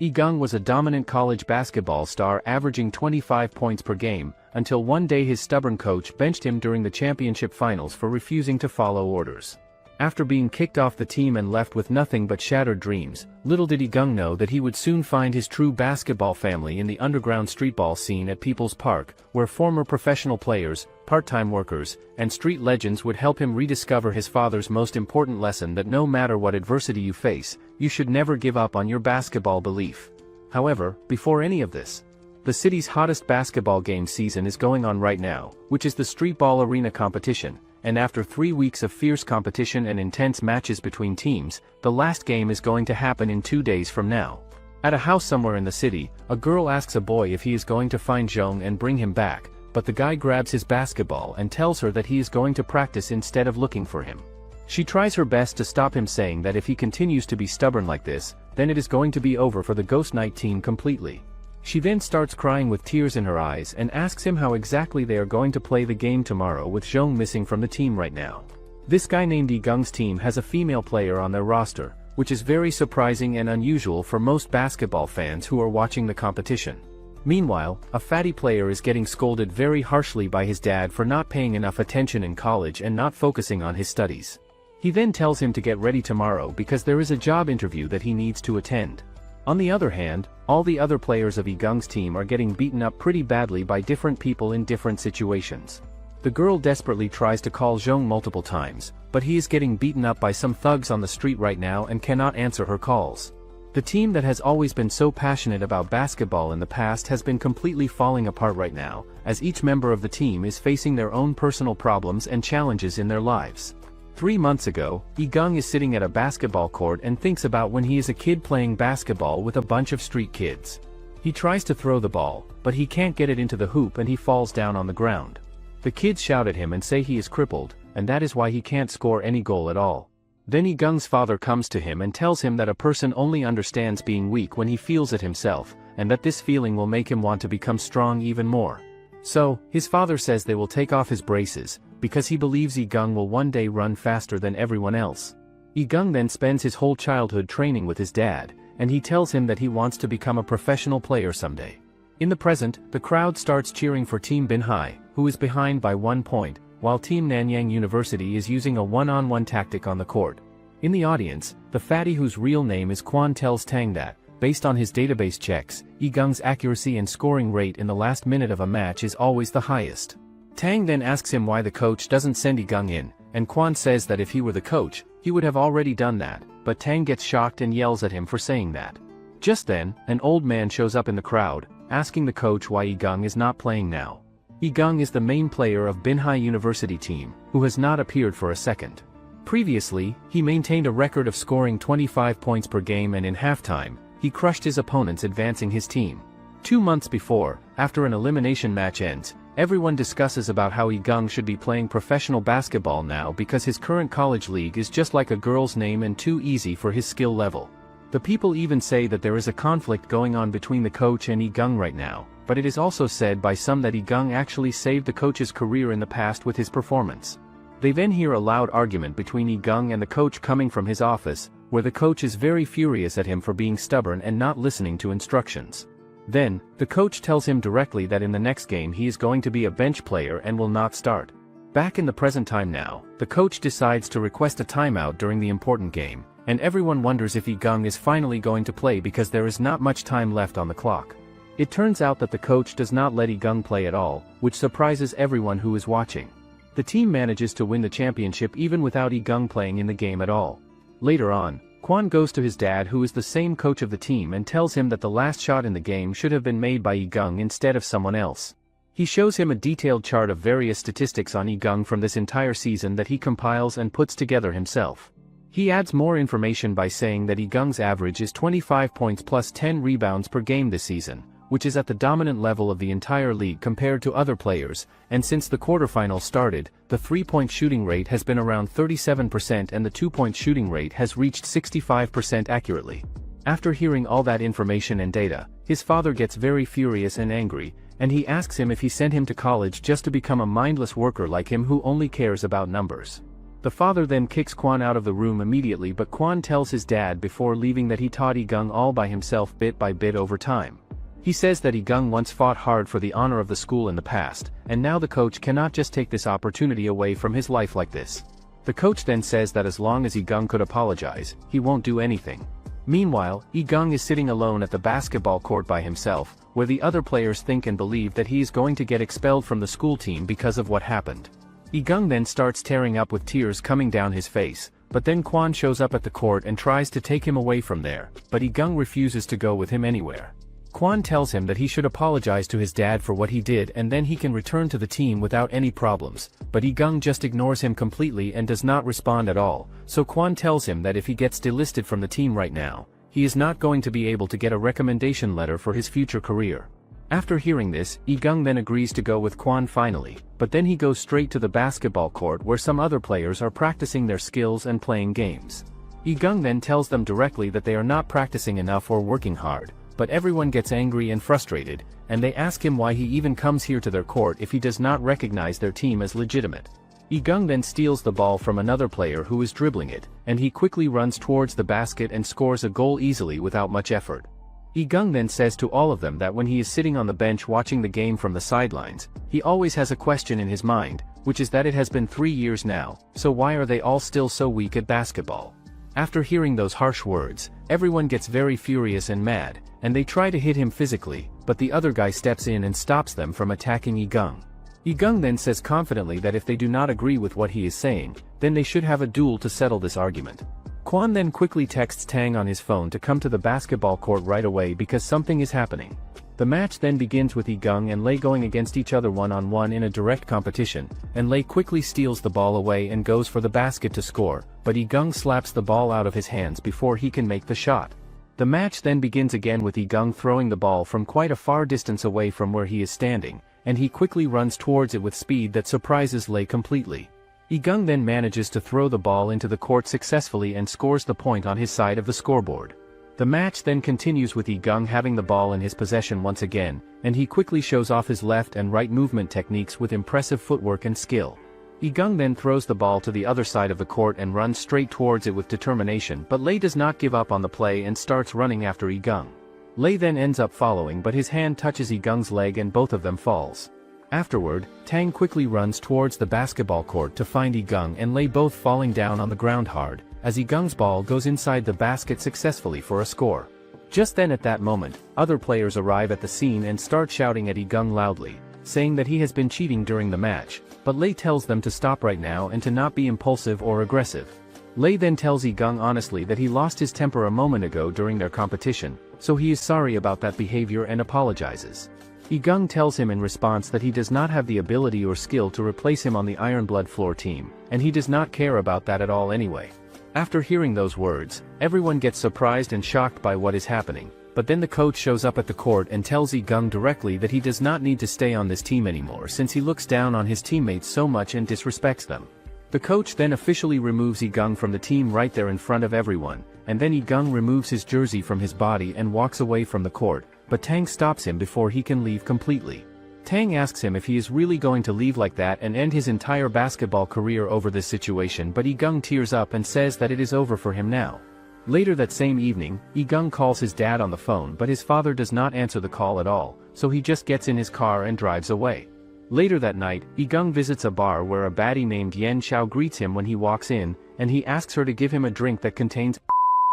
Lee-gung was a dominant college basketball star averaging 25 points per game, until one day his stubborn coach benched him during the championship finals for refusing to follow orders. After being kicked off the team and left with nothing but shattered dreams, little did Lee-gung know that he would soon find his true basketball family in the underground streetball scene at People's Park, where former professional players, part-time workers, and street legends would help him rediscover his father's most important lesson, that no matter what adversity you face, you should never give up on your basketball belief. However, before any of this, the city's hottest basketball game season is going on right now, which is the streetball arena competition. And after 3 weeks of fierce competition and intense matches between teams, the last game is going to happen in 2 days from now. At a house somewhere in the city, a girl asks a boy if he is going to find Jung and bring him back, but the guy grabs his basketball and tells her that he is going to practice instead of looking for him. She tries her best to stop him, saying that if he continues to be stubborn like this, then it is going to be over for the Ghost Knight team completely. She then starts crying with tears in her eyes and asks him how exactly they are going to play the game tomorrow with Jung missing from the team right now. This guy named Lee-gung's team has a female player on their roster, which is very surprising and unusual for most basketball fans who are watching the competition. Meanwhile, a fatty player is getting scolded very harshly by his dad for not paying enough attention in college and not focusing on his studies. He then tells him to get ready tomorrow because there is a job interview that he needs to attend. On the other hand, all the other players of Lee-gung's team are getting beaten up pretty badly by different people in different situations. The girl desperately tries to call Jung multiple times, but he is getting beaten up by some thugs on the street right now and cannot answer her calls. The team that has always been so passionate about basketball in the past has been completely falling apart right now, as each member of the team is facing their own personal problems and challenges in their lives. 3 months ago, Lee-gung is sitting at a basketball court and thinks about when he is a kid playing basketball with a bunch of street kids. He tries to throw the ball, but he can't get it into the hoop and he falls down on the ground. The kids shout at him and say he is crippled, and that is why he can't score any goal at all. Then Lee-gung's father comes to him and tells him that a person only understands being weak when he feels it himself, and that this feeling will make him want to become strong even more. So, his father says they will take off his braces, because he believes Lee-gung will one day run faster than everyone else. Lee-gung then spends his whole childhood training with his dad, and he tells him that he wants to become a professional player someday. In the present, the crowd starts cheering for Team Binhai, who is behind by 1 point, while Team Nanyang University is using a one-on-one tactic on the court. In the audience, the fatty whose real name is Kwon tells Tang that, based on his database checks, Lee-gung's accuracy and scoring rate in the last minute of a match is always the highest. Tang then asks him why the coach doesn't send Lee-gung in, and Kwon says that if he were the coach, he would have already done that, but Tang gets shocked and yells at him for saying that. Just then, an old man shows up in the crowd, asking the coach why Lee-gung is not playing now. Lee-gung is the main player of Binhai University team, who has not appeared for a second. Previously, he maintained a record of scoring 25 points per game, and in halftime, he crushed his opponents, advancing his team. 2 months before, after an elimination match ends, everyone discusses about how Lee-gung should be playing professional basketball now because his current college league is just like a girl's name and too easy for his skill level. The people even say that there is a conflict going on between the coach and Lee-gung right now, but it is also said by some that Lee-gung actually saved the coach's career in the past with his performance. They then hear a loud argument between Lee-gung and the coach coming from his office, where the coach is very furious at him for being stubborn and not listening to instructions. Then, the coach tells him directly that in the next game he is going to be a bench player and will not start. Back in the present time now, the coach decides to request a timeout during the important game, and everyone wonders if Lee-gung is finally going to play because there is not much time left on the clock. It turns out that the coach does not let Lee-gung play at all, which surprises everyone who is watching. The team manages to win the championship even without Lee-gung playing in the game at all. Later on, Kwon goes to his dad, who is the same coach of the team, and tells him that the last shot in the game should have been made by Lee-gung instead of someone else. He shows him a detailed chart of various statistics on Lee-gung from this entire season that he compiles and puts together himself. He adds more information by saying that Lee-gung's average is 25 points plus 10 rebounds per game this season, which is at the dominant level of the entire league compared to other players, and since the quarterfinals started, the 3-point shooting rate has been around 37% and the 2-point shooting rate has reached 65% accurately. After hearing all that information and data, his father gets very furious and angry, and he asks him if he sent him to college just to become a mindless worker like him who only cares about numbers. The father then kicks Kwon out of the room immediately, but Kwon tells his dad before leaving that he taught Lee-gung all by himself bit by bit over time. He says that Lee-gung once fought hard for the honor of the school in the past, and now the coach cannot just take this opportunity away from his life like this. The coach then says that as long as Lee-gung could apologize, he won't do anything. Meanwhile, Lee-gung is sitting alone at the basketball court by himself, where the other players think and believe that he is going to get expelled from the school team because of what happened. Lee-gung then starts tearing up with tears coming down his face, but then Kwon shows up at the court and tries to take him away from there, but Lee-gung refuses to go with him anywhere. Kwon tells him that he should apologize to his dad for what he did and then he can return to the team without any problems, but Lee-gung just ignores him completely and does not respond at all, so Kwon tells him that if he gets delisted from the team right now, he is not going to be able to get a recommendation letter for his future career. After hearing this, Lee-gung then agrees to go with Kwon finally, but then he goes straight to the basketball court where some other players are practicing their skills and playing games. Lee-gung then tells them directly that they are not practicing enough or working hard, but everyone gets angry and frustrated, and they ask him why he even comes here to their court if he does not recognize their team as legitimate. Lee-gung then steals the ball from another player who is dribbling it, and he quickly runs towards the basket and scores a goal easily without much effort. Lee-gung then says to all of them that when he is sitting on the bench watching the game from the sidelines, he always has a question in his mind, which is that it has been 3 years now, so why are they all still so weak at basketball? After hearing those harsh words, everyone gets very furious and mad, and they try to hit him physically, but the other guy steps in and stops them from attacking Lee-gung. Lee-gung then says confidently that if they do not agree with what he is saying, then they should have a duel to settle this argument. Kwon then quickly texts Tang on his phone to come to the basketball court right away because something is happening. The match then begins with Lee-gung and Lei going against each other one-on-one in a direct competition, and Lei quickly steals the ball away and goes for the basket to score, but Lee-gung slaps the ball out of his hands before he can make the shot. The match then begins again with Lee-gung throwing the ball from quite a far distance away from where he is standing, and he quickly runs towards it with speed that surprises Lei completely. Lee-gung then manages to throw the ball into the court successfully and scores the point on his side of the scoreboard. The match then continues with Lee-gung having the ball in his possession once again, and he quickly shows off his left and right movement techniques with impressive footwork and skill. Lee-gung then throws the ball to the other side of the court and runs straight towards it with determination, but Lei does not give up on the play and starts running after Lee-gung. Lei then ends up following, but his hand touches Lee-gung's leg and both of them falls. Afterward, Tang quickly runs towards the basketball court to find Lee-gung and Lei both falling down on the ground hard, as Lee-gung's ball goes inside the basket successfully for a score. Just then at that moment, other players arrive at the scene and start shouting at Lee-gung loudly, saying that he has been cheating during the match, but Lei tells them to stop right now and to not be impulsive or aggressive. Lei then tells Lee-gung honestly that he lost his temper a moment ago during their competition, so he is sorry about that behavior and apologizes. Lee-gung tells him in response that he does not have the ability or skill to replace him on the Iron Blood floor team, and he does not care about that at all anyway. After hearing those words, everyone gets surprised and shocked by what is happening, but then the coach shows up at the court and tells Lee-gung directly that he does not need to stay on this team anymore since he looks down on his teammates so much and disrespects them. The coach then officially removes Lee-gung from the team right there in front of everyone, and then Lee-gung removes his jersey from his body and walks away from the court, but Tang stops him before he can leave completely. Tang asks him if he is really going to leave like that and end his entire basketball career over this situation, but Lee-gung tears up and says that it is over for him now. Later that same evening, Lee-gung calls his dad on the phone, but his father does not answer the call at all, so he just gets in his car and drives away. Later that night, Lee-gung visits a bar where a baddie named Yen Xiao greets him when he walks in, and he asks her to give him a drink that contains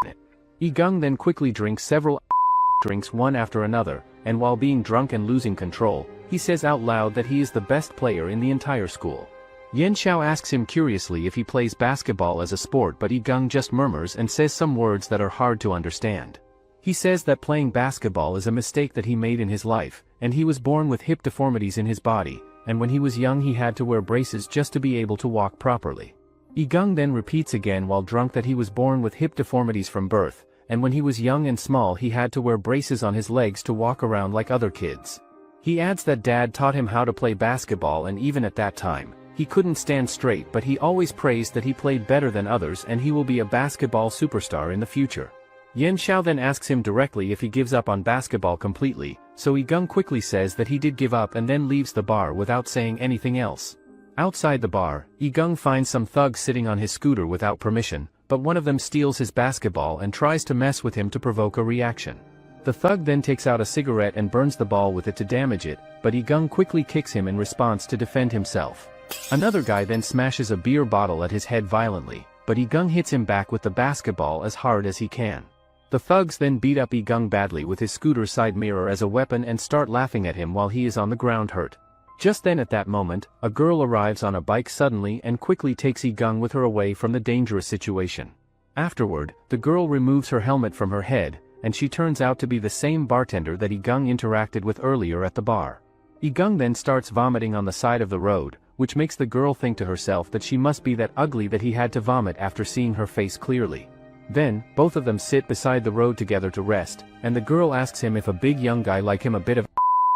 in it. Lee-gung then quickly drinks several drinks one after another, and while being drunk and losing control, he says out loud that he is the best player in the entire school. Yen Xiao asks him curiously if he plays basketball as a sport, but Lee-gung just murmurs and says some words that are hard to understand. He says that playing basketball is a mistake that he made in his life, and he was born with hip deformities in his body, and when he was young he had to wear braces just to be able to walk properly. Lee-gung then repeats again while drunk that he was born with hip deformities from birth, and when he was young and small he had to wear braces on his legs to walk around like other kids. He adds that dad taught him how to play basketball, and even at that time, he couldn't stand straight, but he always praised that he played better than others and he will be a basketball superstar in the future. Yen Xiao then asks him directly if he gives up on basketball completely, so Lee-gung quickly says that he did give up and then leaves the bar without saying anything else. Outside the bar, Igung finds some thugs sitting on his scooter without permission, but one of them steals his basketball and tries to mess with him to provoke a reaction. The thug then takes out a cigarette and burns the ball with it to damage it, but Igung quickly kicks him in response to defend himself. Another guy then smashes a beer bottle at his head violently, but Igung hits him back with the basketball as hard as he can. The thugs then beat up Igung badly with his scooter side mirror as a weapon and start laughing at him while he is on the ground hurt. Just then at that moment, a girl arrives on a bike suddenly and quickly takes Igung with her away from the dangerous situation. Afterward, the girl removes her helmet from her head, and she turns out to be the same bartender that Igung interacted with earlier at the bar. Igung then starts vomiting on the side of the road, which makes the girl think to herself that she must be that ugly that he had to vomit after seeing her face clearly. Then, both of them sit beside the road together to rest, and the girl asks him if a big young guy like him a bit of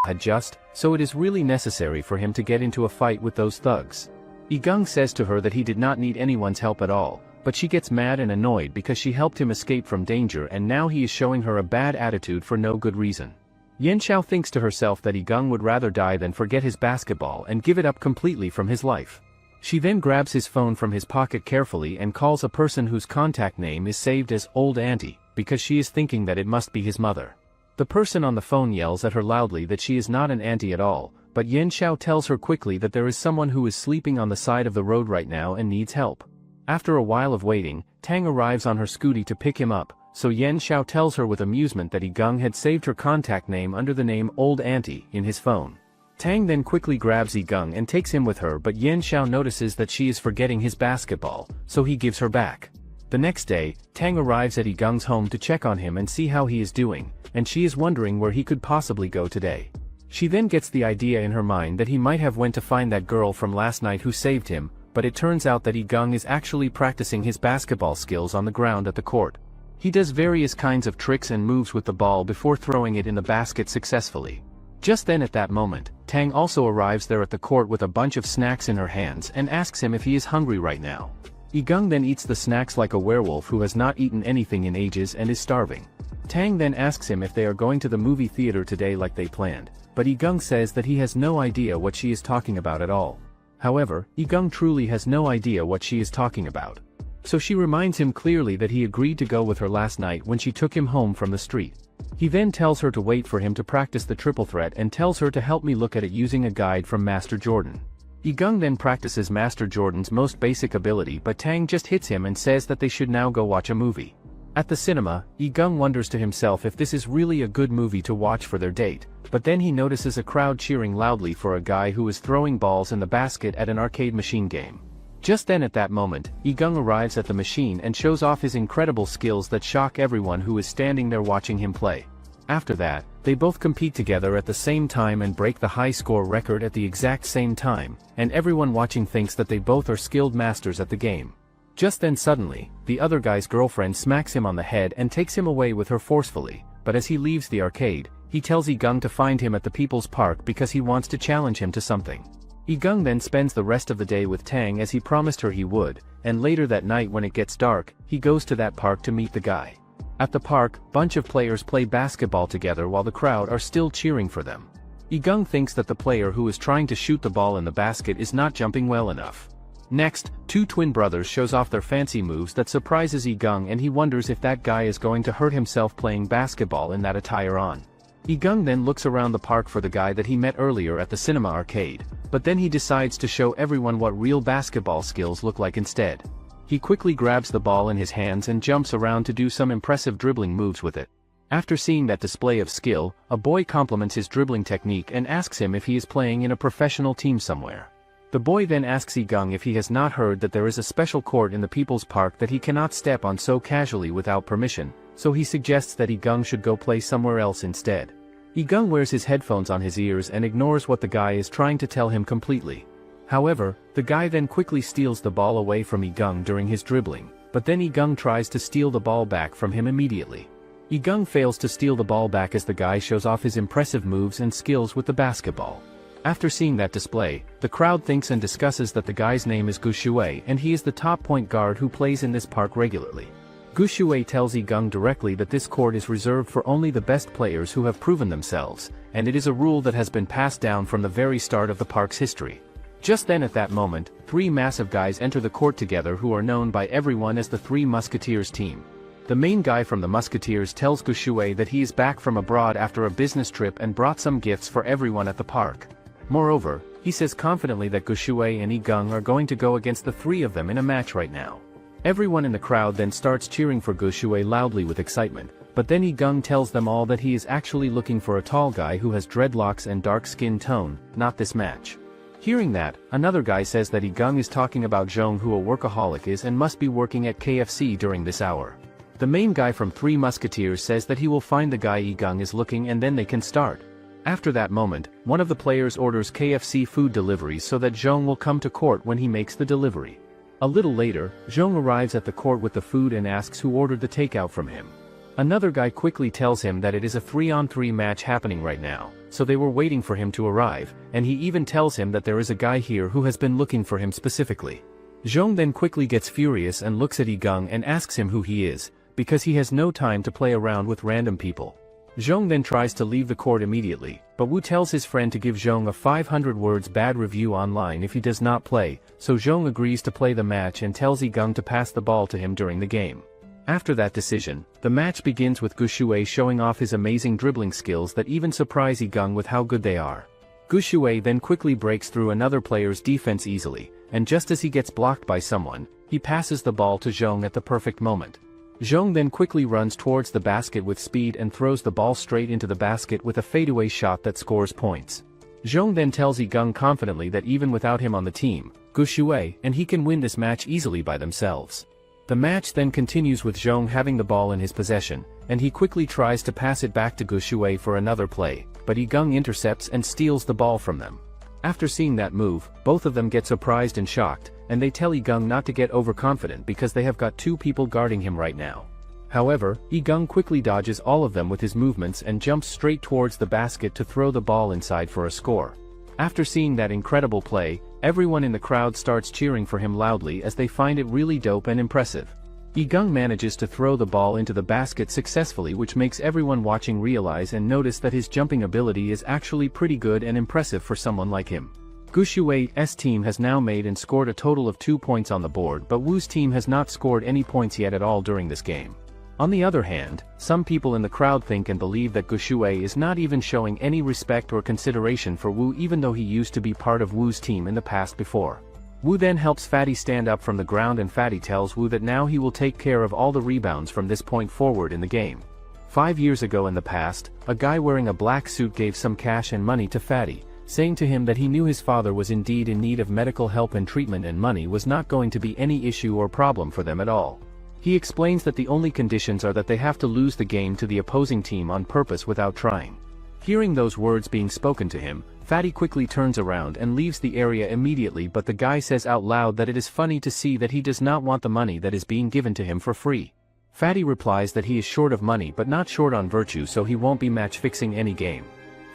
had just, so it is really necessary for him to get into a fight with those thugs. Igung says to her that he did not need anyone's help at all, but she gets mad and annoyed because she helped him escape from danger and now he is showing her a bad attitude for no good reason. Yanxiao thinks to herself that Igung would rather die than forget his basketball and give it up completely from his life. She then grabs his phone from his pocket carefully and calls a person whose contact name is saved as Old Auntie, because she is thinking that it must be his mother. The person on the phone yells at her loudly that she is not an auntie at all, but Yanxiao tells her quickly that there is someone who is sleeping on the side of the road right now and needs help. After a while of waiting, Tang arrives on her scooty to pick him up, so Yanxiao tells her with amusement that Igung had saved her contact name under the name Old Auntie in his phone. Tang then quickly grabs Igung and takes him with her, but Yanxiao notices that she is forgetting his basketball, so he gives her back. The next day, Tang arrives at Igung's home to check on him and see how he is doing, and she is wondering where he could possibly go today. She then gets the idea in her mind that he might have went to find that girl from last night who saved him, but it turns out that Igung is actually practicing his basketball skills on the ground at the court. He does various kinds of tricks and moves with the ball before throwing it in the basket successfully. Just then at that moment, Tang also arrives there at the court with a bunch of snacks in her hands and asks him if he is hungry right now. Igung then eats the snacks like a werewolf who has not eaten anything in ages and is starving. Tang then asks him if they are going to the movie theater today like they planned, but Igung says that he has no idea what she is talking about at all. However, Igung truly has no idea what she is talking about. So she reminds him clearly that he agreed to go with her last night when she took him home from the street. He then tells her to wait for him to practice the triple threat and tells her to help me look at it using a guide from Master Jordan. Igung then practices Master Jordan's most basic ability, but Tang just hits him and says that they should now go watch a movie. At the cinema, Igung wonders to himself if this is really a good movie to watch for their date, but then he notices a crowd cheering loudly for a guy who is throwing balls in the basket at an arcade machine game. Just then at that moment, Igung arrives at the machine and shows off his incredible skills that shock everyone who is standing there watching him play. After that, they both compete together at the same time and break the high score record at the exact same time, and everyone watching thinks that they both are skilled masters at the game. Just then suddenly, the other guy's girlfriend smacks him on the head and takes him away with her forcefully, but as he leaves the arcade, he tells Igung to find him at the People's Park because he wants to challenge him to something. Igung then spends the rest of the day with Tang as he promised her he would, and later that night when it gets dark, he goes to that park to meet the guy. At the park, bunch of players play basketball together while the crowd are still cheering for them. Igung thinks that the player who is trying to shoot the ball in the basket is not jumping well enough. Next, two twin brothers shows off their fancy moves that surprises Igung and he wonders if that guy is going to hurt himself playing basketball in that attire on. Igung then looks around the park for the guy that he met earlier at the cinema arcade, but then he decides to show everyone what real basketball skills look like instead. He quickly grabs the ball in his hands and jumps around to do some impressive dribbling moves with it. After seeing that display of skill, a boy compliments his dribbling technique and asks him if he is playing in a professional team somewhere. The boy then asks Igung if he has not heard that there is a special court in the People's Park that he cannot step on so casually without permission, so he suggests that Igung should go play somewhere else instead. Igung wears his headphones on his ears and ignores what the guy is trying to tell him completely. However, the guy then quickly steals the ball away from Igung during his dribbling, but then Igung tries to steal the ball back from him immediately. Igung fails to steal the ball back as the guy shows off his impressive moves and skills with the basketball. After seeing that display, the crowd thinks and discusses that the guy's name is Gu Shui and he is the top point guard who plays in this park regularly. Gu Shui tells Igung directly that this court is reserved for only the best players who have proven themselves, and it is a rule that has been passed down from the very start of the park's history. Just then at that moment, three massive guys enter the court together who are known by everyone as the Three Musketeers team. The main guy from the Musketeers tells Gushui that he is back from abroad after a business trip and brought some gifts for everyone at the park. Moreover, he says confidently that Gushui and Igung are going to go against the three of them in a match right now. Everyone in the crowd then starts cheering for Gushui loudly with excitement, but then Igung tells them all that he is actually looking for a tall guy who has dreadlocks and dark skin tone, not this match. Hearing that, another guy says that Igung is talking about Zhong, who a workaholic is and must be working at KFC during this hour. The main guy from Three Musketeers says that he will find the guy Igung is looking and then they can start. After that moment, one of the players orders KFC food deliveries so that Zhong will come to court when he makes the delivery. A little later, Zhong arrives at the court with the food and asks who ordered the takeout from him. Another guy quickly tells him that it is a 3-on-3 match happening right now, so they were waiting for him to arrive, and he even tells him that there is a guy here who has been looking for him specifically. Zhong then quickly gets furious and looks at Igung and asks him who he is, because he has no time to play around with random people. Zhong then tries to leave the court immediately, but Wu tells his friend to give Zhong a 500 words bad review online if he does not play, so Zhong agrees to play the match and tells Igung to pass the ball to him during the game. After that decision, the match begins with Gushui showing off his amazing dribbling skills that even surprise Igung with how good they are. Gushui then quickly breaks through another player's defense easily, and just as he gets blocked by someone, he passes the ball to Zhong at the perfect moment. Zhong then quickly runs towards the basket with speed and throws the ball straight into the basket with a fadeaway shot that scores points. Zhong then tells Igung confidently that even without him on the team, Gushui and he can win this match easily by themselves. The match then continues with Zhong having the ball in his possession, and he quickly tries to pass it back to Gushui for another play, but Igung intercepts and steals the ball from them. After seeing that move, both of them get surprised and shocked, and they tell Igung not to get overconfident because they have got two people guarding him right now. However, Igung quickly dodges all of them with his movements and jumps straight towards the basket to throw the ball inside for a score. After seeing that incredible play, everyone in the crowd starts cheering for him loudly as they find it really dope and impressive. Igung manages to throw the ball into the basket successfully, which makes everyone watching realize and notice that his jumping ability is actually pretty good and impressive for someone like him. Gushui's team has now made and scored a total of 2 points on the board, but Wu's team has not scored any points yet at all during this game. On the other hand, some people in the crowd think and believe that Gushui is not even showing any respect or consideration for Wu, even though he used to be part of Wu's team in the past before. Wu then helps Fatty stand up from the ground, and Fatty tells Wu that now he will take care of all the rebounds from this point forward in the game. 5 years ago in the past, a guy wearing a black suit gave some cash and money to Fatty, saying to him that he knew his father was indeed in need of medical help and treatment, and money was not going to be any issue or problem for them at all. He explains that the only conditions are that they have to lose the game to the opposing team on purpose without trying. Hearing those words being spoken to him, Fatty quickly turns around and leaves the area immediately, but the guy says out loud that it is funny to see that he does not want the money that is being given to him for free. Fatty replies that he is short of money but not short on virtue, so he won't be match fixing any game.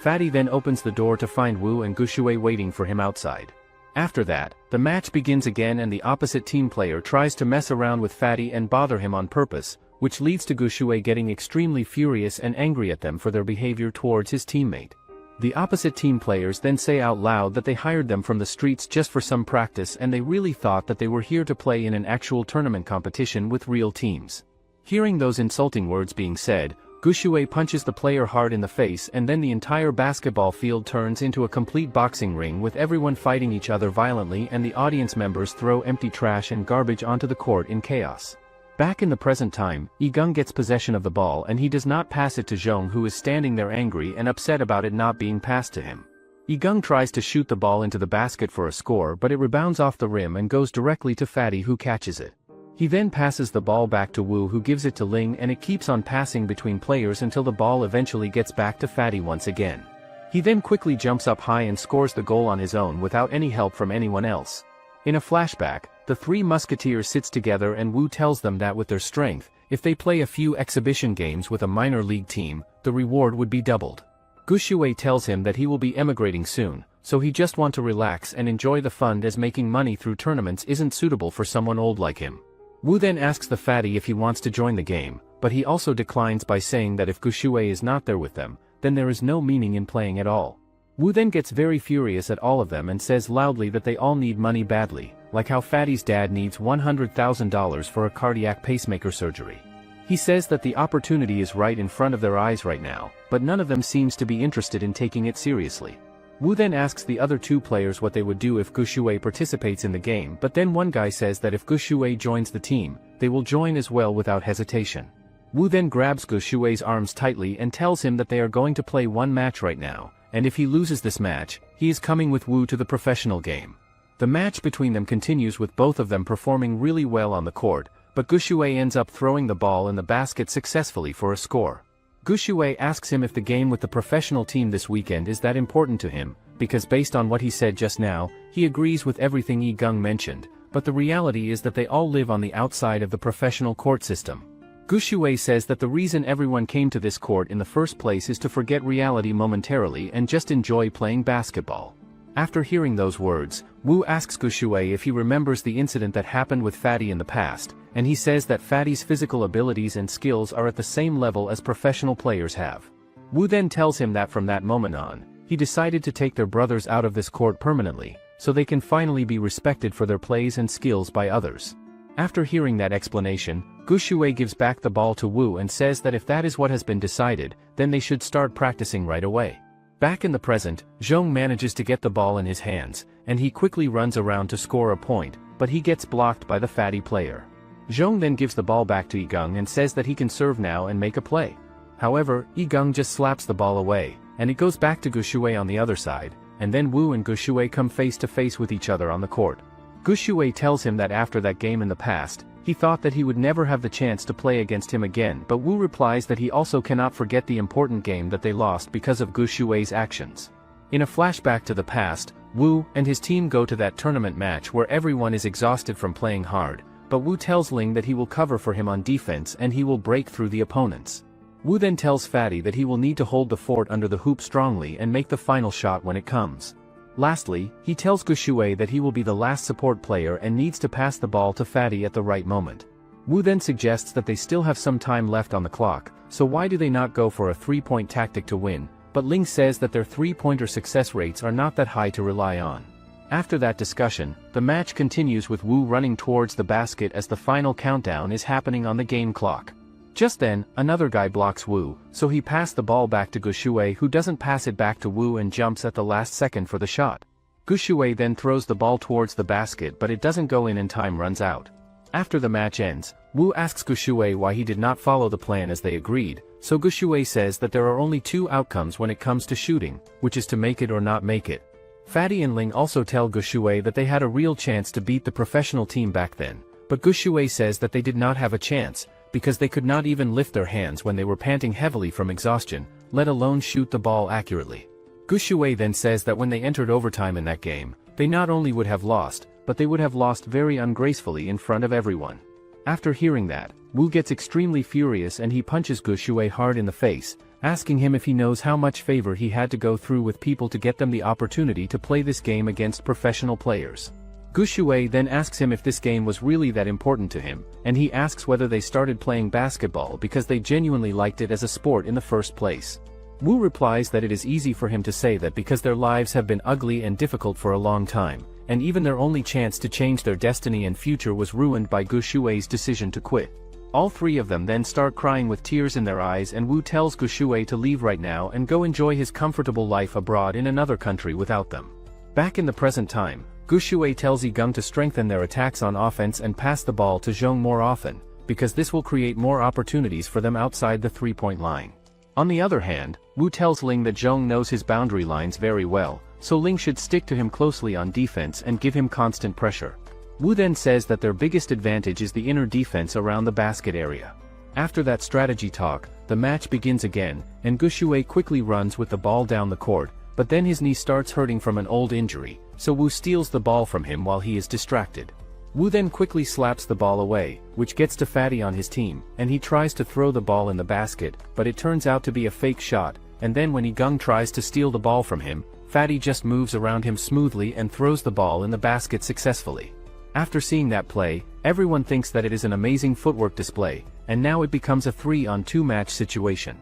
Fatty then opens the door to find Wu and Gushui waiting for him outside. After that, the match begins again, and the opposite team player tries to mess around with Fatty and bother him on purpose, which leads to Gushui getting extremely furious and angry at them for their behavior towards his teammate. The opposite team players then say out loud that they hired them from the streets just for some practice, and they really thought that they were here to play in an actual tournament competition with real teams. Hearing those insulting words being said, Gushui punches the player hard in the face, and then the entire basketball field turns into a complete boxing ring with everyone fighting each other violently, and the audience members throw empty trash and garbage onto the court in chaos. Back in the present time, Igung gets possession of the ball and he does not pass it to Zhong, who is standing there angry and upset about it not being passed to him. Igung tries to shoot the ball into the basket for a score, but it rebounds off the rim and goes directly to Fatty, who catches it. He then passes the ball back to Wu, who gives it to Ling, and it keeps on passing between players until the ball eventually gets back to Fatty once again. He then quickly jumps up high and scores the goal on his own without any help from anyone else. In a flashback, the three musketeers sits together and Wu tells them that with their strength, if they play a few exhibition games with a minor league team, the reward would be doubled. Gushui tells him that he will be emigrating soon, so he just want to relax and enjoy the fun, as making money through tournaments isn't suitable for someone old like him. Wu then asks the Fatty if he wants to join the game, but he also declines by saying that if Gushui is not there with them, then there is no meaning in playing at all. Wu then gets very furious at all of them and says loudly that they all need money badly, like how Fatty's dad needs $100,000 for a cardiac pacemaker surgery. He says that the opportunity is right in front of their eyes right now, but none of them seems to be interested in taking it seriously. Wu then asks the other two players what they would do if Gu Shuai participates in the game, but then one guy says that if Gu Shuai joins the team, they will join as well without hesitation. Wu then grabs Gu Shuai's arms tightly and tells him that they are going to play one match right now, and if he loses this match, he is coming with Wu to the professional game. The match between them continues with both of them performing really well on the court, but Gu Shuai ends up throwing the ball in the basket successfully for a score. Gu Shuai asks him if the game with the professional team this weekend is that important to him, because based on what he said just now, he agrees with everything Yi Gung mentioned, but the reality is that they all live on the outside of the professional court system. Gu Shuai says that the reason everyone came to this court in the first place is to forget reality momentarily and just enjoy playing basketball. After hearing those words, Wu asks Gu Shuai if he remembers the incident that happened with Fatty in the past, and he says that Fatty's physical abilities and skills are at the same level as professional players have. Wu then tells him that from that moment on, he decided to take their brothers out of this court permanently, so they can finally be respected for their plays and skills by others. After hearing that explanation, Gu Shuai gives back the ball to Wu and says that if that is what has been decided, then they should start practicing right away. Back in the present, Zhong manages to get the ball in his hands, and he quickly runs around to score a point, but he gets blocked by the Fatty player. Zhong then gives the ball back to Yi Gung and says that he can serve now and make a play. However, Yi Gung just slaps the ball away, and it goes back to Gu Shuai on the other side, and then Wu and Gu Shuai come face to face with each other on the court. Gu Shuai tells him that after that game in the past, he thought that he would never have the chance to play against him again, but Wu replies that he also cannot forget the important game that they lost because of Gu Shuai's actions. In a flashback to the past, Wu and his team go to that tournament match where everyone is exhausted from playing hard, but Wu tells Ling that he will cover for him on defense and he will break through the opponents. Wu then tells Fatty that he will need to hold the fort under the hoop strongly and make the final shot when it comes. Lastly, he tells Gu Shuai that he will be the last support player and needs to pass the ball to Fatty at the right moment. Wu then suggests that they still have some time left on the clock, so why do they not go for a three-point tactic to win, but Ling says that their three-pointer success rates are not that high to rely on. After that discussion, the match continues with Wu running towards the basket as the final countdown is happening on the game clock. Just then, another guy blocks Wu, so he passed the ball back to Gu Shuai, who doesn't pass it back to Wu and jumps at the last second for the shot. Gu Shuai then throws the ball towards the basket, but it doesn't go in and time runs out. After the match ends, Wu asks Gu Shuai why he did not follow the plan as they agreed, so Gu Shuai says that there are only two outcomes when it comes to shooting, which is to make it or not make it. Fatty and Ling also tell Gu Shuai that they had a real chance to beat the professional team back then, but Gu Shuai says that they did not have a chance, because they could not even lift their hands when they were panting heavily from exhaustion, let alone shoot the ball accurately. Gu Shuai then says that when they entered overtime in that game, they not only would have lost, but they would have lost very ungracefully in front of everyone. After hearing that, Wu gets extremely furious and he punches Gu Shuai hard in the face, asking him if he knows how much favor he had to go through with people to get them the opportunity to play this game against professional players. Gu Shuai then asks him if this game was really that important to him, and he asks whether they started playing basketball because they genuinely liked it as a sport in the first place. Wu replies that it is easy for him to say that because their lives have been ugly and difficult for a long time, and even their only chance to change their destiny and future was ruined by Gu Shuai's decision to quit. All three of them then start crying with tears in their eyes, and Wu tells Gu Shuai to leave right now and go enjoy his comfortable life abroad in another country without them. Back in the present time, Gu Shuai tells Yi Gung to strengthen their attacks on offense and pass the ball to Zhong more often, because this will create more opportunities for them outside the three-point line. On the other hand, Wu tells Ling that Zhong knows his boundary lines very well, so Ling should stick to him closely on defense and give him constant pressure. Wu then says that their biggest advantage is the inner defense around the basket area. After that strategy talk, the match begins again, and Gu Shuai quickly runs with the ball down the court, but then his knee starts hurting from an old injury, so Wu steals the ball from him while he is distracted. Wu then quickly slaps the ball away, which gets to Fatty on his team, and he tries to throw the ball in the basket, but it turns out to be a fake shot, and then when Yi Gung tries to steal the ball from him, Fatty just moves around him smoothly and throws the ball in the basket successfully. After seeing that play, everyone thinks that it is an amazing footwork display, and now it becomes a 3-on-2 match situation.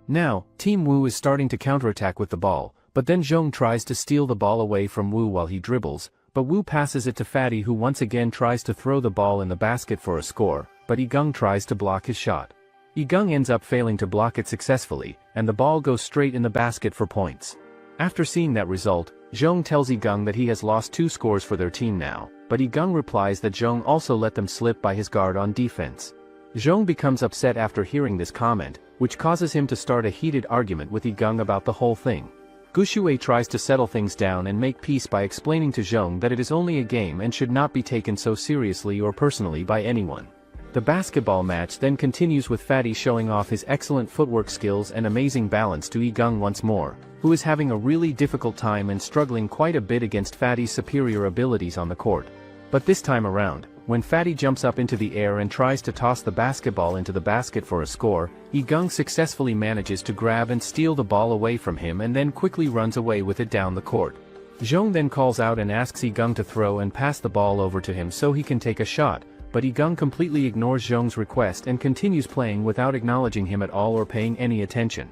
Now, Team Wu is starting to counterattack with the ball, but then Zhong tries to steal the ball away from Wu while he dribbles, but Wu passes it to Fatty, who once again tries to throw the ball in the basket for a score, but Yigang tries to block his shot. Yigang ends up failing to block it successfully, and the ball goes straight in the basket for points. After seeing that result, Zhong tells Yigang that he has lost 2 scores for their team now, but Yigang replies that Zhong also let them slip by his guard on defense. Zhong becomes upset after hearing this comment, which causes him to start a heated argument with Yigang about the whole thing. Gu Shuai tries to settle things down and make peace by explaining to Zhong that it is only a game and should not be taken so seriously or personally by anyone. The basketball match then continues with Fatty showing off his excellent footwork skills and amazing balance to Yigang once more, who is having a really difficult time and struggling quite a bit against Fatty's superior abilities on the court. But this time around, when Fatty jumps up into the air and tries to toss the basketball into the basket for a score, Yigang successfully manages to grab and steal the ball away from him and then quickly runs away with it down the court. Zhong then calls out and asks Yigang to throw and pass the ball over to him so he can take a shot, but Yigang completely ignores Zhong's request and continues playing without acknowledging him at all or paying any attention.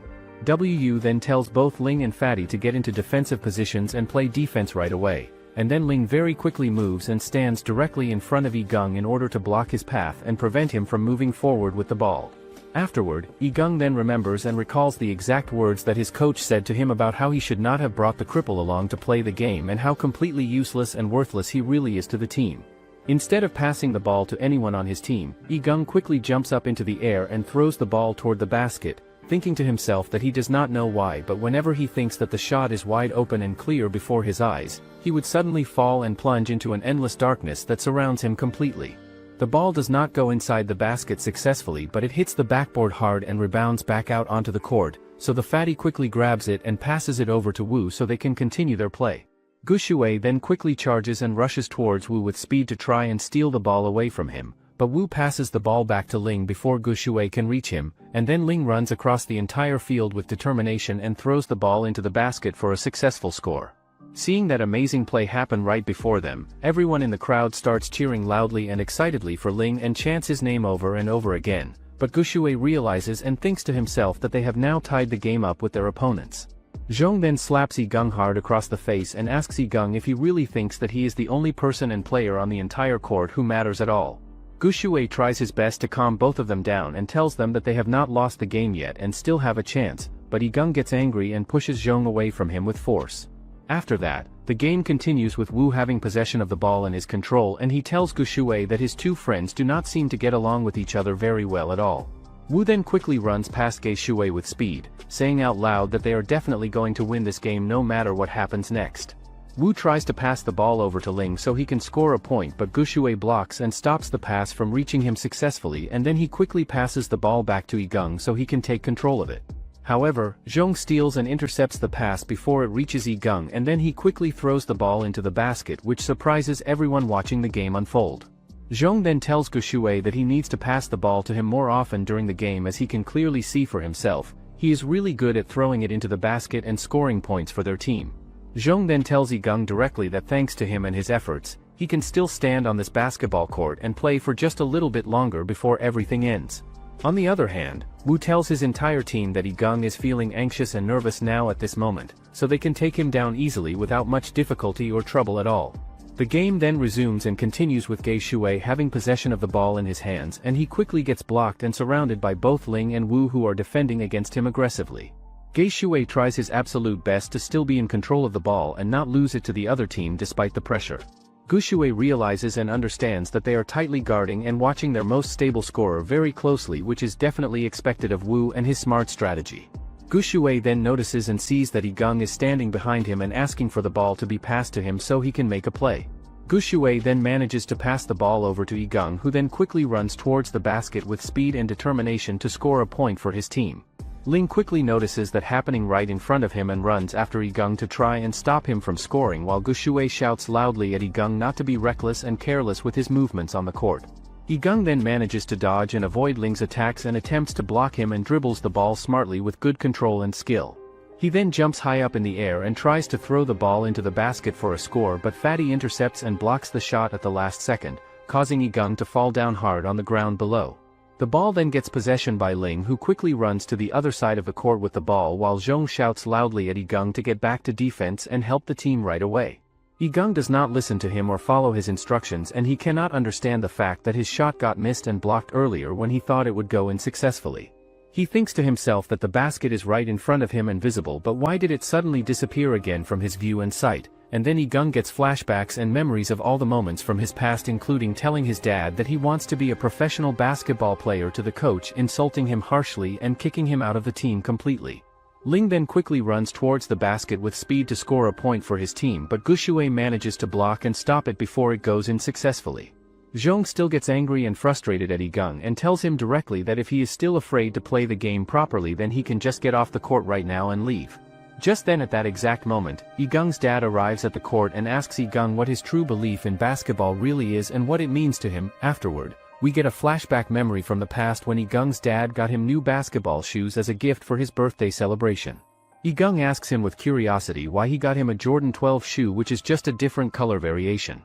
Wu then tells both Ling and Fatty to get into defensive positions and play defense right away, and then Ling very quickly moves and stands directly in front of Yigang in order to block his path and prevent him from moving forward with the ball. Afterward, Yigang then remembers and recalls the exact words that his coach said to him about how he should not have brought the cripple along to play the game and how completely useless and worthless he really is to the team. Instead of passing the ball to anyone on his team, Yigang quickly jumps up into the air and throws the ball toward the basket, thinking to himself that he does not know why, but whenever he thinks that the shot is wide open and clear before his eyes, he would suddenly fall and plunge into an endless darkness that surrounds him completely. The ball does not go inside the basket successfully, but it hits the backboard hard and rebounds back out onto the court, so the Fatty quickly grabs it and passes it over to Wu so they can continue their play. Gu Shuai then quickly charges and rushes towards Wu with speed to try and steal the ball away from him, but Wu passes the ball back to Ling before Gu Shuai can reach him, and then Ling runs across the entire field with determination and throws the ball into the basket for a successful score. Seeing that amazing play happen right before them, everyone in the crowd starts cheering loudly and excitedly for Ling and chants his name over and over again, but Gu Shuai realizes and thinks to himself that they have now tied the game up with their opponents. Zhong then slaps Yigang hard across the face and asks Yigang if he really thinks that he is the only person and player on the entire court who matters at all. Gu Shuai tries his best to calm both of them down and tells them that they have not lost the game yet and still have a chance, but Yigang gets angry and pushes Zhong away from him with force. After that, the game continues with Wu having possession of the ball in his control, and he tells Gu Shuai that his 2 friends do not seem to get along with each other very well at all. Wu then quickly runs past Gu Shuai with speed, saying out loud that they are definitely going to win this game no matter what happens next. Wu tries to pass the ball over to Ling so he can score a point, but Gu Shuai blocks and stops the pass from reaching him successfully, and then he quickly passes the ball back to Yigang so he can take control of it. However, Zhong steals and intercepts the pass before it reaches Yigang, and then he quickly throws the ball into the basket, which surprises everyone watching the game unfold. Zhong then tells Gu Shuai that he needs to pass the ball to him more often during the game, as he can clearly see for himself. He is really good at throwing it into the basket and scoring points for their team. Zhong then tells Yigang directly that thanks to him and his efforts, he can still stand on this basketball court and play for just a little bit longer before everything ends. On the other hand, Wu tells his entire team that Yigang is feeling anxious and nervous now at this moment, so they can take him down easily without much difficulty or trouble at all. The game then resumes and continues with Gu Shuai having possession of the ball in his hands, and he quickly gets blocked and surrounded by both Ling and Wu, who are defending against him aggressively. Gu Shuai tries his absolute best to still be in control of the ball and not lose it to the other team despite the pressure. Gu Shuai realizes and understands that they are tightly guarding and watching their most stable scorer very closely, which is definitely expected of Wu and his smart strategy. Gu Shuai then notices and sees that Yigang is standing behind him and asking for the ball to be passed to him so he can make a play. Gu Shuai then manages to pass the ball over to Yigang, who then quickly runs towards the basket with speed and determination to score a point for his team. Ling quickly notices that happening right in front of him and runs after Yigang to try and stop him from scoring, while Gu Shuai shouts loudly at Yigang not to be reckless and careless with his movements on the court. Yigang then manages to dodge and avoid Ling's attacks and attempts to block him and dribbles the ball smartly with good control and skill. He then jumps high up in the air and tries to throw the ball into the basket for a score, but Fatty intercepts and blocks the shot at the last second, causing Yigang to fall down hard on the ground below. The ball then gets possession by Ling, who quickly runs to the other side of the court with the ball while Zhong shouts loudly at Yigang to get back to defense and help the team right away. Yigang does not listen to him or follow his instructions, and he cannot understand the fact that his shot got missed and blocked earlier when he thought it would go in successfully. He thinks to himself that the basket is right in front of him and visible, but why did it suddenly disappear again from his view and sight? And then Yigang gets flashbacks and memories of all the moments from his past, including telling his dad that he wants to be a professional basketball player to the coach insulting him harshly and kicking him out of the team completely. Ling then quickly runs towards the basket with speed to score a point for his team, but Gushue manages to block and stop it before it goes in successfully. Zhong still gets angry and frustrated at Yigang and tells him directly that if he is still afraid to play the game properly, then he can just get off the court right now and leave. Just then, at that exact moment, Yigang's dad arrives at the court and asks Yigang what his true belief in basketball really is and what it means to him. Afterward, we get a flashback memory from the past when Yigang's dad got him new basketball shoes as a gift for his birthday celebration. Yigang asks him with curiosity why he got him a Jordan 12 shoe, which is just a different color variation.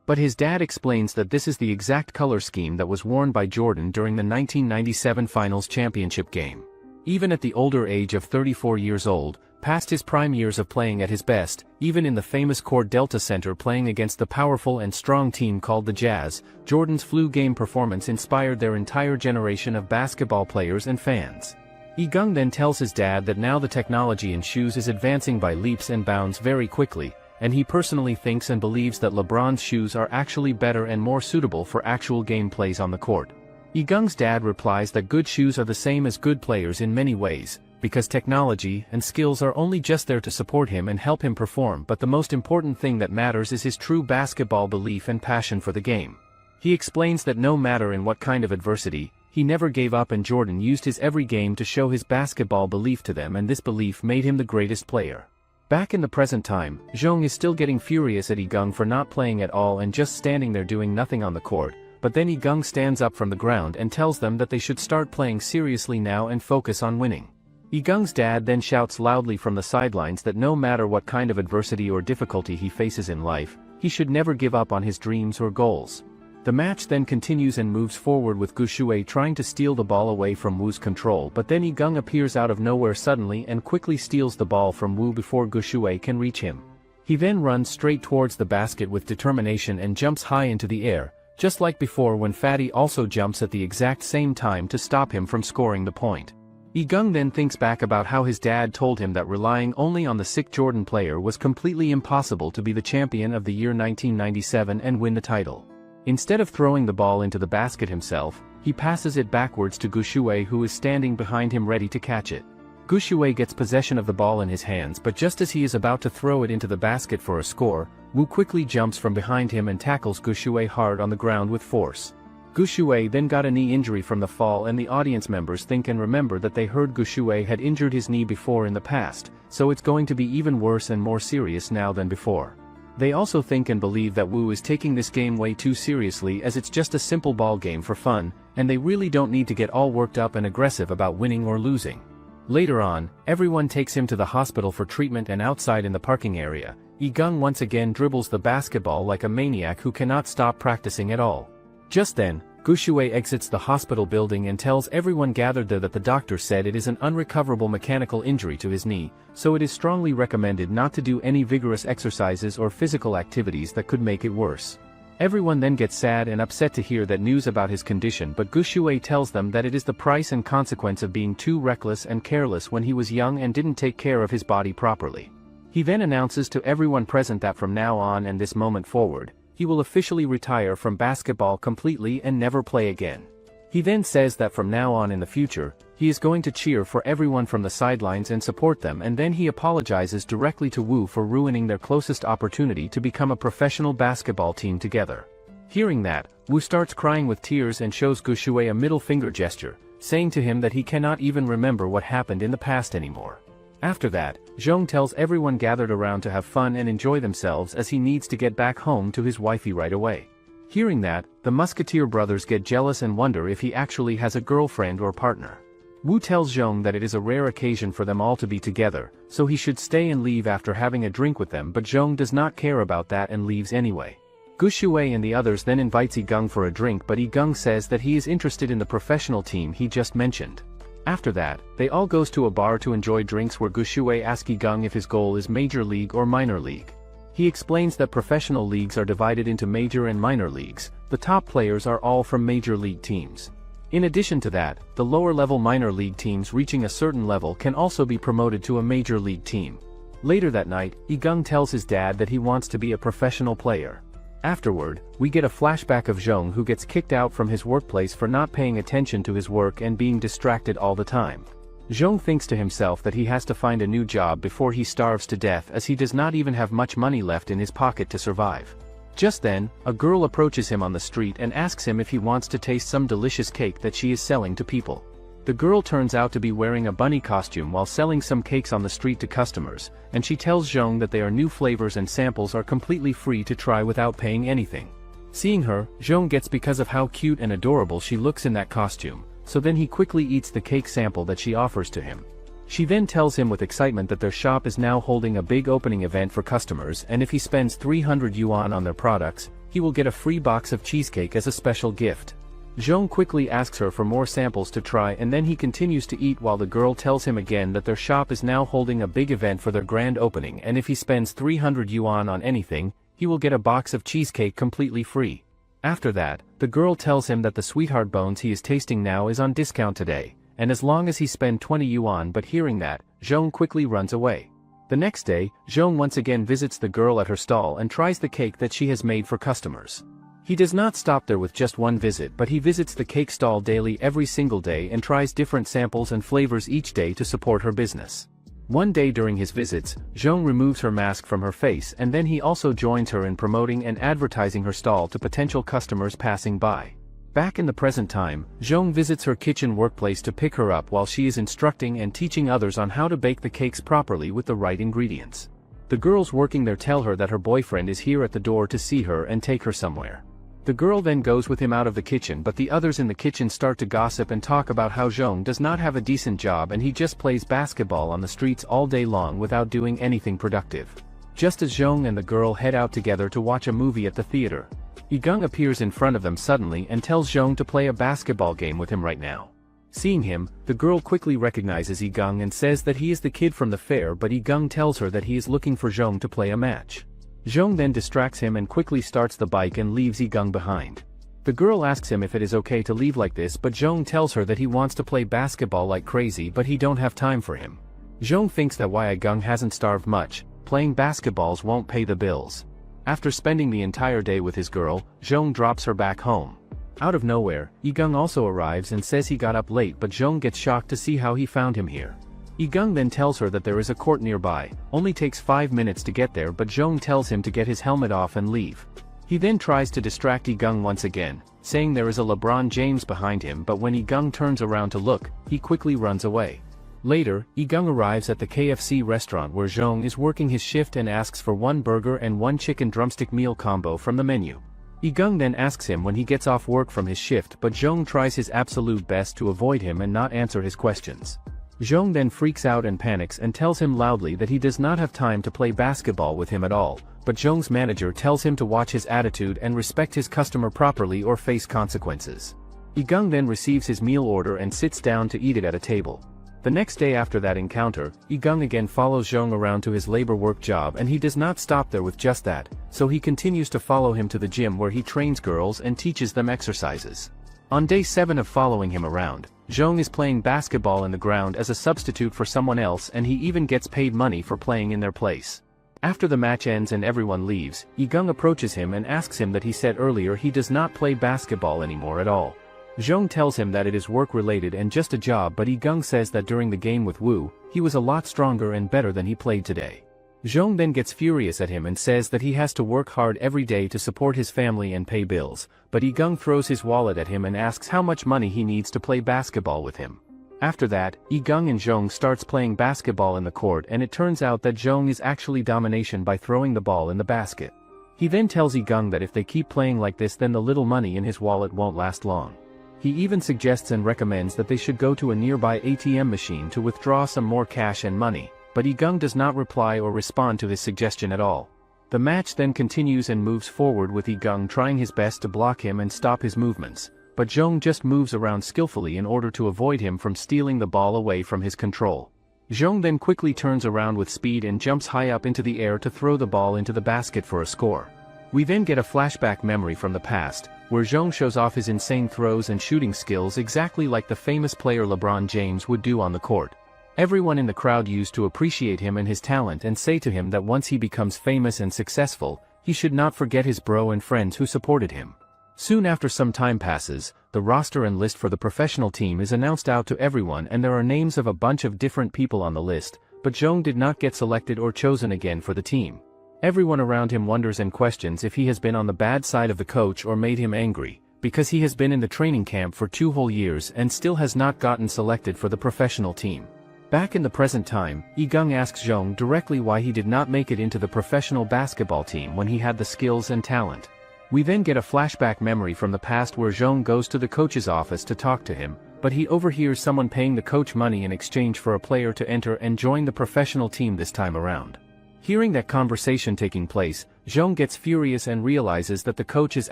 But his dad explains that this is the exact color scheme that was worn by Jordan during the 1997 Finals championship game. Even at the older age of 34 years old, past his prime years of playing at his best, even in the famous Cord Delta Center playing against the powerful and strong team called the Jazz, Jordan's flu game performance inspired their entire generation of basketball players and fans. Yigang then tells his dad that now the technology in shoes is advancing by leaps and bounds very quickly, and he personally thinks and believes that LeBron's shoes are actually better and more suitable for actual game plays on the court. Yigang's dad replies that good shoes are the same as good players in many ways, because technology and skills are only just there to support him and help him perform, but the most important thing that matters is his true basketball belief and passion for the game. He explains that no matter in what kind of adversity, he never gave up, and Jordan used his every game to show his basketball belief to them, and this belief made him the greatest player. Back in the present time, Zhong is still getting furious at Yigang for not playing at all and just standing there doing nothing on the court, but then Yigang stands up from the ground and tells them that they should start playing seriously now and focus on winning. Yigang's dad then shouts loudly from the sidelines that no matter what kind of adversity or difficulty he faces in life, he should never give up on his dreams or goals. The match then continues and moves forward with Gushue trying to steal the ball away from Wu's control, but then Yigang appears out of nowhere suddenly and quickly steals the ball from Wu before Gushue can reach him. He then runs straight towards the basket with determination and jumps high into the air, just like before when Fatty also jumps at the exact same time to stop him from scoring the point. Yigang then thinks back about how his dad told him that relying only on the sick Jordan player was completely impossible to be the champion of the year 1997 and win the title. Instead of throwing the ball into the basket himself, he passes it backwards to Gushue, who is standing behind him ready to catch it. Gushue gets possession of the ball in his hands, but just as he is about to throw it into the basket for a score, Wu quickly jumps from behind him and tackles Gushue hard on the ground with force. Gushue then got a knee injury from the fall, and the audience members think and remember that they heard Gushue had injured his knee before in the past, so it's going to be even worse and more serious now than before. They also think and believe that Wu is taking this game way too seriously, as it's just a simple ball game for fun, and they really don't need to get all worked up and aggressive about winning or losing. Later on, everyone takes him to the hospital for treatment, and outside in the parking area, Yigang once again dribbles the basketball like a maniac who cannot stop practicing at all. Just then, Gushue exits the hospital building and tells everyone gathered there that the doctor said it is an unrecoverable mechanical injury to his knee, so it is strongly recommended not to do any vigorous exercises or physical activities that could make it worse. Everyone then gets sad and upset to hear that news about his condition, but Gushue tells them that it is the price and consequence of being too reckless and careless when he was young and didn't take care of his body properly. He then announces to everyone present that from now on and this moment forward, he will officially retire from basketball completely and never play again. He then says that from now on in the future, he is going to cheer for everyone from the sidelines and support them, and then he apologizes directly to Wu for ruining their closest opportunity to become a professional basketball team together. Hearing that, Wu starts crying with tears and shows Gushue a middle finger gesture, saying to him that he cannot even remember what happened in the past anymore. After that, Zhong tells everyone gathered around to have fun and enjoy themselves, as he needs to get back home to his wifey right away. Hearing that, the Musketeer brothers get jealous and wonder if he actually has a girlfriend or partner. Wu tells Zhong that it is a rare occasion for them all to be together, so he should stay and leave after having a drink with them, but Zhong does not care about that and leaves anyway. Guxue and the others then invites Yigang for a drink, but Yigang says that he is interested in the professional team he just mentioned. After that, they all goes to a bar to enjoy drinks where Guxue asks Yigang if his goal is major league or minor league. He explains that professional leagues are divided into major and minor leagues. The top players are all from major league teams. In addition to that, the lower-level minor league teams reaching a certain level can also be promoted to a major league team. Later that night, Yigang tells his dad that he wants to be a professional player. Afterward, we get a flashback of Zhong, who gets kicked out from his workplace for not paying attention to his work and being distracted all the time. Zhong thinks to himself that he has to find a new job before he starves to death, as he does not even have much money left in his pocket to survive. Just then, a girl approaches him on the street and asks him if he wants to taste some delicious cake that she is selling to people. The girl turns out to be wearing a bunny costume while selling some cakes on the street to customers, and she tells Zhong that they are new flavors and samples are completely free to try without paying anything. Seeing her, Zhong gets because of how cute and adorable she looks in that costume, so then he quickly eats the cake sample that she offers to him. She then tells him with excitement that their shop is now holding a big opening event for customers, and if he spends 300 yuan on their products, he will get a free box of cheesecake as a special gift. Zhong quickly asks her for more samples to try, and then he continues to eat while the girl tells him again that their shop is now holding a big event for their grand opening, and if he spends 300 yuan on anything, he will get a box of cheesecake completely free. After that, the girl tells him that the sweetheart bones he is tasting now is on discount today, and as long as he spend 20 yuan, but hearing that, Zhong quickly runs away. The next day, Zhong once again visits the girl at her stall and tries the cake that she has made for customers. He does not stop there with just one visit, but he visits the cake stall daily every single day and tries different samples and flavors each day to support her business. One day during his visits, Zhong removes her mask from her face, and then he also joins her in promoting and advertising her stall to potential customers passing by. Back in the present time, Zhong visits her kitchen workplace to pick her up while she is instructing and teaching others on how to bake the cakes properly with the right ingredients. The girls working there tell her that her boyfriend is here at the door to see her and take her somewhere. The girl then goes with him out of the kitchen, but the others in the kitchen start to gossip and talk about how Zhong does not have a decent job and he just plays basketball on the streets all day long without doing anything productive. Just as Zhong and the girl head out together to watch a movie at the theater, Yigang appears in front of them suddenly and tells Zhong to play a basketball game with him right now. Seeing him, the girl quickly recognizes Yigang and says that he is the kid from the fair, but Yigang tells her that he is looking for Zhong to play a match. Zhong then distracts him and quickly starts the bike and leaves Yigang behind. The girl asks him if it is okay to leave like this, but Zhong tells her that he wants to play basketball like crazy, but he don't have time for him. Zhong thinks that why Yigang hasn't starved much, playing basketballs won't pay the bills. After spending the entire day with his girl, Zhong drops her back home. Out of nowhere, Yigang also arrives and says he got up late, but Zhong gets shocked to see how he found him here. Yigang then tells her that there is a court nearby, only takes 5 minutes to get there, but Zhong tells him to get his helmet off and leave. He then tries to distract Yigang once again, saying there is a LeBron James behind him, but when Yigang turns around to look, he quickly runs away. Later, Yigang arrives at the KFC restaurant where Zhong is working his shift and asks for 1 burger and 1 chicken drumstick meal combo from the menu. Yigang then asks him when he gets off work from his shift, but Zhong tries his absolute best to avoid him and not answer his questions. Zhong then freaks out and panics and tells him loudly that he does not have time to play basketball with him at all, but Zhong's manager tells him to watch his attitude and respect his customer properly or face consequences. Yigang then receives his meal order and sits down to eat it at a table. The next day after that encounter, Yigang again follows Zhong around to his labor work job, and he does not stop there with just that, so he continues to follow him to the gym where he trains girls and teaches them exercises. On day 7 of following him around, Zhong is playing basketball in the ground as a substitute for someone else, and he even gets paid money for playing in their place. After the match ends and everyone leaves, Yigang approaches him and asks him that he said earlier he does not play basketball anymore at all. Zhong tells him that it is work-related and just a job, but Yigang says that during the game with Wu, he was a lot stronger and better than he played today. Zhong then gets furious at him and says that he has to work hard every day to support his family and pay bills, but Yigang throws his wallet at him and asks how much money he needs to play basketball with him. After that, Yigang and Zhong starts playing basketball in the court, and it turns out that Zhong is actually domination by throwing the ball in the basket. He then tells Yigang that if they keep playing like this, then the little money in his wallet won't last long. He even suggests and recommends that they should go to a nearby ATM machine to withdraw some more cash and money, but Yigang does not reply or respond to his suggestion at all. The match then continues and moves forward with Igung trying his best to block him and stop his movements, but Zhong just moves around skillfully in order to avoid him from stealing the ball away from his control. Zhong then quickly turns around with speed and jumps high up into the air to throw the ball into the basket for a score. We then get a flashback memory from the past, where Zhong shows off his insane throws and shooting skills exactly like the famous player LeBron James would do on the court. Everyone in the crowd used to appreciate him and his talent and say to him that once he becomes famous and successful, he should not forget his bro and friends who supported him. Soon after some time passes, the roster and list for the professional team is announced out to everyone and there are names of a bunch of different people on the list, but Zhong did not get selected or chosen again for the team. Everyone around him wonders and questions if he has been on the bad side of the coach or made him angry, because he has been in the training camp for 2 whole years and still has not gotten selected for the professional team. Back in the present time, Igung asks Zhong directly why he did not make it into the professional basketball team when he had the skills and talent. We then get a flashback memory from the past where Zhong goes to the coach's office to talk to him, but he overhears someone paying the coach money in exchange for a player to enter and join the professional team this time around. Hearing that conversation taking place, Zhong gets furious and realizes that the coach is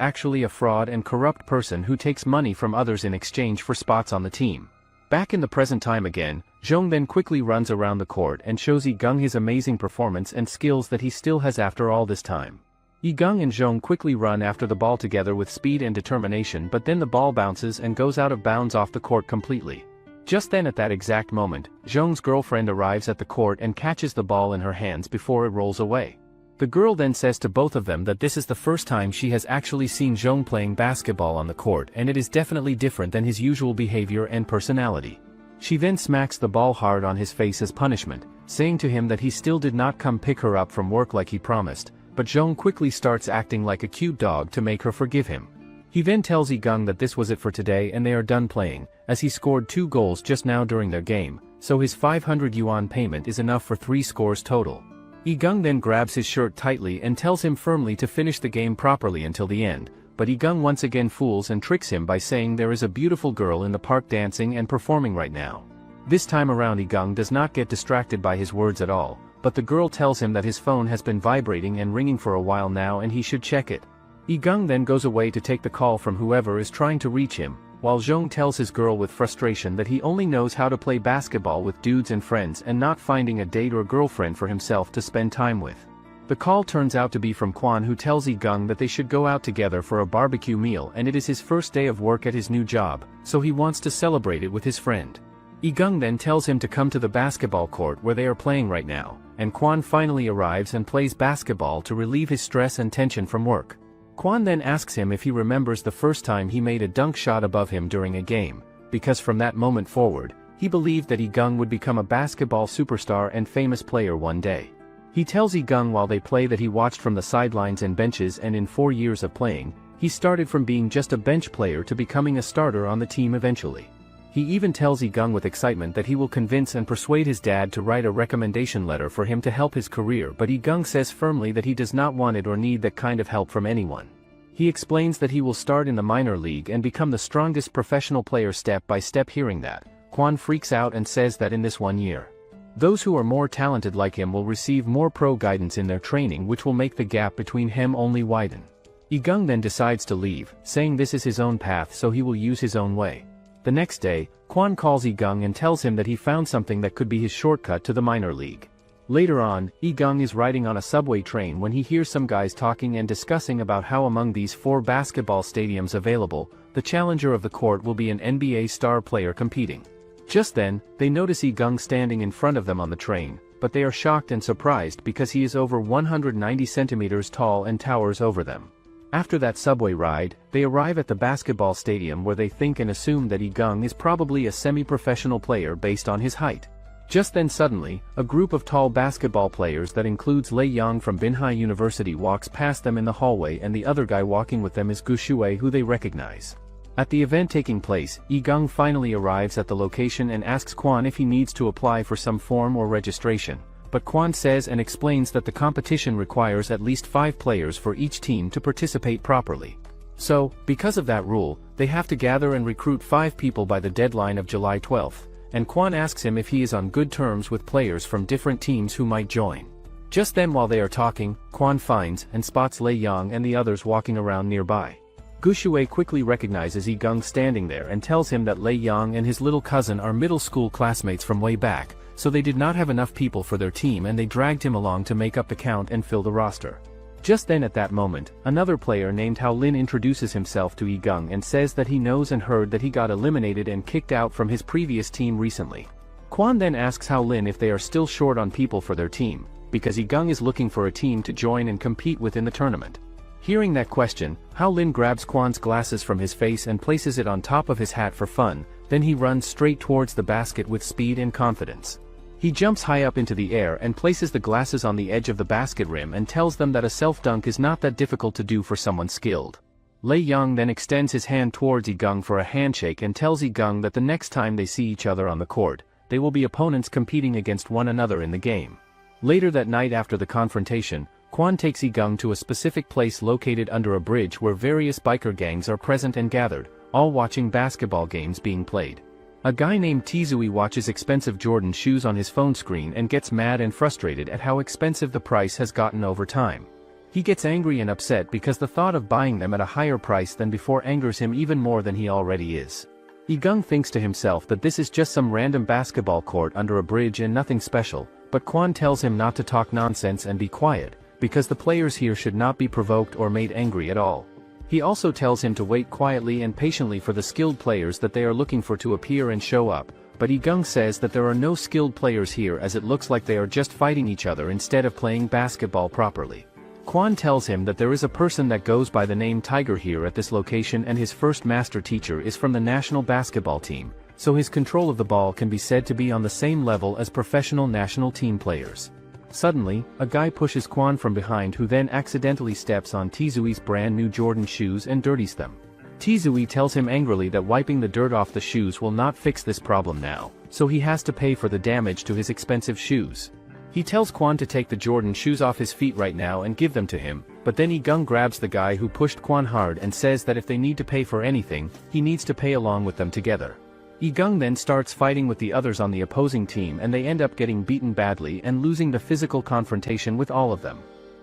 actually a fraud and corrupt person who takes money from others in exchange for spots on the team. Back in the present time again, Zhong then quickly runs around the court and shows Igung his amazing performance and skills that he still has after all this time. Igung and Zhong quickly run after the ball together with speed and determination, but then the ball bounces and goes out of bounds off the court completely. Just then at that exact moment, Zhong's girlfriend arrives at the court and catches the ball in her hands before it rolls away. The girl then says to both of them that this is the first time she has actually seen Zhong playing basketball on the court and it is definitely different than his usual behavior and personality. She then smacks the ball hard on his face as punishment, saying to him that he still did not come pick her up from work like he promised, but Zhong quickly starts acting like a cute dog to make her forgive him. He then tells Igung that this was it for today and they are done playing, as he scored 2 goals just now during their game, so his 500 yuan payment is enough for 3 scores total. Igung then grabs his shirt tightly and tells him firmly to finish the game properly until the end, but Igung once again fools and tricks him by saying there is a beautiful girl in the park dancing and performing right now. This time around Igung does not get distracted by his words at all, but the girl tells him that his phone has been vibrating and ringing for a while now and he should check it. Igung then goes away to take the call from whoever is trying to reach him, while Zhong tells his girl with frustration that he only knows how to play basketball with dudes and friends and not finding a date or girlfriend for himself to spend time with. The call turns out to be from Quan, who tells Igung that they should go out together for a barbecue meal and it is his first day of work at his new job, so he wants to celebrate it with his friend. Igung then tells him to come to the basketball court where they are playing right now, and Quan finally arrives and plays basketball to relieve his stress and tension from work. Quan then asks him if he remembers the first time he made a dunk shot above him during a game, because from that moment forward, he believed that Igung would become a basketball superstar and famous player one day. He tells Igung while they play that he watched from the sidelines and benches, and in 4 years of playing, he started from being just a bench player to becoming a starter on the team eventually. He even tells Igung with excitement that he will convince and persuade his dad to write a recommendation letter for him to help his career, but Igung says firmly that he does not want it or need that kind of help from anyone. He explains that he will start in the minor league and become the strongest professional player step by step. Hearing that, Quan freaks out and says that in this 1 year, those who are more talented like him will receive more pro guidance in their training, which will make the gap between him only widen. Igung then decides to leave, saying this is his own path so he will use his own way. The next day, Quan calls Igung and tells him that he found something that could be his shortcut to the minor league. Later on, Igung is riding on a subway train when he hears some guys talking and discussing about how among these 4 basketball stadiums available, the challenger of the court will be an NBA star player competing. Just then, they notice Igung standing in front of them on the train, but they are shocked and surprised because he is over 190 centimeters tall and towers over them. After that subway ride, they arrive at the basketball stadium where they think and assume that Igung is probably a semi-professional player based on his height. Just then suddenly, a group of tall basketball players that includes Lei Yang from Binhai University walks past them in the hallway, and the other guy walking with them is Gu Shuai, who they recognize. At the event taking place, Igung finally arrives at the location and asks Quan if he needs to apply for some form or registration, but Quan says and explains that the competition requires at least 5 players for each team to participate properly. So, because of that rule, they have to gather and recruit 5 people by the deadline of July 12th, and Quan asks him if he is on good terms with players from different teams who might join. Just then while they are talking, Kwon finds and spots Lei Yang and the others walking around nearby. Gushue quickly recognizes Yi Gung standing there and tells him that Lei Yang and his little cousin are middle school classmates from way back, so they did not have enough people for their team and they dragged him along to make up the count and fill the roster. Just then at that moment, another player named Hao Lin introduces himself to Yi Gung and says that he knows and heard that he got eliminated and kicked out from his previous team recently. Kwon then asks Hao Lin if they are still short on people for their team, because Yi Gung is looking for a team to join and compete with in the tournament. Hearing that question, Hao Lin grabs Kwon's glasses from his face and places it on top of his hat for fun, then he runs straight towards the basket with speed and confidence. He jumps high up into the air and places the glasses on the edge of the basket rim and tells them that a self-dunk is not that difficult to do for someone skilled. Lei Yang then extends his hand towards Yi Gung for a handshake and tells Yi Gung that the next time they see each other on the court, they will be opponents competing against one another in the game. Later that night after the confrontation, Kwon takes Yi Gung to a specific place located under a bridge where various biker gangs are present and gathered, all watching basketball games being played. A guy named Tizui watches expensive Jordan shoes on his phone screen and gets mad and frustrated at how expensive the price has gotten over time. He gets angry and upset because the thought of buying them at a higher price than before angers him even more than he already is. Yi Gung thinks to himself that this is just some random basketball court under a bridge and nothing special, but Kwon tells him not to talk nonsense and be quiet, because the players here should not be provoked or made angry at all. He also tells him to wait quietly and patiently for the skilled players that they are looking for to appear and show up, but Yi Gung says that there are no skilled players here as it looks like they are just fighting each other instead of playing basketball properly. Kwon tells him that there is a person that goes by the name Tiger here at this location and his first master teacher is from the national basketball team, so his control of the ball can be said to be on the same level as professional national team players. Suddenly, a guy pushes Kwon from behind who then accidentally steps on Tizui's brand new Jordan shoes and dirties them. Tizui tells him angrily that wiping the dirt off the shoes will not fix this problem now, so he has to pay for the damage to his expensive shoes. He tells Kwon to take the Jordan shoes off his feet right now and give them to him, but then Yi Gung grabs the guy who pushed Kwon hard and says that if they need to pay for anything, he needs to pay along with them together. Yi Gung then starts fighting with the others on the opposing team and they end up getting beaten badly and losing the physical confrontation with all of them.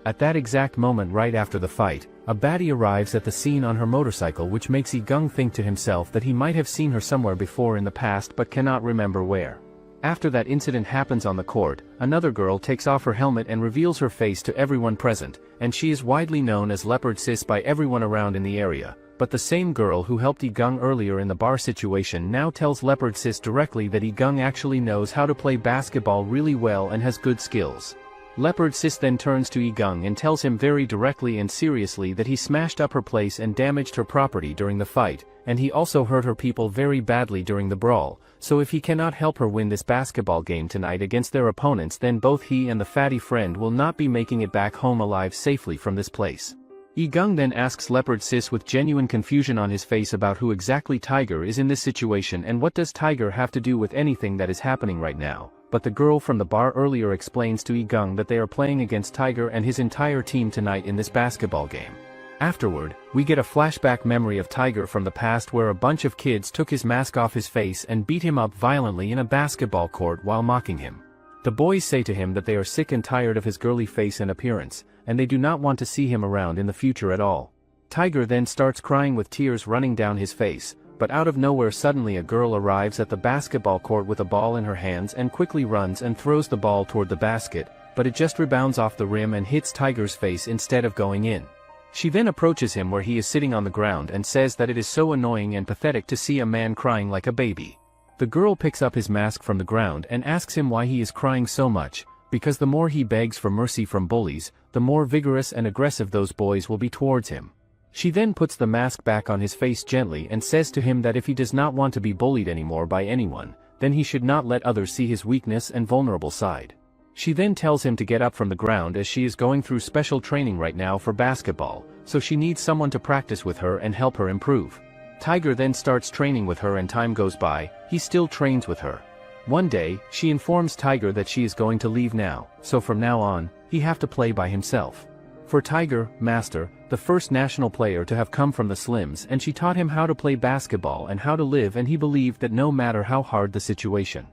At that exact moment right after the fight, a baddie arrives at the scene on her motorcycle which makes Yi Gung think to himself that he might have seen her somewhere before in the past but cannot remember where. After that incident happens on the court, another girl takes off her helmet and reveals her face to everyone present, and she is widely known as Leopard Sis by everyone around in the area. But the same girl who helped Yi Gung earlier in the bar situation now tells Leopard Sis directly that Yi Gung actually knows how to play basketball really well and has good skills. Leopard Sis then turns to Yi Gung and tells him very directly and seriously that he smashed up her place and damaged her property during the fight, and he also hurt her people very badly during the brawl, so if he cannot help her win this basketball game tonight against their opponents then both he and the fatty friend will not be making it back home alive safely from this place. Yi Gung then asks Leopard Sis with genuine confusion on his face about who exactly Tiger is in this situation and what does Tiger have to do with anything that is happening right now, but the girl from the bar earlier explains to Yi Gung that they are playing against Tiger and his entire team tonight in this basketball game. Afterward, we get a flashback memory of Tiger from the past where a bunch of kids took his mask off his face and beat him up violently in a basketball court while mocking him. The boys say to him that they are sick and tired of his girly face and appearance, and they do not want to see him around in the future at all. Tiger then starts crying with tears running down his face, but out of nowhere suddenly a girl arrives at the basketball court with a ball in her hands and quickly runs and throws the ball toward the basket, but it just rebounds off the rim and hits Tiger's face instead of going in. She then approaches him where he is sitting on the ground and says that it is so annoying and pathetic to see a man crying like a baby. The girl picks up his mask from the ground and asks him why he is crying so much, because the more he begs for mercy from bullies, the more vigorous and aggressive those boys will be towards him. She then puts the mask back on his face gently and says to him that if he does not want to be bullied anymore by anyone, then he should not let others see his weakness and vulnerable side. She then tells him to get up from the ground as she is going through special training right now for basketball, so she needs someone to practice with her and help her improve. Tiger then starts training with her and time goes by, he still trains with her. One day, she informs Tiger that she is going to leave now, so from now on, he have to play by himself. For Tiger, Master, the first national player to have come from the Slims and she taught him how to play basketball and how to live and he believed that no matter how hard the situation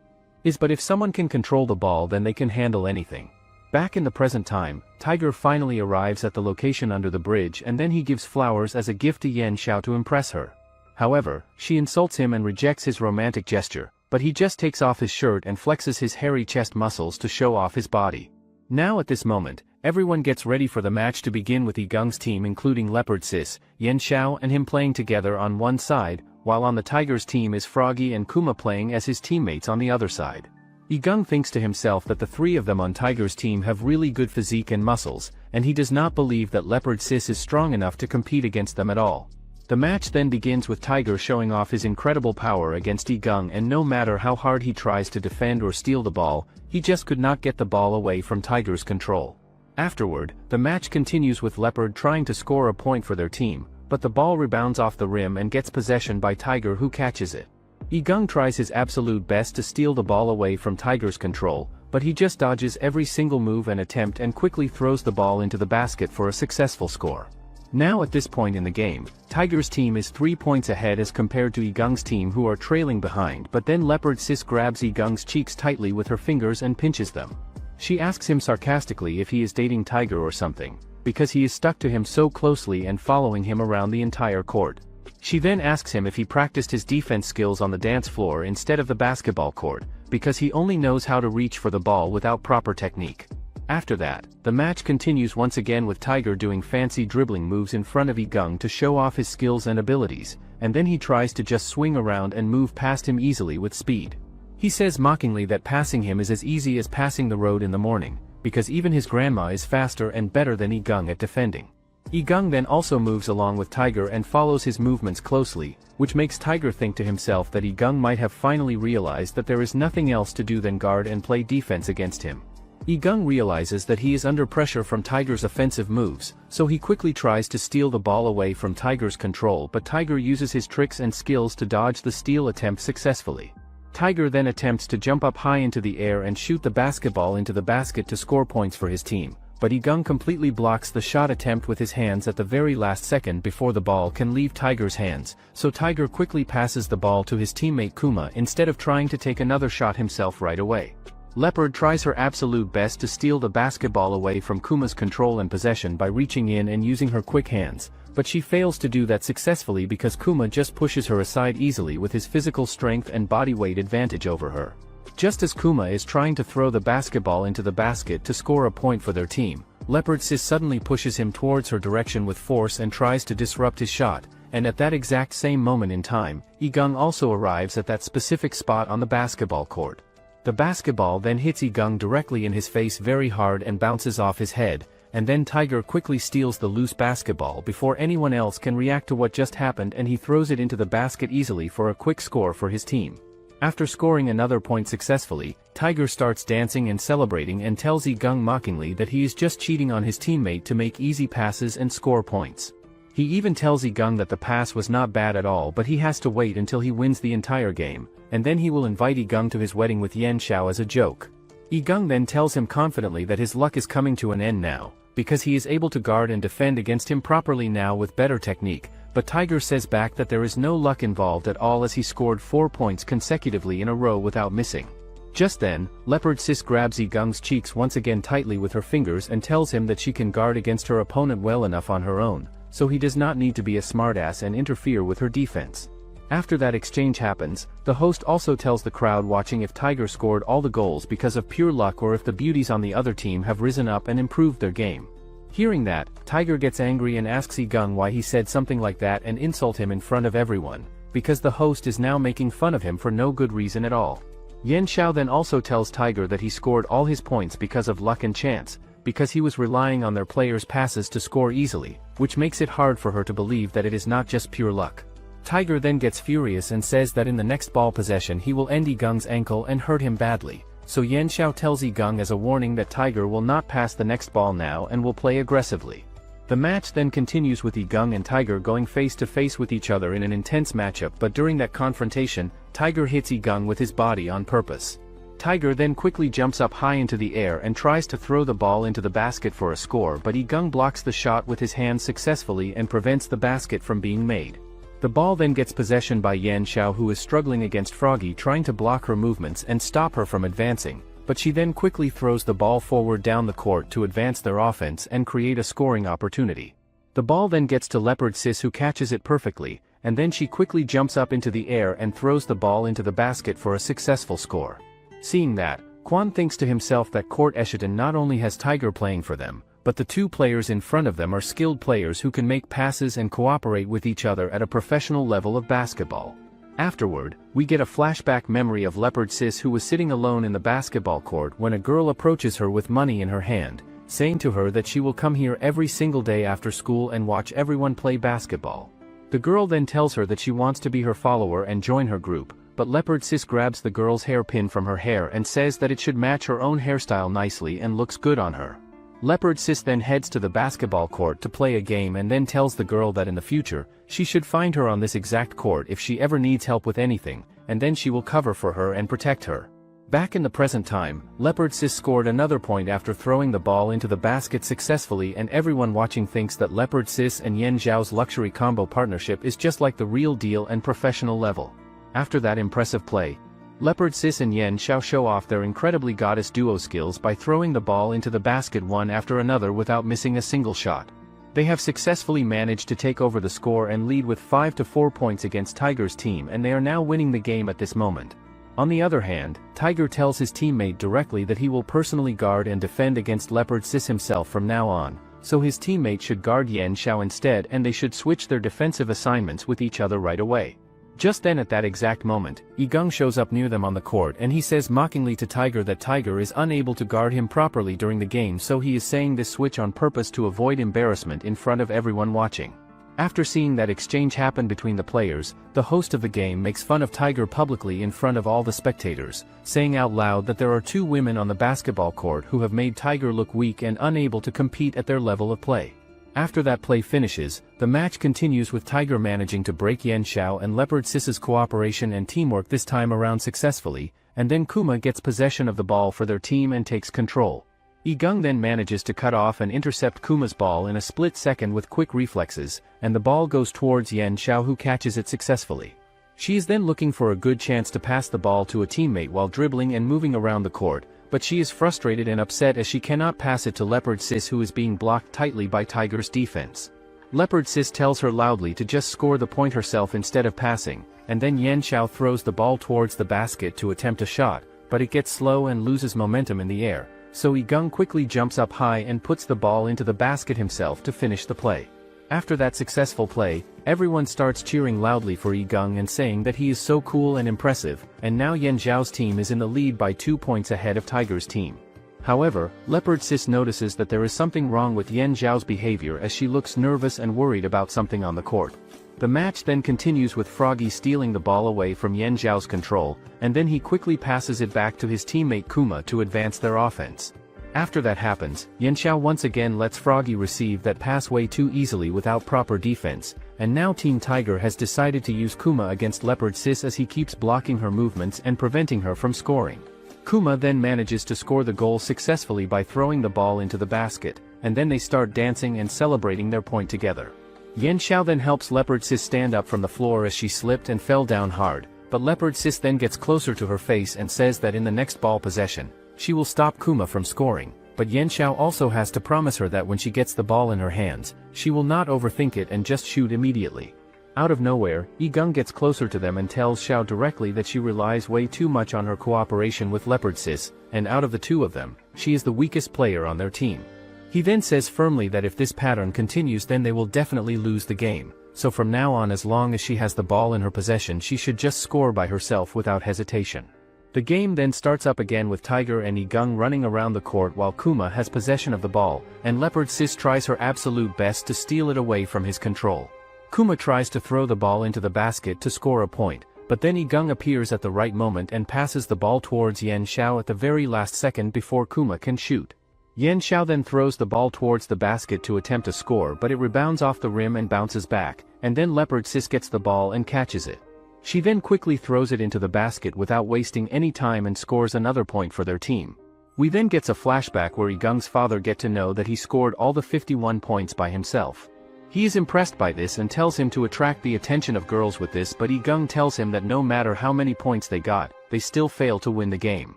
is but if someone can control the ball then they can handle anything. Back in the present time, Tiger finally arrives at the location under the bridge and then he gives flowers as a gift to Yan Xiao to impress her. However, she insults him and rejects his romantic gesture, but he just takes off his shirt and flexes his hairy chest muscles to show off his body. Now at this moment, everyone gets ready for the match to begin with Yigung's team including Leopard Sis, Yan Xiao and him playing together on one side, while on the Tiger's team is Froggy and Kuma playing as his teammates on the other side. Yigung thinks to himself that the three of them on Tiger's team have really good physique and muscles, and he does not believe that Leopard Sis is strong enough to compete against them at all. The match then begins with Tiger showing off his incredible power against Yigung, and no matter how hard he tries to defend or steal the ball, he just could not get the ball away from Tiger's control. Afterward, the match continues with Leopard trying to score a point for their team, but the ball rebounds off the rim and gets possession by Tiger, who catches it. Yigung tries his absolute best to steal the ball away from Tiger's control, but he just dodges every single move and attempt and quickly throws the ball into the basket for a successful score. Now at this point in the game, Tiger's team is 3 points ahead as compared to Yigung's team, who are trailing behind, but then Leopard Sis grabs Yigung's cheeks tightly with her fingers and pinches them. She asks him sarcastically if he is dating Tiger or something, because he is stuck to him so closely and following him around the entire court. She then asks him if he practiced his defense skills on the dance floor instead of the basketball court, because he only knows how to reach for the ball without proper technique. After that, the match continues once again with Tiger doing fancy dribbling moves in front of Yigung to show off his skills and abilities, and then he tries to just swing around and move past him easily with speed. He says mockingly that passing him is as easy as passing the road in the morning, because even his grandma is faster and better than Yigung at defending. Yigung then also moves along with Tiger and follows his movements closely, which makes Tiger think to himself that Yigung might have finally realized that there is nothing else to do than guard and play defense against him. Yigung realizes that he is under pressure from Tiger's offensive moves, so he quickly tries to steal the ball away from Tiger's control, but Tiger uses his tricks and skills to dodge the steal attempt successfully. Tiger then attempts to jump up high into the air and shoot the basketball into the basket to score points for his team, but Yigung completely blocks the shot attempt with his hands at the very last second before the ball can leave Tiger's hands, so Tiger quickly passes the ball to his teammate Kuma instead of trying to take another shot himself right away. Leopard tries her absolute best to steal the basketball away from Kuma's control and possession by reaching in and using her quick hands, but she fails to do that successfully because Kuma just pushes her aside easily with his physical strength and body weight advantage over her. Just as Kuma is trying to throw the basketball into the basket to score a point for their team, Leopard Sis suddenly pushes him towards her direction with force and tries to disrupt his shot, and at that exact same moment in time, Yigung also arrives at that specific spot on the basketball court. The basketball then hits Yigung directly in his face very hard and bounces off his head, and then Tiger quickly steals the loose basketball before anyone else can react to what just happened, and he throws it into the basket easily for a quick score for his team. After scoring another point successfully, Tiger starts dancing and celebrating and tells Yigung mockingly that he is just cheating on his teammate to make easy passes and score points. He even tells Yigung that the pass was not bad at all, but he has to wait until he wins the entire game, and then he will invite Yigung to his wedding with Yan Xiao as a joke. Yigung then tells him confidently that his luck is coming to an end now, because he is able to guard and defend against him properly now with better technique, but Tiger says back that there is no luck involved at all as he scored 4 points consecutively in a row without missing. Just then, Leopard Sis grabs Yigung's cheeks once again tightly with her fingers and tells him that she can guard against her opponent well enough on her own, so he does not need to be a smartass and interfere with her defense. After that exchange happens, the host also tells the crowd watching if Tiger scored all the goals because of pure luck or if the beauties on the other team have risen up and improved their game. Hearing that, Tiger gets angry and asks Yigung why he said something like that and insult him in front of everyone, because the host is now making fun of him for no good reason at all. Yan Xiao then also tells Tiger that he scored all his points because of luck and chance, because he was relying on their players' passes to score easily, which makes it hard for her to believe that it is not just pure luck. Tiger then gets furious and says that in the next ball possession he will end Yigung's ankle and hurt him badly, so Yan Xiao tells Yigung as a warning that Tiger will not pass the next ball now and will play aggressively. The match then continues with Yigung and Tiger going face to face with each other in an intense matchup, but during that confrontation, Tiger hits Yigung with his body on purpose. Tiger then quickly jumps up high into the air and tries to throw the ball into the basket for a score, but Yigung blocks the shot with his hands successfully and prevents the basket from being made. The ball then gets possession by Yan Xiao, who is struggling against Froggy trying to block her movements and stop her from advancing, but she then quickly throws the ball forward down the court to advance their offense and create a scoring opportunity. The ball then gets to Leopard Sis, who catches it perfectly, and then she quickly jumps up into the air and throws the ball into the basket for a successful score. Seeing that, Kwon thinks to himself that Court Eshiton not only has Tiger playing for them, but the two players in front of them are skilled players who can make passes and cooperate with each other at a professional level of basketball. Afterward, we get a flashback memory of Leopard Sis, who was sitting alone in the basketball court when a girl approaches her with money in her hand, saying to her that she will come here every single day after school and watch everyone play basketball. The girl then tells her that she wants to be her follower and join her group, but Leopard Sis grabs the girl's hairpin from her hair and says that it should match her own hairstyle nicely and looks good on her. Leopard Sis then heads to the basketball court to play a game and then tells the girl that in the future, she should find her on this exact court if she ever needs help with anything, and then she will cover for her and protect her. Back in the present time, Leopard Sis scored another point after throwing the ball into the basket successfully, and everyone watching thinks that Leopard Sis and Yen Zhao's luxury combo partnership is just like the real deal and professional level. After that impressive play, Leopard Sis and Yen Zhao show off their incredibly goddess duo skills by throwing the ball into the basket one after another without missing a single shot. They have successfully managed to take over the score and lead with 5-4 points against Tiger's team, and they are now winning the game at this moment. On the other hand, Tiger tells his teammate directly that he will personally guard and defend against Leopard Sis himself from now on, so his teammate should guard Yen Zhao instead, and they should switch their defensive assignments with each other right away. Just then, at that exact moment, Igung shows up near them on the court, and he says mockingly to Tiger that Tiger is unable to guard him properly during the game, so he is saying this switch on purpose to avoid embarrassment in front of everyone watching. After seeing that exchange happen between the players, the host of the game makes fun of Tiger publicly in front of all the spectators, saying out loud that there are two women on the basketball court who have made Tiger look weak and unable to compete at their level of play. After that play finishes, the match continues with Tiger managing to break Yen Zhao and Leopard Sis's cooperation and teamwork this time around successfully, and then Kuma gets possession of the ball for their team and takes control. Igung then manages to cut off and intercept Kuma's ball in a split second with quick reflexes, and the ball goes towards Yen Zhao, who catches it successfully. She is then looking for a good chance to pass the ball to a teammate while dribbling and moving around the court, but she is frustrated and upset as she cannot pass it to Leopard Sis, who is being blocked tightly by Tiger's defense. Leopard Sis tells her loudly to just score the point herself instead of passing, and then Yen Zhao throws the ball towards the basket to attempt a shot, but it gets slow and loses momentum in the air, so Igung quickly jumps up high and puts the ball into the basket himself to finish the play. After that successful play, everyone starts cheering loudly for Igung and saying that he is so cool and impressive, and now Yen Zhao's team is in the lead by 2 points ahead of Tiger's team. However, Leopard Sis notices that there is something wrong with Yen Zhao's behavior as she looks nervous and worried about something on the court. The match then continues with Froggy stealing the ball away from Yen Zhao's control, and then he quickly passes it back to his teammate Kuma to advance their offense. After that happens, Yen Zhao once again lets Froggy receive that pass way too easily without proper defense, and now Team Tiger has decided to use Kuma against Leopard Sis as he keeps blocking her movements and preventing her from scoring. Kuma then manages to score the goal successfully by throwing the ball into the basket, and then they start dancing and celebrating their point together. Yen Zhao then helps Leopard Sis stand up from the floor as she slipped and fell down hard, but Leopard Sis then gets closer to her face and says that in the next ball possession, she will stop Kuma from scoring, but Yen Zhao also has to promise her that when she gets the ball in her hands, she will not overthink it and just shoot immediately. Out of nowhere, Igung gets closer to them and tells Zhao directly that she relies way too much on her cooperation with Leopard Sis, and out of the two of them, she is the weakest player on their team. He then says firmly that if this pattern continues, then they will definitely lose the game, so from now on, as long as she has the ball in her possession, she should just score by herself without hesitation. The game then starts up again with Tiger and Igung running around the court while Kuma has possession of the ball, and Leopard Sis tries her absolute best to steal it away from his control. Kuma tries to throw the ball into the basket to score a point, but then Igung appears at the right moment and passes the ball towards Yen Zhao at the very last second before Kuma can shoot. Yen Zhao then throws the ball towards the basket to attempt a score, but it rebounds off the rim and bounces back, and then Leopard Sis gets the ball and catches it. She then quickly throws it into the basket without wasting any time and scores another point for their team. We then gets a flashback where Igung's father gets to know that he scored all the 51 points by himself. He is impressed by this and tells him to attract the attention of girls with this, but Igung tells him that no matter how many points they got, they still fail to win the game.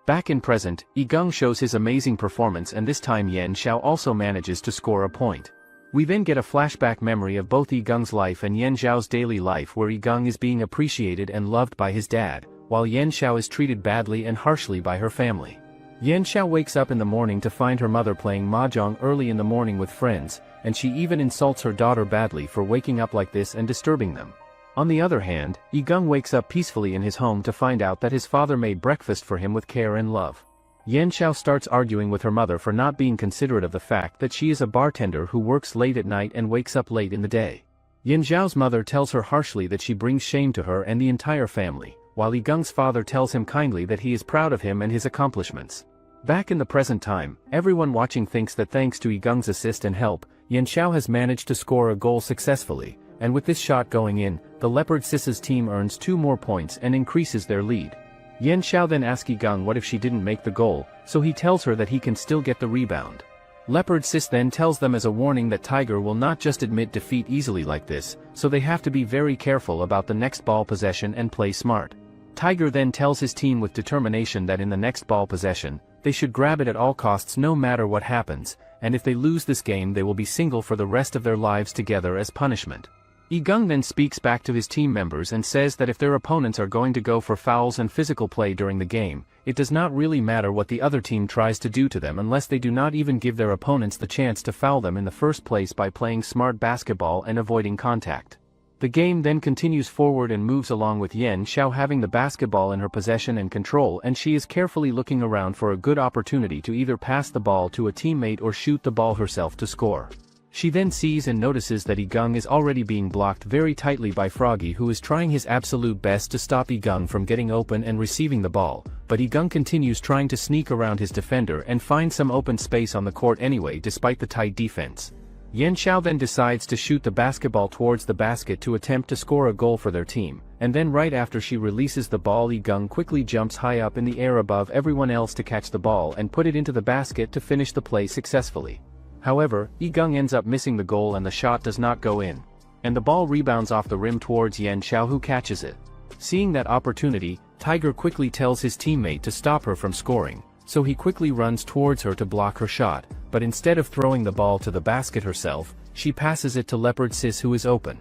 Back in present, Yigang shows his amazing performance, and this time Yan Xiao also manages to score a point. We then get a flashback memory of both Yigang's life and Yan Xiao's daily life, where Yigang is being appreciated and loved by his dad, while Yan Xiao is treated badly and harshly by her family. Yan Xiao wakes up in the morning to find her mother playing mahjong early in the morning with friends, and she even insults her daughter badly for waking up like this and disturbing them. On the other hand, Yigang wakes up peacefully in his home to find out that his father made breakfast for him with care and love. Yan Xiao starts arguing with her mother for not being considerate of the fact that she is a bartender who works late at night and wakes up late in the day. Yan Xiao's mother tells her harshly that she brings shame to her and the entire family, while Yigang's father tells him kindly that he is proud of him and his accomplishments. Back in the present time, everyone watching thinks that thanks to Yigang's assist and help, Yan Xiao has managed to score a goal successfully, and with this shot going in, the Leopard Sis's team earns 2 more points and increases their lead. Yan Xiao then asks Yigang what if she didn't make the goal, so he tells her that he can still get the rebound. Leopard Sis then tells them as a warning that Tiger will not just admit defeat easily like this, so they have to be very careful about the next ball possession and play smart. Tiger then tells his team with determination that in the next ball possession, they should grab it at all costs no matter what happens, and if they lose this game they will be single for the rest of their lives together as punishment. Yigang then speaks back to his team members and says that if their opponents are going to go for fouls and physical play during the game, it does not really matter what the other team tries to do to them unless they do not even give their opponents the chance to foul them in the first place by playing smart basketball and avoiding contact. The game then continues forward and moves along with Yan Xiao having the basketball in her possession and control, and she is carefully looking around for a good opportunity to either pass the ball to a teammate or shoot the ball herself to score. She then sees and notices that Yigang is already being blocked very tightly by Froggy, who is trying his absolute best to stop Yigang from getting open and receiving the ball, but Yigang continues trying to sneak around his defender and find some open space on the court anyway despite the tight defense. Yan Xiao then decides to shoot the basketball towards the basket to attempt to score a goal for their team, and then right after she releases the ball, Yigang quickly jumps high up in the air above everyone else to catch the ball and put it into the basket to finish the play successfully. However, Yigang ends up missing the goal and the shot does not go in, and the ball rebounds off the rim towards Yan Xiao, who catches it. Seeing that opportunity, Tiger quickly tells his teammate to stop her from scoring, so he quickly runs towards her to block her shot, but instead of throwing the ball to the basket herself, she passes it to Leopard Sis, who is open.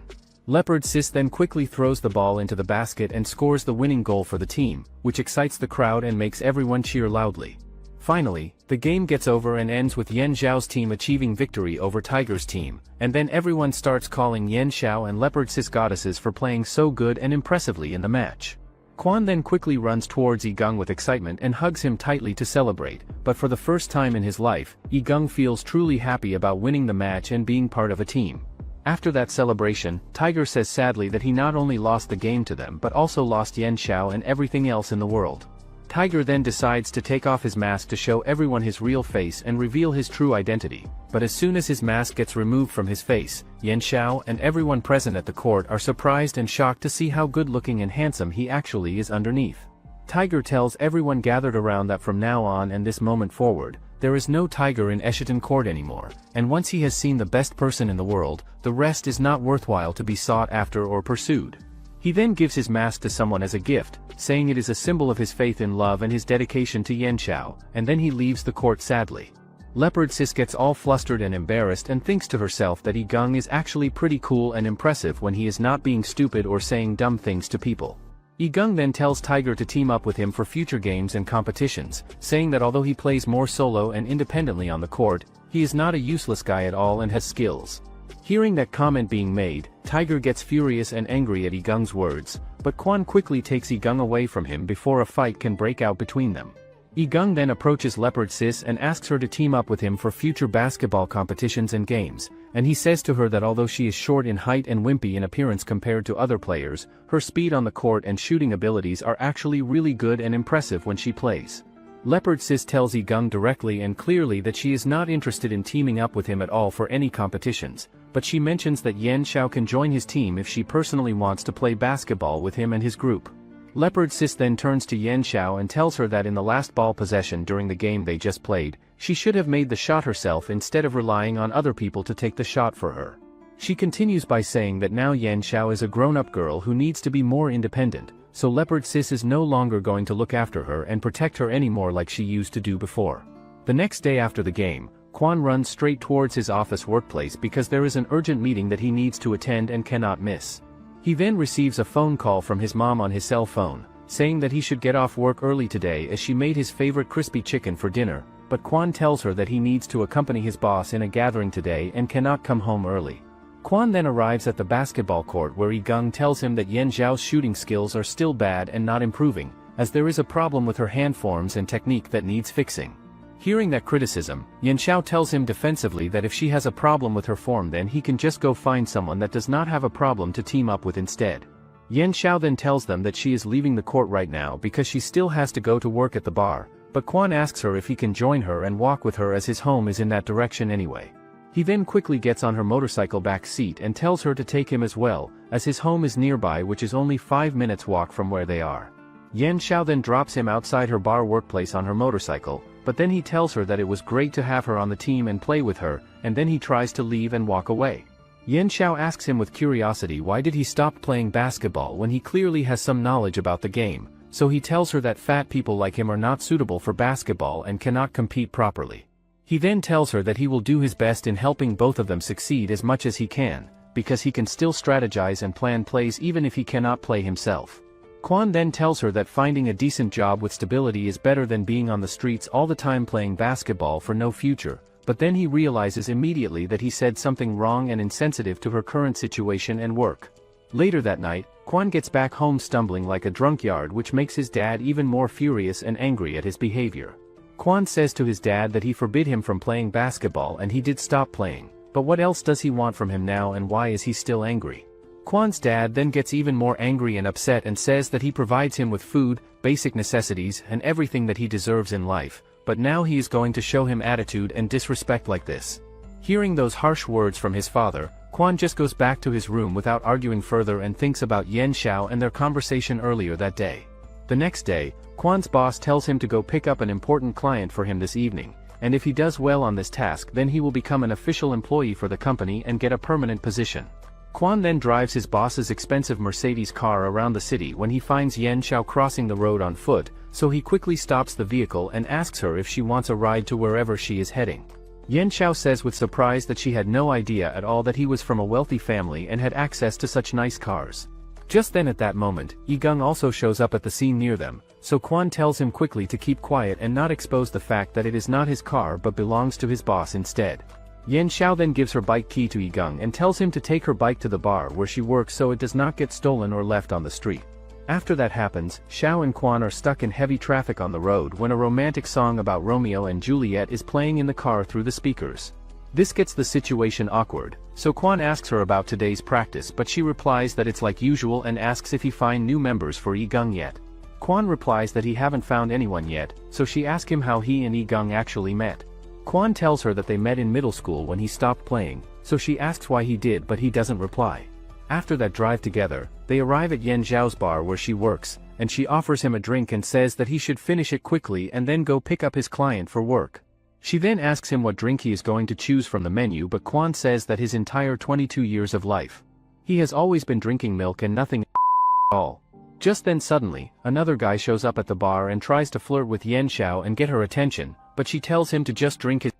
Leopard Sis then quickly throws the ball into the basket and scores the winning goal for the team, which excites the crowd and makes everyone cheer loudly. Finally, the game gets over and ends with Yan Xiao's team achieving victory over Tiger's team, and then everyone starts calling Yan Xiao and Leopard Sis goddesses for playing so good and impressively in the match. Quan then quickly runs towards Yigang with excitement and hugs him tightly to celebrate, but for the first time in his life, Yigang feels truly happy about winning the match and being part of a team. After that celebration, Tiger says sadly that he not only lost the game to them but also lost Yan Xiao and everything else in the world. Tiger then decides to take off his mask to show everyone his real face and reveal his true identity, but as soon as his mask gets removed from his face, Yan Xiao and everyone present at the court are surprised and shocked to see how good-looking and handsome he actually is underneath. Tiger tells everyone gathered around that from now on and this moment forward, there is no Tiger in Eschaton Court anymore, and once he has seen the best person in the world, the rest is not worthwhile to be sought after or pursued. He then gives his mask to someone as a gift, saying it is a symbol of his faith in love and his dedication to Yan Xiao, and then he leaves the court sadly. Leopard Sis gets all flustered and embarrassed and thinks to herself that Yigang is actually pretty cool and impressive when he is not being stupid or saying dumb things to people. Yigang then tells Tiger to team up with him for future games and competitions, saying that although he plays more solo and independently on the court, he is not a useless guy at all and has skills. Hearing that comment being made, Tiger gets furious and angry at Yigang's words, but Quan quickly takes Yigang away from him before a fight can break out between them. Yigang then approaches Leopard Sis and asks her to team up with him for future basketball competitions and games, and he says to her that although she is short in height and wimpy in appearance compared to other players, her speed on the court and shooting abilities are actually really good and impressive when she plays. Leopard Sis tells Yigang directly and clearly that she is not interested in teaming up with him at all for any competitions, but she mentions that Yan Xiao can join his team if she personally wants to play basketball with him and his group. Leopard Sis then turns to Yan Xiao and tells her that in the last ball possession during the game they just played, she should have made the shot herself instead of relying on other people to take the shot for her. She continues by saying that now Yan Xiao is a grown-up girl who needs to be more independent, so Leopard Sis is no longer going to look after her and protect her anymore like she used to do before. The next day after the game, Kwon runs straight towards his office workplace because there is an urgent meeting that he needs to attend and cannot miss. He then receives a phone call from his mom on his cell phone, saying that he should get off work early today as she made his favorite crispy chicken for dinner, but Kwon tells her that he needs to accompany his boss in a gathering today and cannot come home early. Kwon then arrives at the basketball court where Lee-gung tells him that Yen Zhao's shooting skills are still bad and not improving, as there is a problem with her hand forms and technique that needs fixing. Hearing that criticism, Yen Zhao tells him defensively that if she has a problem with her form then he can just go find someone that does not have a problem to team up with instead. Yen Zhao then tells them that she is leaving the court right now because she still has to go to work at the bar, but Kwon asks her if he can join her and walk with her as his home is in that direction anyway. He then quickly gets on her motorcycle back seat and tells her to take him as well, as his home is nearby, which is only 5 minutes walk from where they are. Yen Zhao then drops him outside her bar workplace on her motorcycle, but then he tells her that it was great to have her on the team and play with her, and then he tries to leave and walk away. Yen Zhao asks him with curiosity why did he stop playing basketball when he clearly has some knowledge about the game, so he tells her that fat people like him are not suitable for basketball and cannot compete properly. He then tells her that he will do his best in helping both of them succeed as much as he can, because he can still strategize and plan plays even if he cannot play himself. Kwon then tells her that finding a decent job with stability is better than being on the streets all the time playing basketball for no future, but then he realizes immediately that he said something wrong and insensitive to her current situation and work. Later that night, Kwon gets back home stumbling like a drunkard, which makes his dad even more furious and angry at his behavior. Kwon says to his dad that he forbid him from playing basketball and he did stop playing, but what else does he want from him now and why is he still angry? Kwon's dad then gets even more angry and upset and says that he provides him with food, basic necessities and everything that he deserves in life, but now he is going to show him attitude and disrespect like this. Hearing those harsh words from his father, Kwon just goes back to his room without arguing further and thinks about Yen Zhao and their conversation earlier that day. The next day, Kwon's boss tells him to go pick up an important client for him this evening, and if he does well on this task then he will become an official employee for the company and get a permanent position. Kwon then drives his boss's expensive Mercedes car around the city when he finds Yen Zhao crossing the road on foot, so he quickly stops the vehicle and asks her if she wants a ride to wherever she is heading. Yen Zhao says with surprise that she had no idea at all that he was from a wealthy family and had access to such nice cars. Just then at that moment, Lee-gung also shows up at the scene near them, so Kwon tells him quickly to keep quiet and not expose the fact that it is not his car but belongs to his boss instead. Yen Zhao then gives her bike key to Lee-gung and tells him to take her bike to the bar where she works so it does not get stolen or left on the street. After that happens, Zhao and Kwon are stuck in heavy traffic on the road when a romantic song about Romeo and Juliet is playing in the car through the speakers. This gets the situation awkward, so Kwon asks her about today's practice but she replies that it's like usual and asks if he find new members for Lee-gung yet. Kwon replies that he haven't found anyone yet, so she asks him how he and Lee-gung actually met. Kwon tells her that they met in middle school when he stopped playing, so she asks why he did but he doesn't reply. After that drive together, they arrive at Yen Zhao's bar where she works, and she offers him a drink and says that he should finish it quickly and then go pick up his client for work. She then asks him what drink he is going to choose from the menu but Kwon says that his entire 22 years of life, he has always been drinking milk and nothing at all. Just then suddenly, another guy shows up at the bar and tries to flirt with Yen Zhao and get her attention, but she tells him to just drink his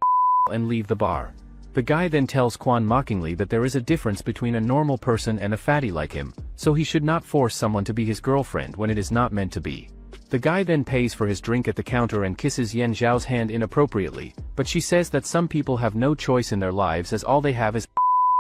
and leave the bar. The guy then tells Kwon mockingly that there is a difference between a normal person and a fatty like him, so he should not force someone to be his girlfriend when it is not meant to be. The guy then pays for his drink at the counter and kisses Yen Zhao's hand inappropriately, but she says that some people have no choice in their lives as all they have is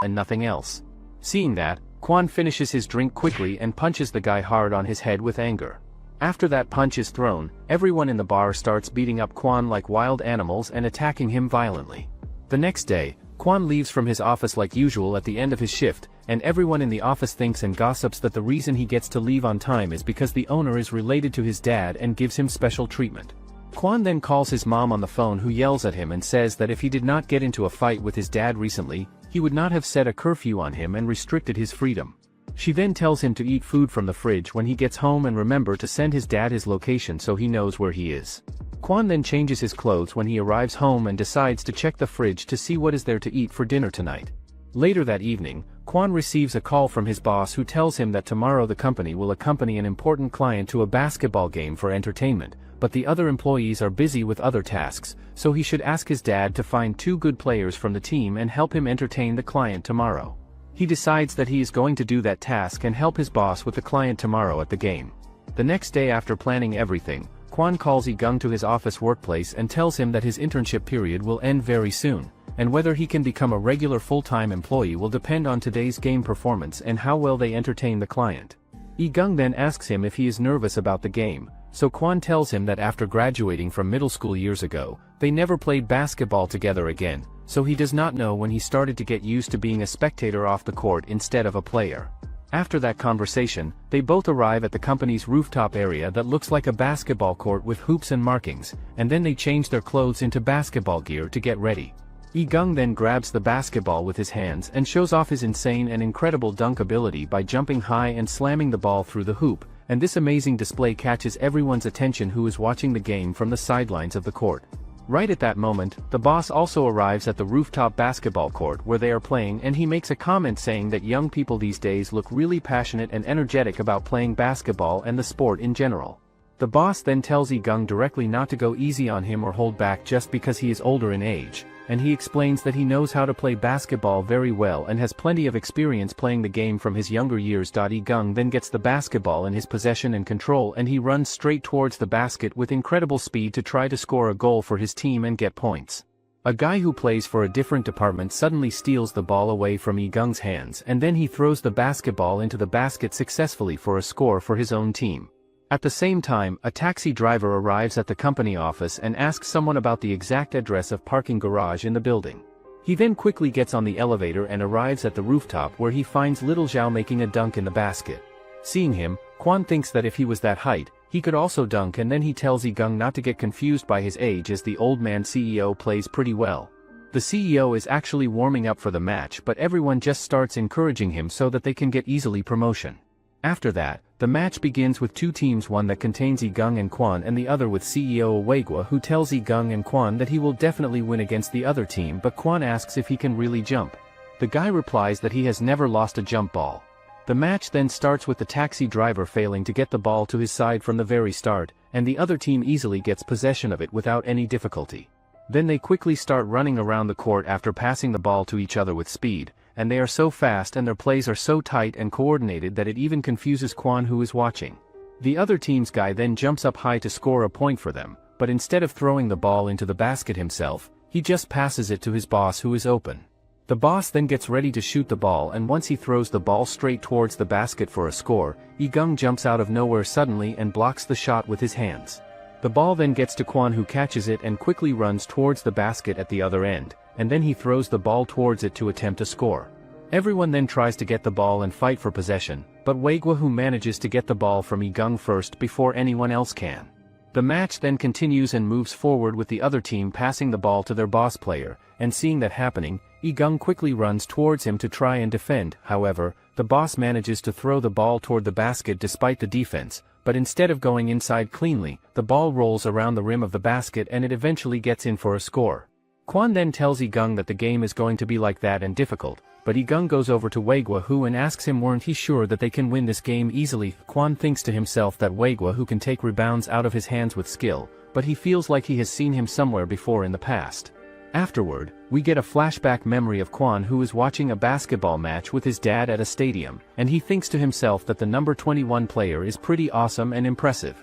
and nothing else. Seeing that, Kwon finishes his drink quickly and punches the guy hard on his head with anger. After that punch is thrown, everyone in the bar starts beating up Kwon like wild animals and attacking him violently. The next day, Kwon leaves from his office like usual at the end of his shift, and everyone in the office thinks and gossips that the reason he gets to leave on time is because the owner is related to his dad and gives him special treatment. Kwon then calls his mom on the phone who yells at him and says that if he did not get into a fight with his dad recently, he would not have set a curfew on him and restricted his freedom. She then tells him to eat food from the fridge when he gets home and remember to send his dad his location so he knows where he is. Kwon then changes his clothes when he arrives home and decides to check the fridge to see what is there to eat for dinner tonight. Later that evening, Kwon receives a call from his boss who tells him that tomorrow the company will accompany an important client to a basketball game for entertainment, but the other employees are busy with other tasks, so he should ask his dad to find 2 good players from the team and help him entertain the client tomorrow. He decides that he is going to do that task and help his boss with the client tomorrow at the game. The next day after planning everything, Kwon calls Lee-gung to his office workplace and tells him that his internship period will end very soon, and whether he can become a regular full-time employee will depend on today's game performance and how well they entertain the client. Lee-gung then asks him if he is nervous about the game, so Kwon tells him that after graduating from middle school years ago, they never played basketball together again, so he does not know when he started to get used to being a spectator off the court instead of a player. After that conversation, they both arrive at the company's rooftop area that looks like a basketball court with hoops and markings, and then they change their clothes into basketball gear to get ready. Lee-gung then grabs the basketball with his hands and shows off his insane and incredible dunk ability by jumping high and slamming the ball through the hoop, and this amazing display catches everyone's attention who is watching the game from the sidelines of the court. Right at that moment, the boss also arrives at the rooftop basketball court where they are playing, and he makes a comment saying that young people these days look really passionate and energetic about playing basketball and the sport in general. The boss then tells Lee-gung directly not to go easy on him or hold back just because he is older in age, and he explains that he knows how to play basketball very well and has plenty of experience playing the game from his younger years. Lee-gung then gets the basketball in his possession and control, and he runs straight towards the basket with incredible speed to try to score a goal for his team and get points. A guy who plays for a different department suddenly steals the ball away from Lee-gung's hands, and then he throws the basketball into the basket successfully for a score for his own team. At the same time, a taxi driver arrives at the company office and asks someone about the exact address of parking garage in the building. He then quickly gets on the elevator and arrives at the rooftop where he finds little Zhao making a dunk in the basket. Seeing him, Kwon thinks that if he was that height, he could also dunk, and then he tells Lee-gung not to get confused by his age as the old man CEO plays pretty well. The CEO is actually warming up for the match, but everyone just starts encouraging him so that they can get easily promotion. After that, the match begins with 2 teams, one that contains Lee-gung and Kwon and the other with CEO MANHWA, who tells Lee-gung and Kwon that he will definitely win against the other team, but Kwon asks if he can really jump. The guy replies that he has never lost a jump ball. The match then starts with the taxi driver failing to get the ball to his side from the very start, and the other team easily gets possession of it without any difficulty. Then they quickly start running around the court after passing the ball to each other with speed, and they are so fast and their plays are so tight and coordinated that it even confuses Kwon, who is watching. The other team's guy then jumps up high to score a point for them, but instead of throwing the ball into the basket himself, he just passes it to his boss, who is open. The boss then gets ready to shoot the ball, and once he throws the ball straight towards the basket for a score, Lee-gung jumps out of nowhere suddenly and blocks the shot with his hands. The ball then gets to Kwon, who catches it and quickly runs towards the basket at the other end, and then he throws the ball towards it to attempt a score. Everyone then tries to get the ball and fight for possession, but MANHWA who manages to get the ball from Lee-gung first before anyone else can. The match then continues and moves forward with the other team passing the ball to their boss player, and seeing that happening, Lee-gung quickly runs towards him to try and defend. However, the boss manages to throw the ball toward the basket despite the defense, but instead of going inside cleanly, the ball rolls around the rim of the basket and it eventually gets in for a score. Kwon then tells Lee-gung that the game is going to be like that and difficult, but Lee-gung goes over to MANHWA who and asks him weren't he sure that they can win this game easily. Kwon thinks to himself that MANHWA who can take rebounds out of his hands with skill, but he feels like he has seen him somewhere before in the past. Afterward, we get a flashback memory of Kwon who is watching a basketball match with his dad at a stadium, and he thinks to himself that the number 21 player is pretty awesome and impressive.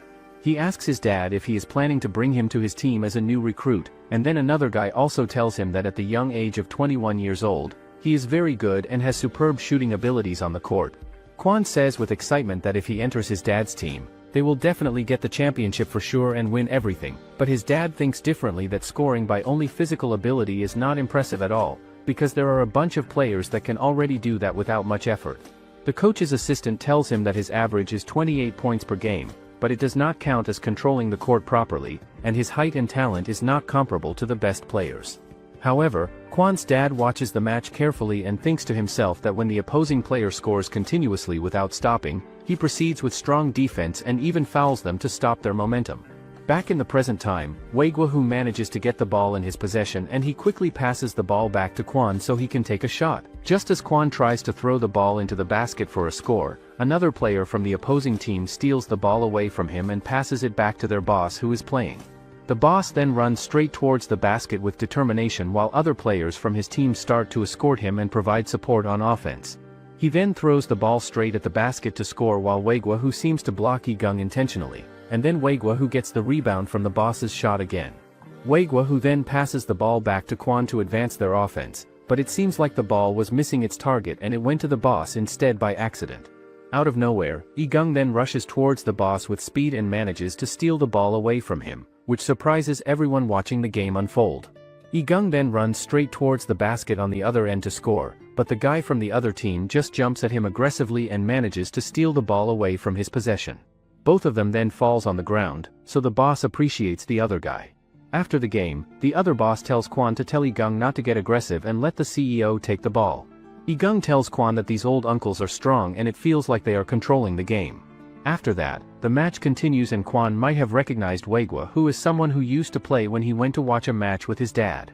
He asks his dad if he is planning to bring him to his team as a new recruit, and then another guy also tells him that at the young age of 21 years old, he is very good and has superb shooting abilities on the court. Kwon says with excitement that if he enters his dad's team, they will definitely get the championship for sure and win everything, but his dad thinks differently, that scoring by only physical ability is not impressive at all, because there are a bunch of players that can already do that without much effort. The coach's assistant tells him that his average is 28 points per game, but it does not count as controlling the court properly, and his height and talent is not comparable to the best players. However, Kwon's dad watches the match carefully and thinks to himself that when the opposing player scores continuously without stopping, he proceeds with strong defense and even fouls them to stop their momentum. Back in the present time, Weigwa who manages to get the ball in his possession and he quickly passes the ball back to Kwon so he can take a shot. Just as Kwon tries to throw the ball into the basket for a score, another player from the opposing team steals the ball away from him and passes it back to their boss who is playing. The boss then runs straight towards the basket with determination while other players from his team start to escort him and provide support on offense. He then throws the ball straight at the basket to score while Weigwa who seems to block Igung intentionally, and then Weigwa who gets the rebound from the boss's shot again. Weigwa who then passes the ball back to Kwon to advance their offense, but it seems like the ball was missing its target and it went to the boss instead by accident. Out of nowhere, Igung then rushes towards the boss with speed and manages to steal the ball away from him, which surprises everyone watching the game unfold. Igung then runs straight towards the basket on the other end to score, but the guy from the other team just jumps at him aggressively and manages to steal the ball away from his possession. Both of them then falls on the ground, so the boss appreciates the other guy. After the game, the other boss tells Kwon to tell Igung not to get aggressive and let the CEO take the ball. Igung tells Kwon that these old uncles are strong and it feels like they are controlling the game. After that, the match continues and Kwon might have recognized Weigwa who is someone who used to play when he went to watch a match with his dad.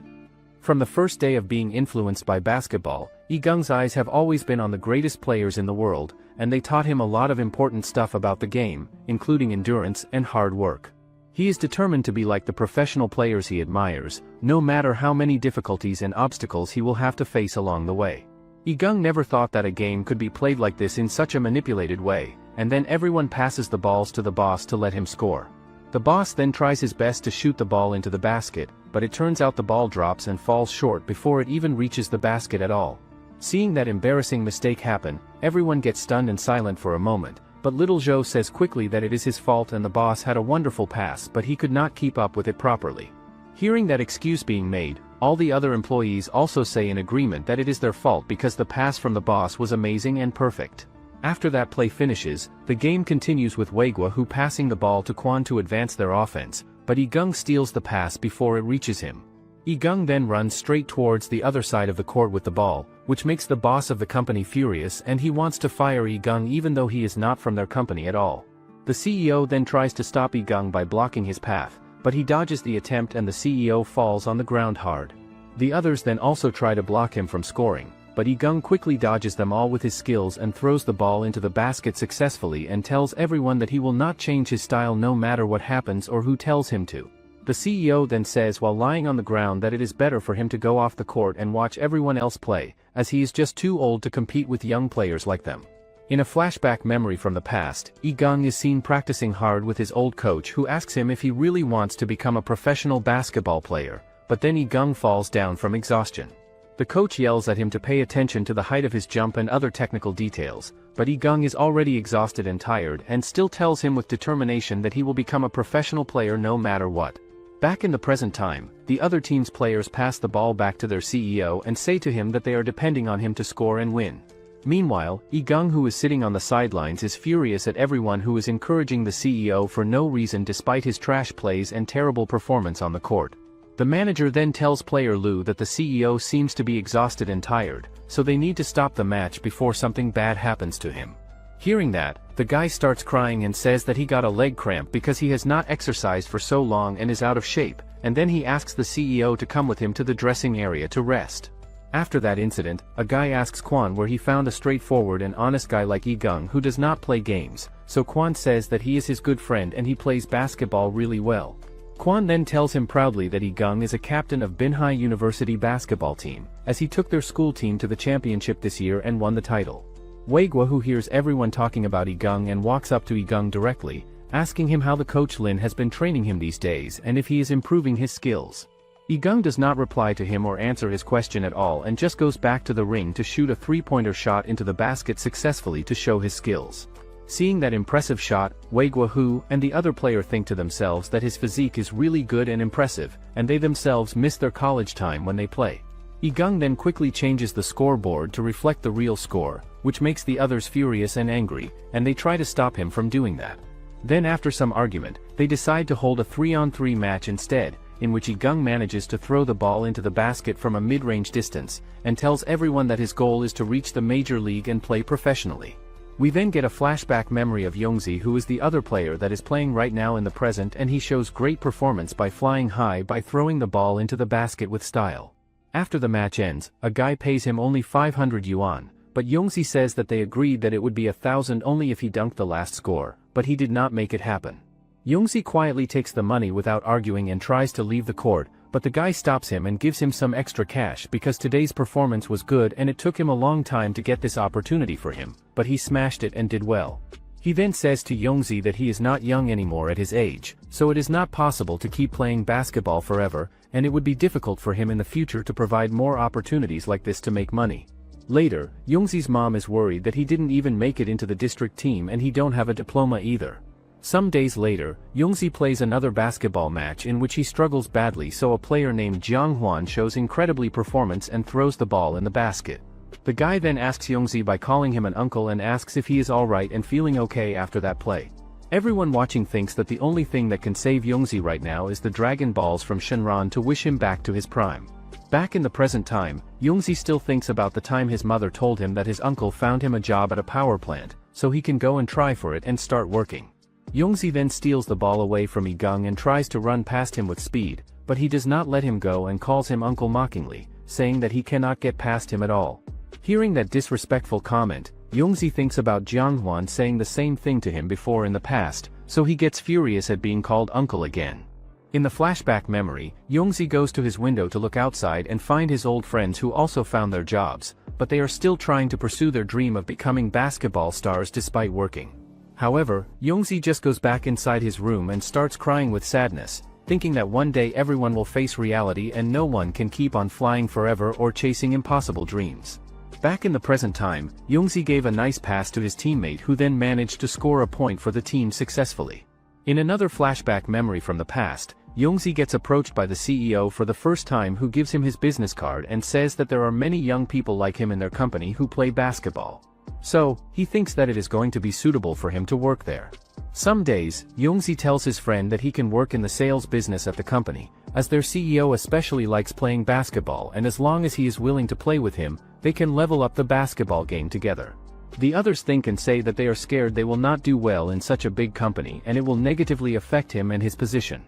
From the first day of being influenced by basketball, Igung's eyes have always been on the greatest players in the world, and they taught him a lot of important stuff about the game, including endurance and hard work. He is determined to be like the professional players he admires, no matter how many difficulties and obstacles he will have to face along the way. Igung never thought that a game could be played like this in such a manipulated way, and then everyone passes the balls to the boss to let him score. The boss then tries his best to shoot the ball into the basket, but it turns out the ball drops and falls short before it even reaches the basket at all. Seeing that embarrassing mistake happen, everyone gets stunned and silent for a moment, but Little Joe says quickly that it is his fault and the boss had a wonderful pass but he could not keep up with it properly. Hearing that excuse being made, all the other employees also say in agreement that it is their fault because the pass from the boss was amazing and perfect. After that play finishes, the game continues with Weigwa who passing the ball to Kwon to advance their offense, but Igung steals the pass before it reaches him. Igung then runs straight towards the other side of the court with the ball, which makes the boss of the company furious and he wants to fire Igung even though he is not from their company at all. The CEO then tries to stop Igung by blocking his path, but he dodges the attempt and the CEO falls on the ground hard. The others then also try to block him from scoring, but Igung quickly dodges them all with his skills and throws the ball into the basket successfully and tells everyone that he will not change his style no matter what happens or who tells him to. The CEO then says while lying on the ground that it is better for him to go off the court and watch everyone else play, as he is just too old to compete with young players like them. In a flashback memory from the past, Igung is seen practicing hard with his old coach who asks him if he really wants to become a professional basketball player, but then Igung falls down from exhaustion. The coach yells at him to pay attention to the height of his jump and other technical details, but Igung is already exhausted and tired and still tells him with determination that he will become a professional player no matter what. Back in the present time, the other team's players pass the ball back to their CEO and say to him that they are depending on him to score and win. Meanwhile, Igung who is sitting on the sidelines is furious at everyone who is encouraging the CEO for no reason despite his trash plays and terrible performance on the court. The manager then tells player Lu that the CEO seems to be exhausted and tired, so they need to stop the match before something bad happens to him. Hearing that, the guy starts crying and says that he got a leg cramp because he has not exercised for so long and is out of shape, and then he asks the CEO to come with him to the dressing area to rest. After that incident, a guy asks Kwon where he found a straightforward and honest guy like Igung who does not play games, so Kwon says that he is his good friend and he plays basketball really well. Kwon then tells him proudly that Igung is a captain of Binhai University basketball team, as he took their school team to the championship this year and won the title. Weigwa who hears everyone talking about Igung and walks up to Igung directly, asking him how the coach Lin has been training him these days and if he is improving his skills. Igung does not reply to him or answer his question at all and just goes back to the ring to shoot a three-pointer shot into the basket successfully to show his skills. Seeing that impressive shot, Weigwa who and the other player think to themselves that his physique is really good and impressive, and they themselves miss their college time when they play. Igung then quickly changes the scoreboard to reflect the real score, which makes the others furious and angry, and they try to stop him from doing that. Then after some argument, they decide to hold a 3-on-3 match instead, in which Igung manages to throw the ball into the basket from a mid-range distance, and tells everyone that his goal is to reach the major league and play professionally. We then get a flashback memory of Yongzi, who is the other player that is playing right now in the present, and he shows great performance by flying high by throwing the ball into the basket with style. After the match ends, a guy pays him only 500 yuan, but Yongzi says that they agreed that it would be 1,000 only if he dunked the last score, but he did not make it happen. Yongzi quietly takes the money without arguing and tries to leave the court, but the guy stops him and gives him some extra cash because today's performance was good and it took him a long time to get this opportunity for him, but he smashed it and did well. He then says to Yongzi that he is not young anymore at his age, so it is not possible to keep playing basketball forever, and it would be difficult for him in the future to provide more opportunities like this to make money. Later, Yongzi's mom is worried that he didn't even make it into the district team and he don't have a diploma either. Some days later, Yongzi plays another basketball match in which he struggles badly, so a player named Jiang Huan shows incredibly performance and throws the ball in the basket. The guy then asks Yongzi by calling him an uncle and asks if he is alright and feeling okay after that play. Everyone watching thinks that the only thing that can save Yongzi right now is the Dragon Balls from Shenron to wish him back to his prime. Back in the present time, Yongzi still thinks about the time his mother told him that his uncle found him a job at a power plant, so he can go and try for it and start working. Yongzi then steals the ball away from Yigang and tries to run past him with speed, but he does not let him go and calls him uncle mockingly, saying that he cannot get past him at all. Hearing that disrespectful comment, Yongzi thinks about Jiang Huan saying the same thing to him before in the past, so he gets furious at being called uncle again. In the flashback memory, Yongzi goes to his window to look outside and find his old friends who also found their jobs, but they are still trying to pursue their dream of becoming basketball stars despite working. However, Yongzi just goes back inside his room and starts crying with sadness, thinking that one day everyone will face reality and no one can keep on flying forever or chasing impossible dreams. Back in the present time, Yongzi gave a nice pass to his teammate who then managed to score a point for the team successfully. In another flashback memory from the past, Yongzi gets approached by the CEO for the first time, who gives him his business card and says that there are many young people like him in their company who play basketball. So, he thinks that it is going to be suitable for him to work there. Some days, Yongzi tells his friend that he can work in the sales business at the company, as their CEO especially likes playing basketball, and as long as he is willing to play with him, they can level up the basketball game together. The others think and say that they are scared they will not do well in such a big company and it will negatively affect him and his position.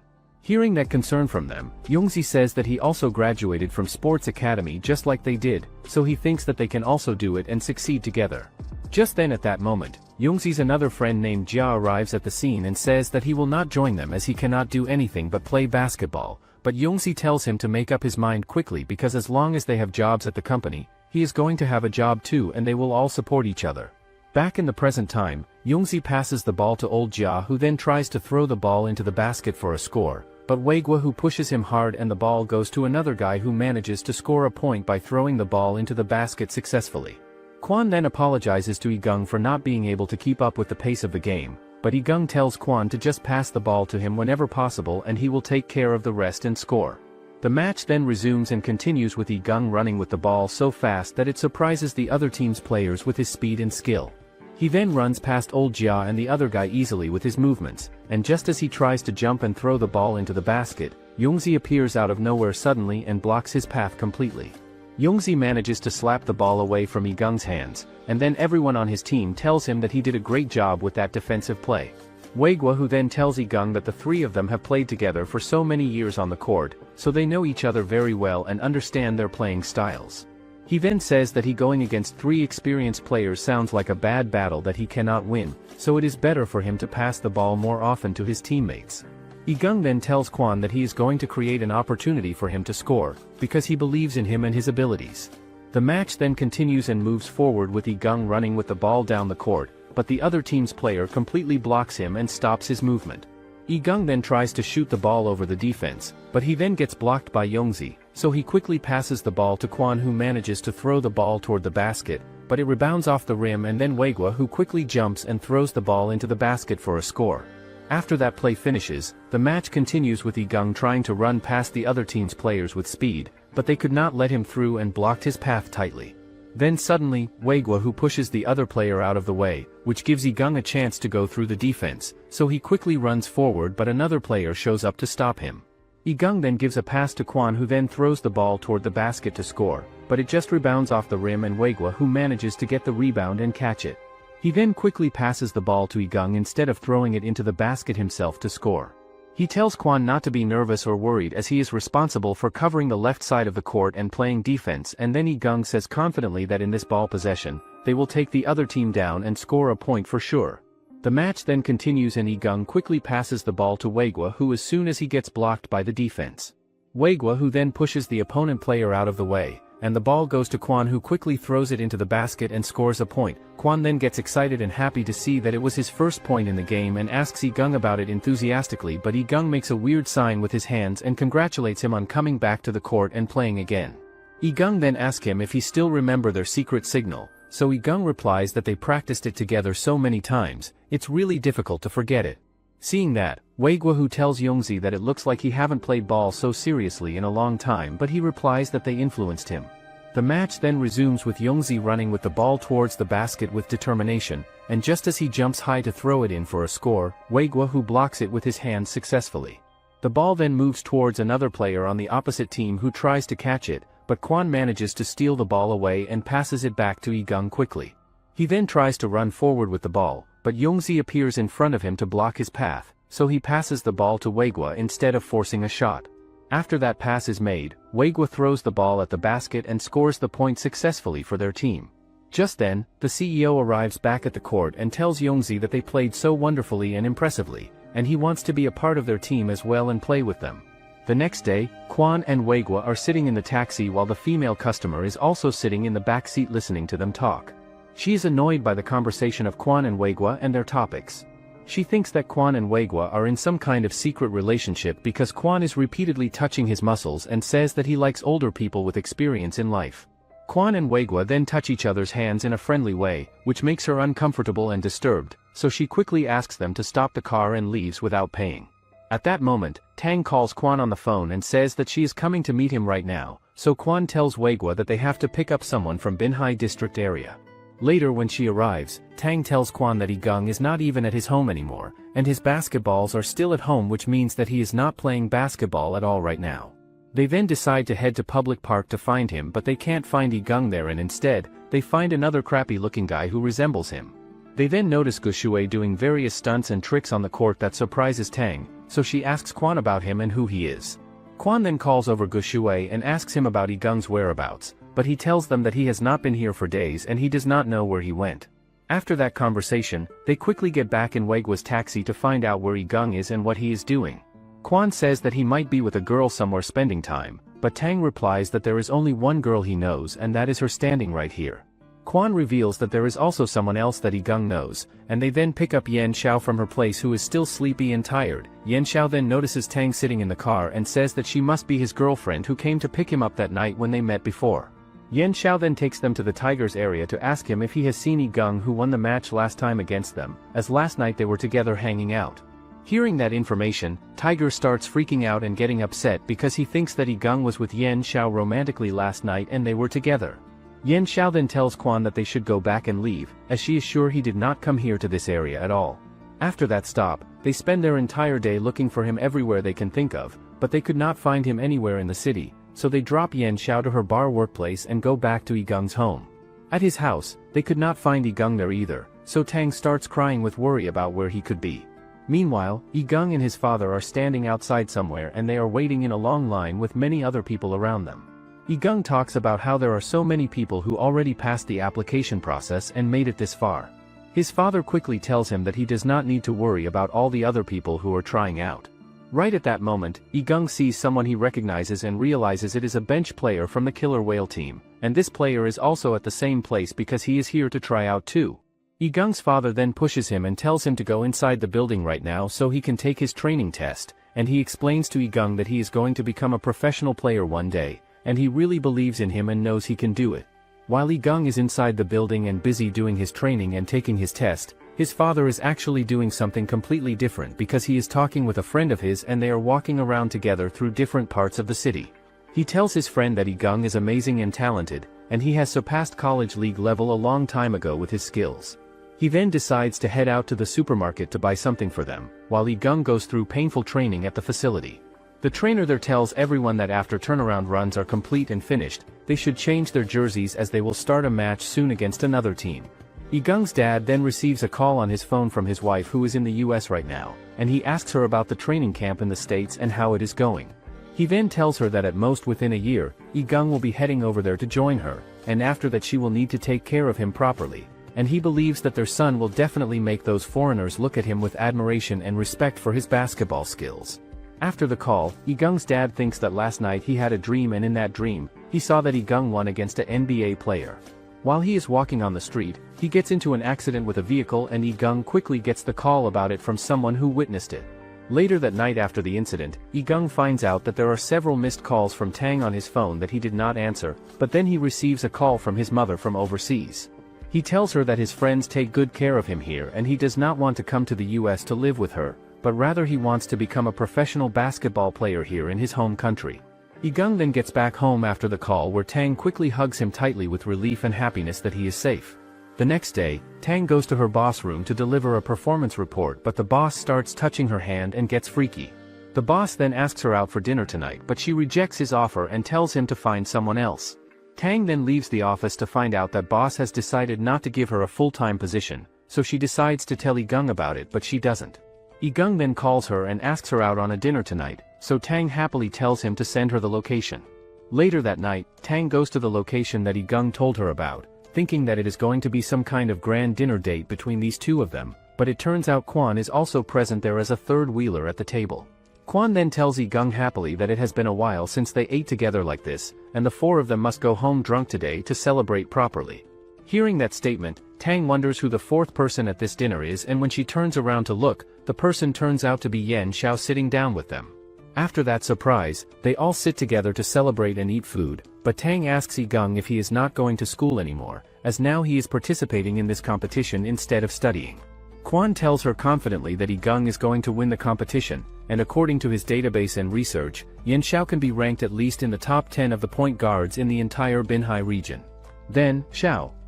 Hearing that concern from them, Yongzi says that he also graduated from sports academy just like they did, so he thinks that they can also do it and succeed together. Just then at that moment, Yongzi's another friend named Jia arrives at the scene and says that he will not join them as he cannot do anything but play basketball, but Yongzi tells him to make up his mind quickly because as long as they have jobs at the company, he is going to have a job too and they will all support each other. Back in the present time, Yongzi passes the ball to old Jia, who then tries to throw the ball into the basket for a score, but Weigua who pushes him hard and the ball goes to another guy who manages to score a point by throwing the ball into the basket successfully. Quan then apologizes to Yigang for not being able to keep up with the pace of the game, but Yigang tells Quan to just pass the ball to him whenever possible and he will take care of the rest and score. The match then resumes and continues with Yigang running with the ball so fast that it surprises the other team's players with his speed and skill. He then runs past old Jia and the other guy easily with his movements, and just as he tries to jump and throw the ball into the basket, Yongzi appears out of nowhere suddenly and blocks his path completely. Yongzi manages to slap the ball away from Yigang's hands, and then everyone on his team tells him that he did a great job with that defensive play. Weigua who then tells Yigang that the three of them have played together for so many years on the court, so they know each other very well and understand their playing styles. He then says that he going against three experienced players sounds like a bad battle that he cannot win, so it is better for him to pass the ball more often to his teammates. Yigang then tells Quan that he is going to create an opportunity for him to score, because he believes in him and his abilities. The match then continues and moves forward with Yigang running with the ball down the court, but the other team's player completely blocks him and stops his movement. Yigang then tries to shoot the ball over the defense, but he then gets blocked by Yongzi, so he quickly passes the ball to Quan who manages to throw the ball toward the basket, but it rebounds off the rim and then Weigua who quickly jumps and throws the ball into the basket for a score. After that play finishes, the match continues with Yigang trying to run past the other team's players with speed, but they could not let him through and blocked his path tightly. Then suddenly, Weigua who pushes the other player out of the way, which gives Yigang a chance to go through the defense, so he quickly runs forward but another player shows up to stop him. Yigang then gives a pass to Quan who then throws the ball toward the basket to score, but it just rebounds off the rim and Weigua who manages to get the rebound and catch it. He then quickly passes the ball to Igung instead of throwing it into the basket himself to score. He tells Kwon not to be nervous or worried as he is responsible for covering the left side of the court and playing defense, and then Igung says confidently that in this ball possession, they will take the other team down and score a point for sure. The match then continues and Igung quickly passes the ball to Waegwa, who as soon as he gets blocked by the defense. Waegwa who then pushes the opponent player out of the way, and the ball goes to Kwon, who quickly throws it into the basket and scores a point. Kwon then gets excited and happy to see that it was his first point in the game and asks Igung about it enthusiastically, but Igung makes a weird sign with his hands and congratulates him on coming back to the court and playing again. Igung then asks him if he still remember their secret signal, so Igung replies that they practiced it together so many times, it's really difficult to forget it. Seeing that, Waegwa who tells Yongzi that it looks like he haven't played ball so seriously in a long time, but he replies that they influenced him. The match then resumes with Yongzi running with the ball towards the basket with determination, and just as he jumps high to throw it in for a score, Waegwa who blocks it with his hands successfully. The ball then moves towards another player on the opposite team who tries to catch it, but Kwon manages to steal the ball away and passes it back to Igung quickly. He then tries to run forward with the ball, but Yongzi appears in front of him to block his path, so he passes the ball to Waegwa instead of forcing a shot. After that pass is made, Waegwa throws the ball at the basket and scores the point successfully for their team. Just then, the CEO arrives back at the court and tells Yongzi that they played so wonderfully and impressively, and he wants to be a part of their team as well and play with them. The next day, Kwon and Waegwa are sitting in the taxi while the female customer is also sitting in the back seat listening to them talk. She is annoyed by the conversation of Kwon and Waegwa and their topics. She thinks that Kwon and Waegwa are in some kind of secret relationship because Kwon is repeatedly touching his muscles and says that he likes older people with experience in life. Kwon and Waegwa then touch each other's hands in a friendly way, which makes her uncomfortable and disturbed, so she quickly asks them to stop the car and leaves without paying. At that moment, Tang calls Kwon on the phone and says that she is coming to meet him right now, so Kwon tells Waegwa that they have to pick up someone from Binhai district area. Later when she arrives, Tang tells Kwon that Igung is not even at his home anymore, and his basketballs are still at home, which means that he is not playing basketball at all right now. They then decide to head to public park to find him, but they can't find Igung there, and instead, they find another crappy looking guy who resembles him. They then notice Gushue doing various stunts and tricks on the court that surprises Tang, so she asks Kwon about him and who he is. Kwon then calls over Gushue and asks him about Igung's whereabouts, but he tells them that he has not been here for days and he does not know where he went. After that conversation, they quickly get back in Waegwa's taxi to find out where Igung is and what he is doing. Kwon says that he might be with a girl somewhere spending time, but Tang replies that there is only one girl he knows and that is her standing right here. Kwon reveals that there is also someone else that Igung knows, and they then pick up Yen Xiao from her place, who is still sleepy and tired. Yen Xiao then notices Tang sitting in the car and says that she must be his girlfriend who came to pick him up that night when they met before. Yen Xiao then takes them to the Tigers area to ask him if he has seen Igung, who won the match last time against them, as last night they were together hanging out. Hearing that information, Tiger starts freaking out and getting upset because he thinks that Igung was with Yen Xiao romantically last night and they were together. Yen Xiao then tells Kwon that they should go back and leave, as she is sure he did not come here to this area at all. After that stop, they spend their entire day looking for him everywhere they can think of, but they could not find him anywhere in the city, so they drop Yen Xiao to her bar workplace and go back to Igung's home. At his house, they could not find Igung there either, so Tang starts crying with worry about where he could be. Meanwhile, Igung and his father are standing outside somewhere and they are waiting in a long line with many other people around them. Igung talks about how there are so many people who already passed the application process and made it this far. His father quickly tells him that he does not need to worry about all the other people who are trying out. Right at that moment, Igung sees someone he recognizes and realizes it is a bench player from the Killer Whale team, and this player is also at the same place because he is here to try out too. Igung's father then pushes him and tells him to go inside the building right now so he can take his training test, and he explains to Igung that he is going to become a professional player one day, and he really believes in him and knows he can do it. While Igung is inside the building and busy doing his training and taking his test, his father is actually doing something completely different because he is talking with a friend of his and they are walking around together through different parts of the city. He tells his friend that Igung is amazing and talented, and he has surpassed college league level a long time ago with his skills. He then decides to head out to the supermarket to buy something for them, while Igung goes through painful training at the facility. The trainer there tells everyone that after turnaround runs are complete and finished, they should change their jerseys as they will start a match soon against another team. Igung's dad then receives a call on his phone from his wife who is in the US right now, and he asks her about the training camp in the States and how it is going. He then tells her that at most within a year, Igung will be heading over there to join her, and after that she will need to take care of him properly, and he believes that their son will definitely make those foreigners look at him with admiration and respect for his basketball skills. After the call, Igung's dad thinks that last night he had a dream, and in that dream, he saw that Igung won against an NBA player. While he is walking on the street, he gets into an accident with a vehicle, and Igung quickly gets the call about it from someone who witnessed it. Later that night after the incident, Igung finds out that there are several missed calls from Tang on his phone that he did not answer, but then he receives a call from his mother from overseas. He tells her that his friends take good care of him here and he does not want to come to the US to live with her, but rather he wants to become a professional basketball player here in his home country. Igung then gets back home after the call, where Tang quickly hugs him tightly with relief and happiness that he is safe. The next day, Tang goes to her boss' room to deliver a performance report, but the boss starts touching her hand and gets freaky. The boss then asks her out for dinner tonight, but she rejects his offer and tells him to find someone else. Tang then leaves the office to find out that boss has decided not to give her a full-time position, so she decides to tell Igung about it, but she doesn't. Igung then calls her and asks her out on a dinner tonight, so Tang happily tells him to send her the location. Later that night, Tang goes to the location that Igung told her about, thinking that it is going to be some kind of grand dinner date between these two of them, but it turns out Kwon is also present there as a third wheeler at the table. Kwon then tells Igung happily that it has been a while since they ate together like this, and the four of them must go home drunk today to celebrate properly. Hearing that statement, Tang wonders who the fourth person at this dinner is, and when she turns around to look, the person turns out to be Yen Xiao sitting down with them. After that surprise, they all sit together to celebrate and eat food, but Tang asks Igung if he is not going to school anymore, as now he is participating in this competition instead of studying. Kwon tells her confidently that Igung is going to win the competition, and according to his database and research, Yen Xiao can be ranked at least in the top 10 of the point guards in the entire Binhai region. Then,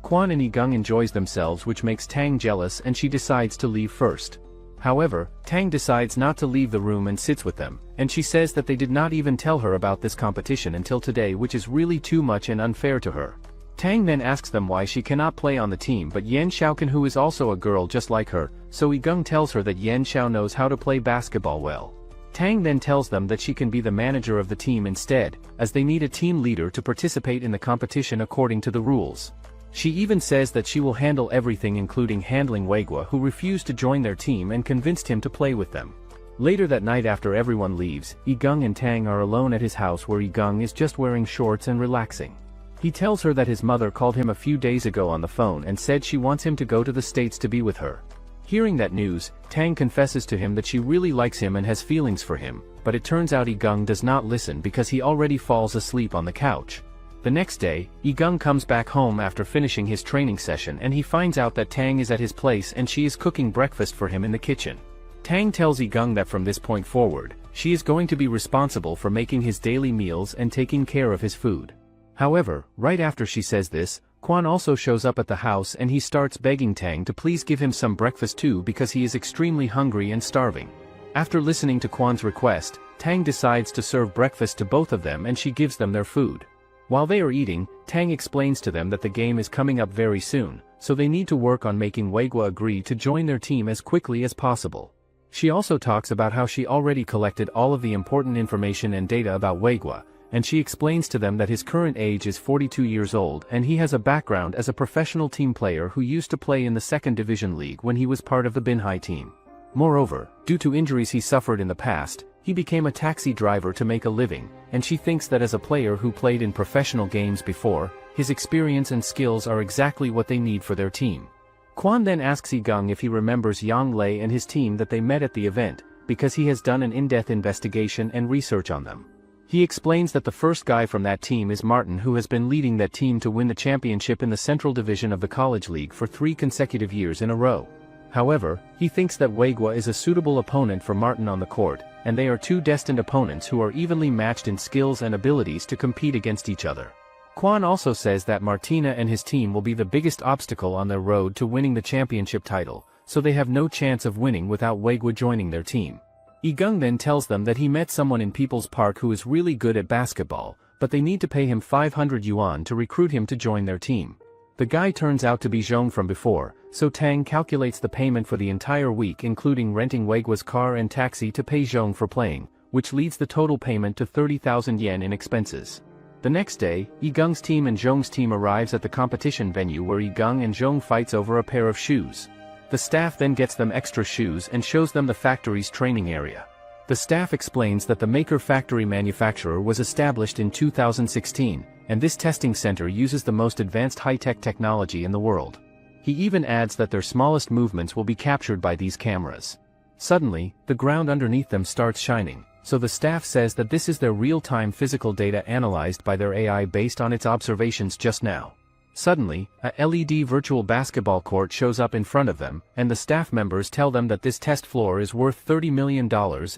Kwon and Igung enjoys themselves, which makes Tang jealous, and she decides to leave first. However, Tang decides not to leave the room and sits with them, and she says that they did not even tell her about this competition until today, which is really too much and unfair to her. Tang then asks them why she cannot play on the team, but Yen Xiao can, who is also a girl just like her, so Igung tells her that Yen Xiao knows how to play basketball well. Tang then tells them that she can be the manager of the team instead, as they need a team leader to participate in the competition according to the rules. She even says that she will handle everything, including handling Weigua, who refused to join their team and convinced him to play with them. Later that night after everyone leaves, Igung and Tang are alone at his house, where Igung is just wearing shorts and relaxing. He tells her that his mother called him a few days ago on the phone and said she wants him to go to the States to be with her. Hearing that news, Tang confesses to him that she really likes him and has feelings for him, but it turns out Igung does not listen because he already falls asleep on the couch. The next day, Igung comes back home after finishing his training session, and he finds out that Tang is at his place and she is cooking breakfast for him in the kitchen. Tang tells Igung that from this point forward, she is going to be responsible for making his daily meals and taking care of his food. However, right after she says this, Kwon also shows up at the house and he starts begging Tang to please give him some breakfast too, because he is extremely hungry and starving. After listening to Kwon's request, Tang decides to serve breakfast to both of them and she gives them their food. While they are eating, Tang explains to them that the game is coming up very soon, so they need to work on making Weigua agree to join their team as quickly as possible. She also talks about how she already collected all of the important information and data about Weigua, and she explains to them that his current age is 42 years old and he has a background as a professional team player who used to play in the second division league when he was part of the Binhai team. Moreover, due to injuries he suffered in the past, he became a taxi driver to make a living, and she thinks that as a player who played in professional games before, his experience and skills are exactly what they need for their team. Kwon then asks Igung if he remembers Yang Lei and his team that they met at the event, because he has done an in-depth investigation and research on them. He explains that the first guy from that team is Martin, who has been leading that team to win the championship in the Central Division of the College League for 3 consecutive years in a row. However, he thinks that Weigua is a suitable opponent for Martin on the court, and they are two destined opponents who are evenly matched in skills and abilities to compete against each other. Kwon also says that Martina and his team will be the biggest obstacle on their road to winning the championship title, so they have no chance of winning without Weigua joining their team. Igung then tells them that he met someone in People's Park who is really good at basketball, but they need to pay him 500 yuan to recruit him to join their team. The guy turns out to be Zhong from before, so Tang calculates the payment for the entire week including renting Weigua's car and taxi to pay Zhong for playing, which leads the total payment to 30,000 yen in expenses. The next day, Yigung's team and Zhong's team arrives at the competition venue where Yigung and Zhong fights over a pair of shoes. The staff then gets them extra shoes and shows them the factory's training area. The staff explains that the Maker factory manufacturer was established in 2016, and this testing center uses the most advanced high-tech technology in the world. He even adds that their smallest movements will be captured by these cameras. Suddenly, the ground underneath them starts shining, so the staff says that this is their real-time physical data analyzed by their AI based on its observations just now. Suddenly, a LED virtual basketball court shows up in front of them, and the staff members tell them that this test floor is worth $30 million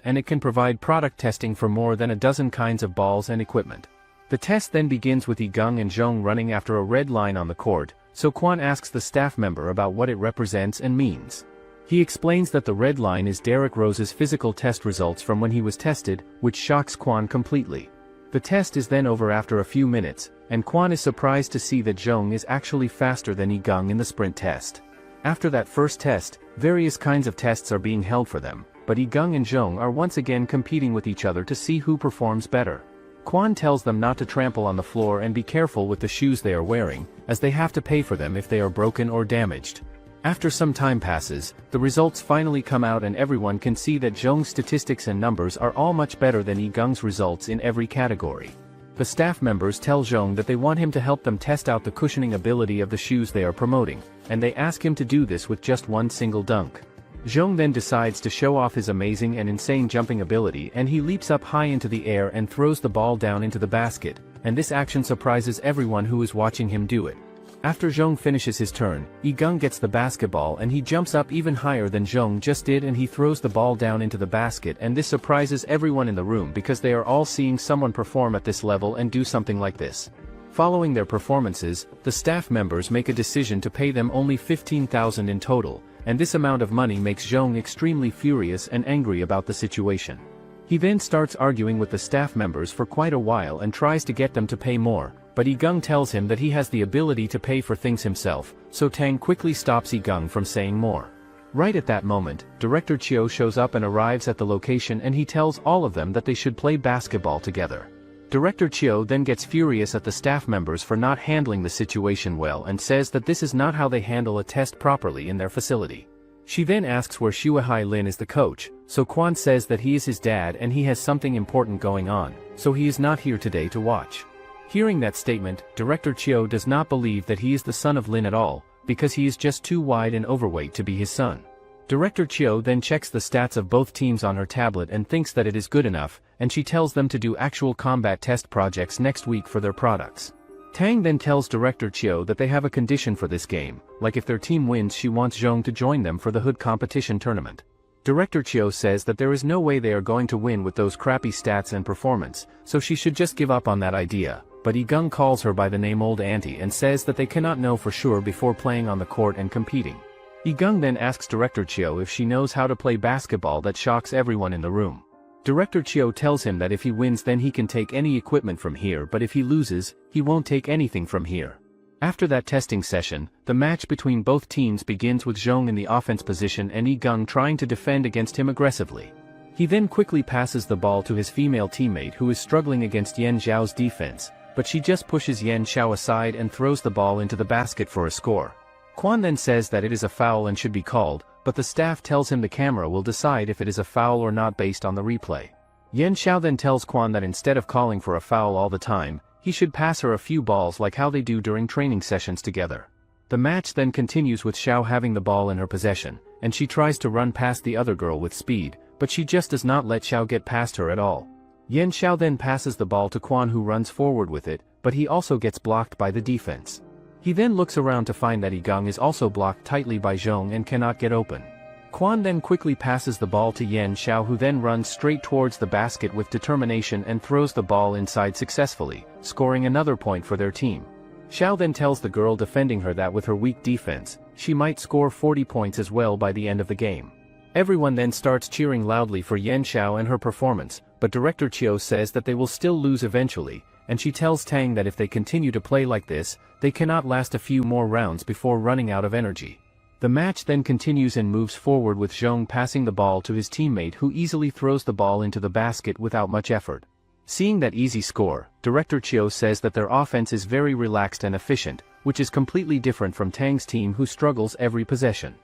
and it can provide product testing for more than a dozen kinds of balls and equipment. The test then begins with Yigung and Zhong running after a red line on the court, so Quan asks the staff member about what it represents and means. He explains that the red line is Derek Rose's physical test results from when he was tested, which shocks Quan completely. The test is then over after a few minutes, and Quan is surprised to see that Zhong is actually faster than Yigung in the sprint test. After that first test, various kinds of tests are being held for them, but Yigung and Zhong are once again competing with each other to see who performs better. Quan tells them not to trample on the floor and be careful with the shoes they are wearing, as they have to pay for them if they are broken or damaged. After some time passes, the results finally come out and everyone can see that Zhong's statistics and numbers are all much better than Yigung's results in every category. The staff members tell Zhong that they want him to help them test out the cushioning ability of the shoes they are promoting, and they ask him to do this with just one single dunk. Zhong then decides to show off his amazing and insane jumping ability and he leaps up high into the air and throws the ball down into the basket, and this action surprises everyone who is watching him do it. After Zhong finishes his turn, Yigung gets the basketball and he jumps up even higher than Zhong just did and he throws the ball down into the basket, and this surprises everyone in the room because they are all seeing someone perform at this level and do something like this. Following their performances, the staff members make a decision to pay them only 15,000 in total, and this amount of money makes Zhong extremely furious and angry about the situation. He then starts arguing with the staff members for quite a while and tries to get them to pay more, but Yigung tells him that he has the ability to pay for things himself, so Tang quickly stops Yigung from saying more. Right at that moment, Director Chiu shows up and arrives at the location and he tells all of them that they should play basketball together. Director Chiu then gets furious at the staff members for not handling the situation well and says that this is not how they handle a test properly in their facility. She then asks where Shuahai Lin is the coach, so Quan says that he is his dad and he has something important going on, so he is not here today to watch. Hearing that statement, Director Chiu does not believe that he is the son of Lin at all, because he is just too wide and overweight to be his son. Director Chiu then checks the stats of both teams on her tablet and thinks that it is good enough, and she tells them to do actual combat test projects next week for their products. Tang then tells Director Chiu that they have a condition for this game, like if their team wins she wants Zhong to join them for the hood competition tournament. Director Chiu says that there is no way they are going to win with those crappy stats and performance, so she should just give up on that idea, but Yigung calls her by the name Old Auntie and says that they cannot know for sure before playing on the court and competing. Yigung then asks Director Chiu if she knows how to play basketball. That shocks everyone in the room. Director Chiu tells him that if he wins then he can take any equipment from here, but if he loses, he won't take anything from here. After that testing session, the match between both teams begins with Zhong in the offense position and Yigung trying to defend against him aggressively. He then quickly passes the ball to his female teammate who is struggling against Yan Zhao's defense, but she just pushes Yan Zhao aside and throws the ball into the basket for a score. Quan then says that it is a foul and should be called, but the staff tells him the camera will decide if it is a foul or not based on the replay. Yan Zhao then tells Quan that instead of calling for a foul all the time, he should pass her a few balls like how they do during training sessions together. The match then continues with Zhao having the ball in her possession, and she tries to run past the other girl with speed, but she just does not let Zhao get past her at all. Yan Zhao then passes the ball to Quan who runs forward with it, but he also gets blocked by the defense. He then looks around to find that Yigung is also blocked tightly by Zhong and cannot get open. Quan then quickly passes the ball to Yan Zhao who then runs straight towards the basket with determination and throws the ball inside successfully, scoring another point for their team. Zhao then tells the girl defending her that with her weak defense, she might score 40 points as well by the end of the game. Everyone then starts cheering loudly for Yan Zhao and her performance, but Director Chiu says that they will still lose eventually, and she tells Tang that if they continue to play like this, they cannot last a few more rounds before running out of energy. The match then continues and moves forward with Zhong passing the ball to his teammate who easily throws the ball into the basket without much effort. Seeing that easy score, Director Chiu says that their offense is very relaxed and efficient, which is completely different from Tang's team who struggles every possession.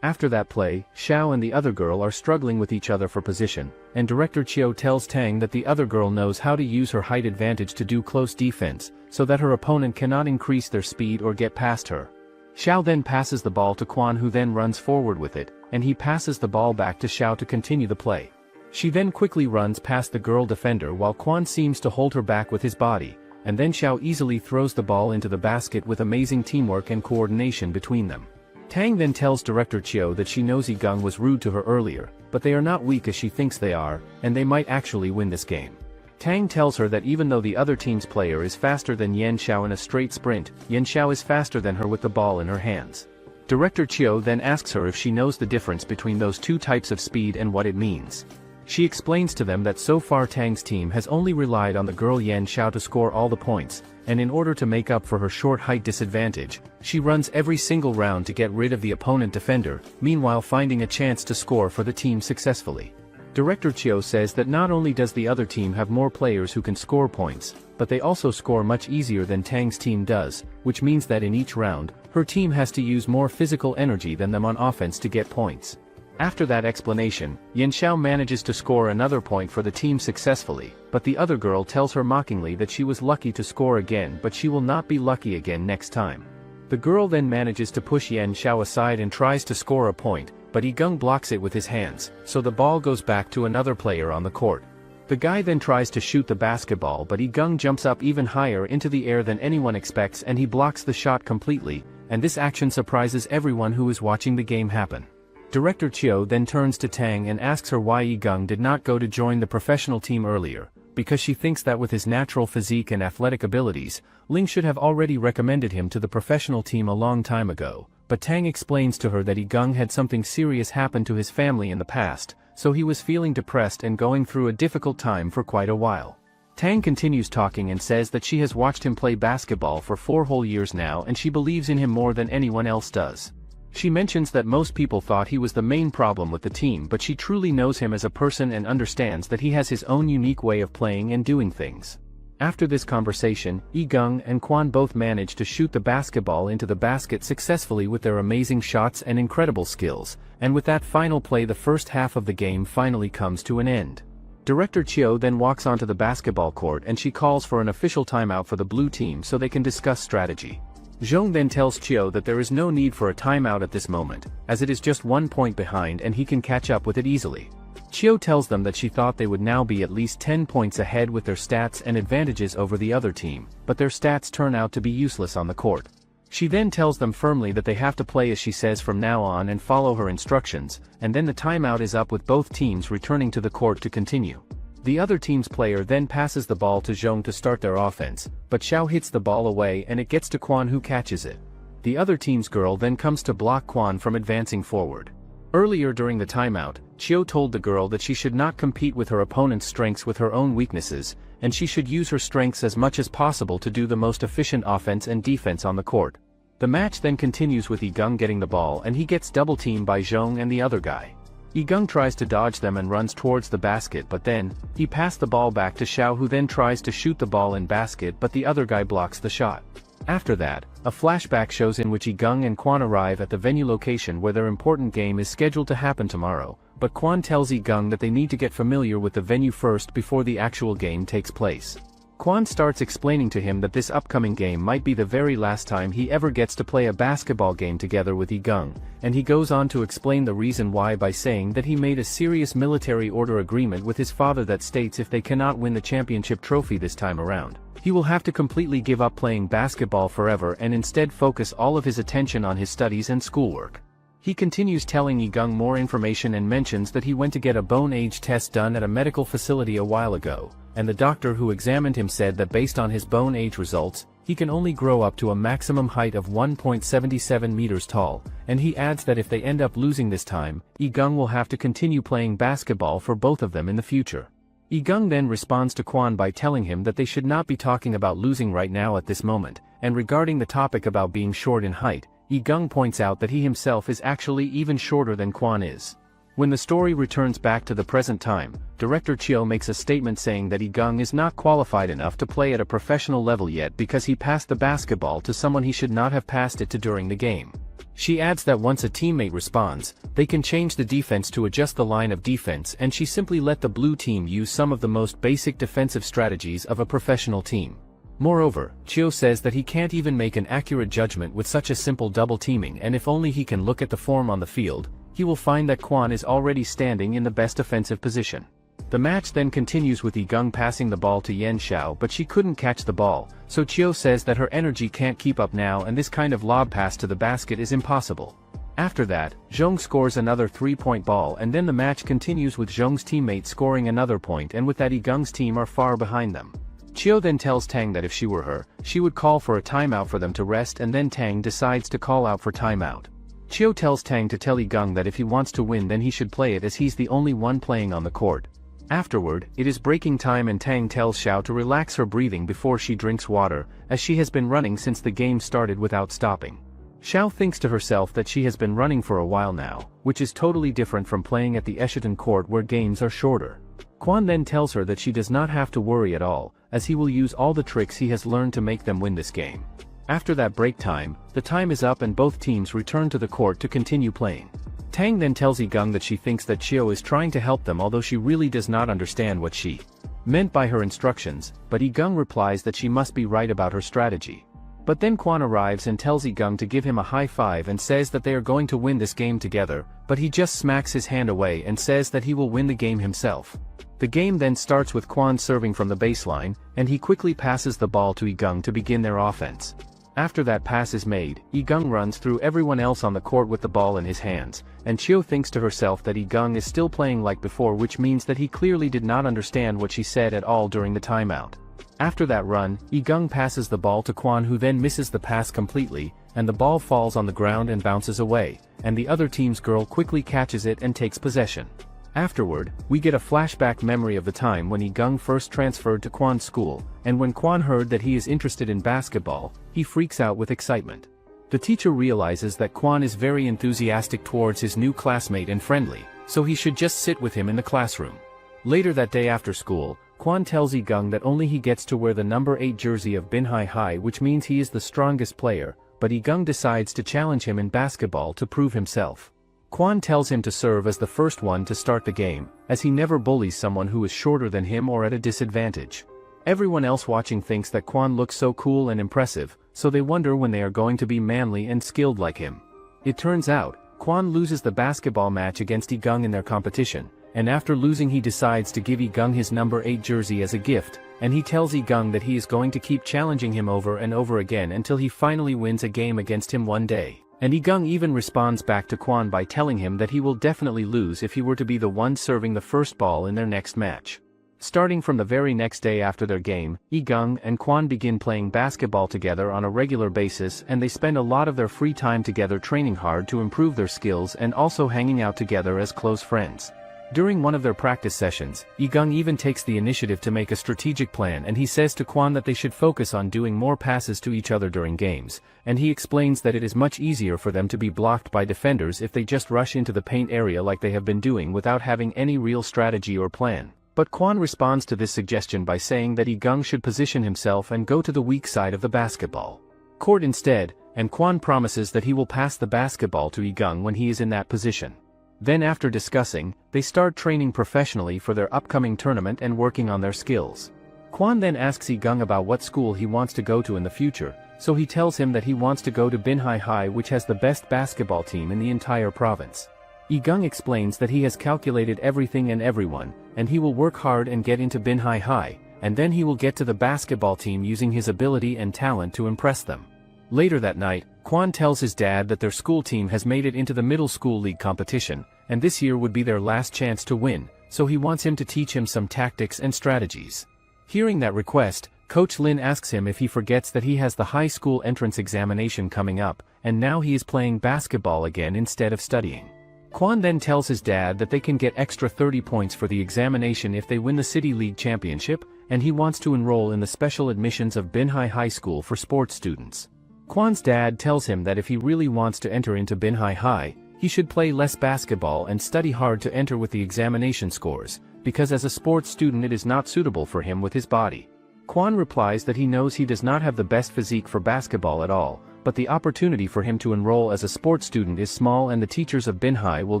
After that play, Xiao and the other girl are struggling with each other for position, and Director Chiu tells Tang that the other girl knows how to use her height advantage to do close defense, so that her opponent cannot increase their speed or get past her. Xiao then passes the ball to Quan, who then runs forward with it, and he passes the ball back to Xiao to continue the play. She then quickly runs past the girl defender while Quan seems to hold her back with his body, and then Xiao easily throws the ball into the basket with amazing teamwork and coordination between them. Tang then tells Director Chiu that she knows Yigang was rude to her earlier, but they are not weak as she thinks they are, and they might actually win this game. Tang tells her that even though the other team's player is faster than Yan Xiao in a straight sprint, Yan Xiao is faster than her with the ball in her hands. Director Chiu then asks her if she knows the difference between those two types of speed and what it means. She explains to them that so far Tang's team has only relied on the girl Yan Xiao to score all the points, and in order to make up for her short height disadvantage, she runs every single round to get rid of the opponent defender, meanwhile finding a chance to score for the team successfully. Director Chiu says that not only does the other team have more players who can score points, but they also score much easier than Tang's team does, which means that in each round, her team has to use more physical energy than them on offense to get points. After that explanation, Yan Xiao manages to score another point for the team successfully, but the other girl tells her mockingly that she was lucky to score again, but she will not be lucky again next time. The girl then manages to push Yan Xiao aside and tries to score a point, but Yigang blocks it with his hands, so the ball goes back to another player on the court. The guy then tries to shoot the basketball, but Yigang jumps up even higher into the air than anyone expects and he blocks the shot completely, and this action surprises everyone who is watching the game happen. Director Chiu then turns to Tang and asks her why Yigang did not go to join the professional team earlier, because she thinks that with his natural physique and athletic abilities, Ling should have already recommended him to the professional team a long time ago, but Tang explains to her that Yigang had something serious happen to his family in the past, so he was feeling depressed and going through a difficult time for quite a while. Tang continues talking and says that she has watched him play basketball for 4 whole years now and she believes in him more than anyone else does. She mentions that most people thought he was the main problem with the team, but she truly knows him as a person and understands that he has his own unique way of playing and doing things. After this conversation, Yigang and Quan both manage to shoot the basketball into the basket successfully with their amazing shots and incredible skills, and with that final play the first half of the game finally comes to an end. Director Chiu then walks onto the basketball court and she calls for an official timeout for the blue team so they can discuss strategy. Zhong then tells Chiu that there is no need for a timeout at this moment, as it is just 1 point behind and he can catch up with it easily. Chiu tells them that she thought they would now be at least 10 points ahead with their stats and advantages over the other team, but their stats turn out to be useless on the court. She then tells them firmly that they have to play as she says from now on and follow her instructions, and then the timeout is up with both teams returning to the court to continue. The other team's player then passes the ball to Zhong to start their offense, but Xiao hits the ball away and it gets to Quan, who catches it. The other team's girl then comes to block Quan from advancing forward. Earlier during the timeout, Chiu told the girl that she should not compete with her opponent's strengths with her own weaknesses, and she should use her strengths as much as possible to do the most efficient offense and defense on the court. The match then continues with Yigang getting the ball and he gets double-teamed by Zhong and the other guy. Yigang tries to dodge them and runs towards the basket, but then, he passed the ball back to Xiao, who then tries to shoot the ball in basket, but the other guy blocks the shot. After that, a flashback shows in which Yigang and Quan arrive at the venue location where their important game is scheduled to happen tomorrow, but Quan tells Yigang that they need to get familiar with the venue first before the actual game takes place. Quan starts explaining to him that this upcoming game might be the very last time he ever gets to play a basketball game together with Yigang, and he goes on to explain the reason why by saying that he made a serious military order agreement with his father that states if they cannot win the championship trophy this time around, he will have to completely give up playing basketball forever and instead focus all of his attention on his studies and schoolwork. He continues telling Yigang more information and mentions that he went to get a bone age test done at a medical facility a while ago, and the doctor who examined him said that based on his bone age results, he can only grow up to a maximum height of 1.77 meters tall, and he adds that if they end up losing this time, Yigang will have to continue playing basketball for both of them in the future. Igung then responds to Kwon by telling him that they should not be talking about losing right now at this moment, and regarding the topic about being short in height, Igung points out that he himself is actually even shorter than Kwon is. When the story returns back to the present time, director Chio makes a statement saying that Igung is not qualified enough to play at a professional level yet because he passed the basketball to someone he should not have passed it to during the game. She adds that once a teammate responds, they can change the defense to adjust the line of defense, and she simply let the blue team use some of the most basic defensive strategies of a professional team. Moreover, Chio says that he can't even make an accurate judgment with such a simple double teaming, and if only he can look at the form on the field, he will find that Kwon is already standing in the best offensive position. The match then continues with Igung passing the ball to Yen Xiao, but she couldn't catch the ball, so Chio says that her energy can't keep up now and this kind of lob pass to the basket is impossible. After that, Zhong scores another 3-point ball, and then the match continues with Zhong's teammate scoring another point, and with that Igung's team are far behind them. Chio then tells Tang that if she were her, she would call for a timeout for them to rest, and then Tang decides to call out for timeout. Chio tells Tang to tell Igung that if he wants to win then he should play it as he's the only one playing on the court. Afterward, it is breaking time and Tang tells Xiao to relax her breathing before she drinks water, as she has been running since the game started without stopping. Xiao thinks to herself that she has been running for a while now, which is totally different from playing at the Eshiton court where games are shorter. Kwon then tells her that she does not have to worry at all, as he will use all the tricks he has learned to make them win this game. After that break time, the time is up and both teams return to the court to continue playing. Tang then tells Igung that she thinks that Chio is trying to help them, although she really does not understand what she meant by her instructions, but Igung replies that she must be right about her strategy. But then Kwon arrives and tells Igung to give him a high five and says that they are going to win this game together, but he just smacks his hand away and says that he will win the game himself. The game then starts with Kwon serving from the baseline, and he quickly passes the ball to Igung to begin their offense. After that pass is made, Igung runs through everyone else on the court with the ball in his hands, and Chio thinks to herself that Igung is still playing like before, which means that he clearly did not understand what she said at all during the timeout. After that run, Igung passes the ball to Kwon, who then misses the pass completely, and the ball falls on the ground and bounces away, and the other team's girl quickly catches it and takes possession. Afterward, we get a flashback memory of the time when Igung first transferred to Kwon's school, and when Kwon heard that he is interested in basketball, he freaks out with excitement. The teacher realizes that Kwon is very enthusiastic towards his new classmate and friendly, so he should just sit with him in the classroom. Later that day after school, Kwon tells Igung that only he gets to wear the number 8 jersey of Binhai High, which means he is the strongest player, but Igung decides to challenge him in basketball to prove himself. Kwon tells him to serve as the first one to start the game, as he never bullies someone who is shorter than him or at a disadvantage. Everyone else watching thinks that Kwon looks so cool and impressive, so they wonder when they are going to be manly and skilled like him. It turns out, Kwon loses the basketball match against Igung in their competition, and after losing he decides to give Igung his number 8 jersey as a gift, and he tells Igung that he is going to keep challenging him over and over again until he finally wins a game against him one day. And Igung even responds back to Kwon by telling him that he will definitely lose if he were to be the one serving the first ball in their next match. Starting from the very next day after their game, Igung and Kwon begin playing basketball together on a regular basis, and they spend a lot of their free time together training hard to improve their skills and also hanging out together as close friends. During one of their practice sessions, Igung even takes the initiative to make a strategic plan, and he says to Kwon that they should focus on doing more passes to each other during games, and he explains that it is much easier for them to be blocked by defenders if they just rush into the paint area like they have been doing without having any real strategy or plan. But Kwon responds to this suggestion by saying that Igung should position himself and go to the weak side of the basketball court instead, and Kwon promises that he will pass the basketball to Igung when he is in that position. Then after discussing, they start training professionally for their upcoming tournament and working on their skills. Kwon then asks Igung about what school he wants to go to in the future, so he tells him that he wants to go to Binhai High, which has the best basketball team in the entire province. Igung explains that he has calculated everything and everyone, and he will work hard and get into Binhai High, and then he will get to the basketball team using his ability and talent to impress them. Later that night, Kwon tells his dad that their school team has made it into the middle school league competition, and this year would be their last chance to win, so he wants him to teach him some tactics and strategies. Hearing that request, Coach Lin asks him if he forgets that he has the high school entrance examination coming up, and now he is playing basketball again instead of studying. Kwon then tells his dad that they can get extra 30 points for the examination if they win the City League Championship, and he wants to enroll in the special admissions of Binhai High School for sports students. Kwon's dad tells him that if he really wants to enter into Binhai High, he should play less basketball and study hard to enter with the examination scores, because as a sports student it is not suitable for him with his body. Kwon replies that he knows he does not have the best physique for basketball at all, but the opportunity for him to enroll as a sports student is small, and the teachers of Binhai will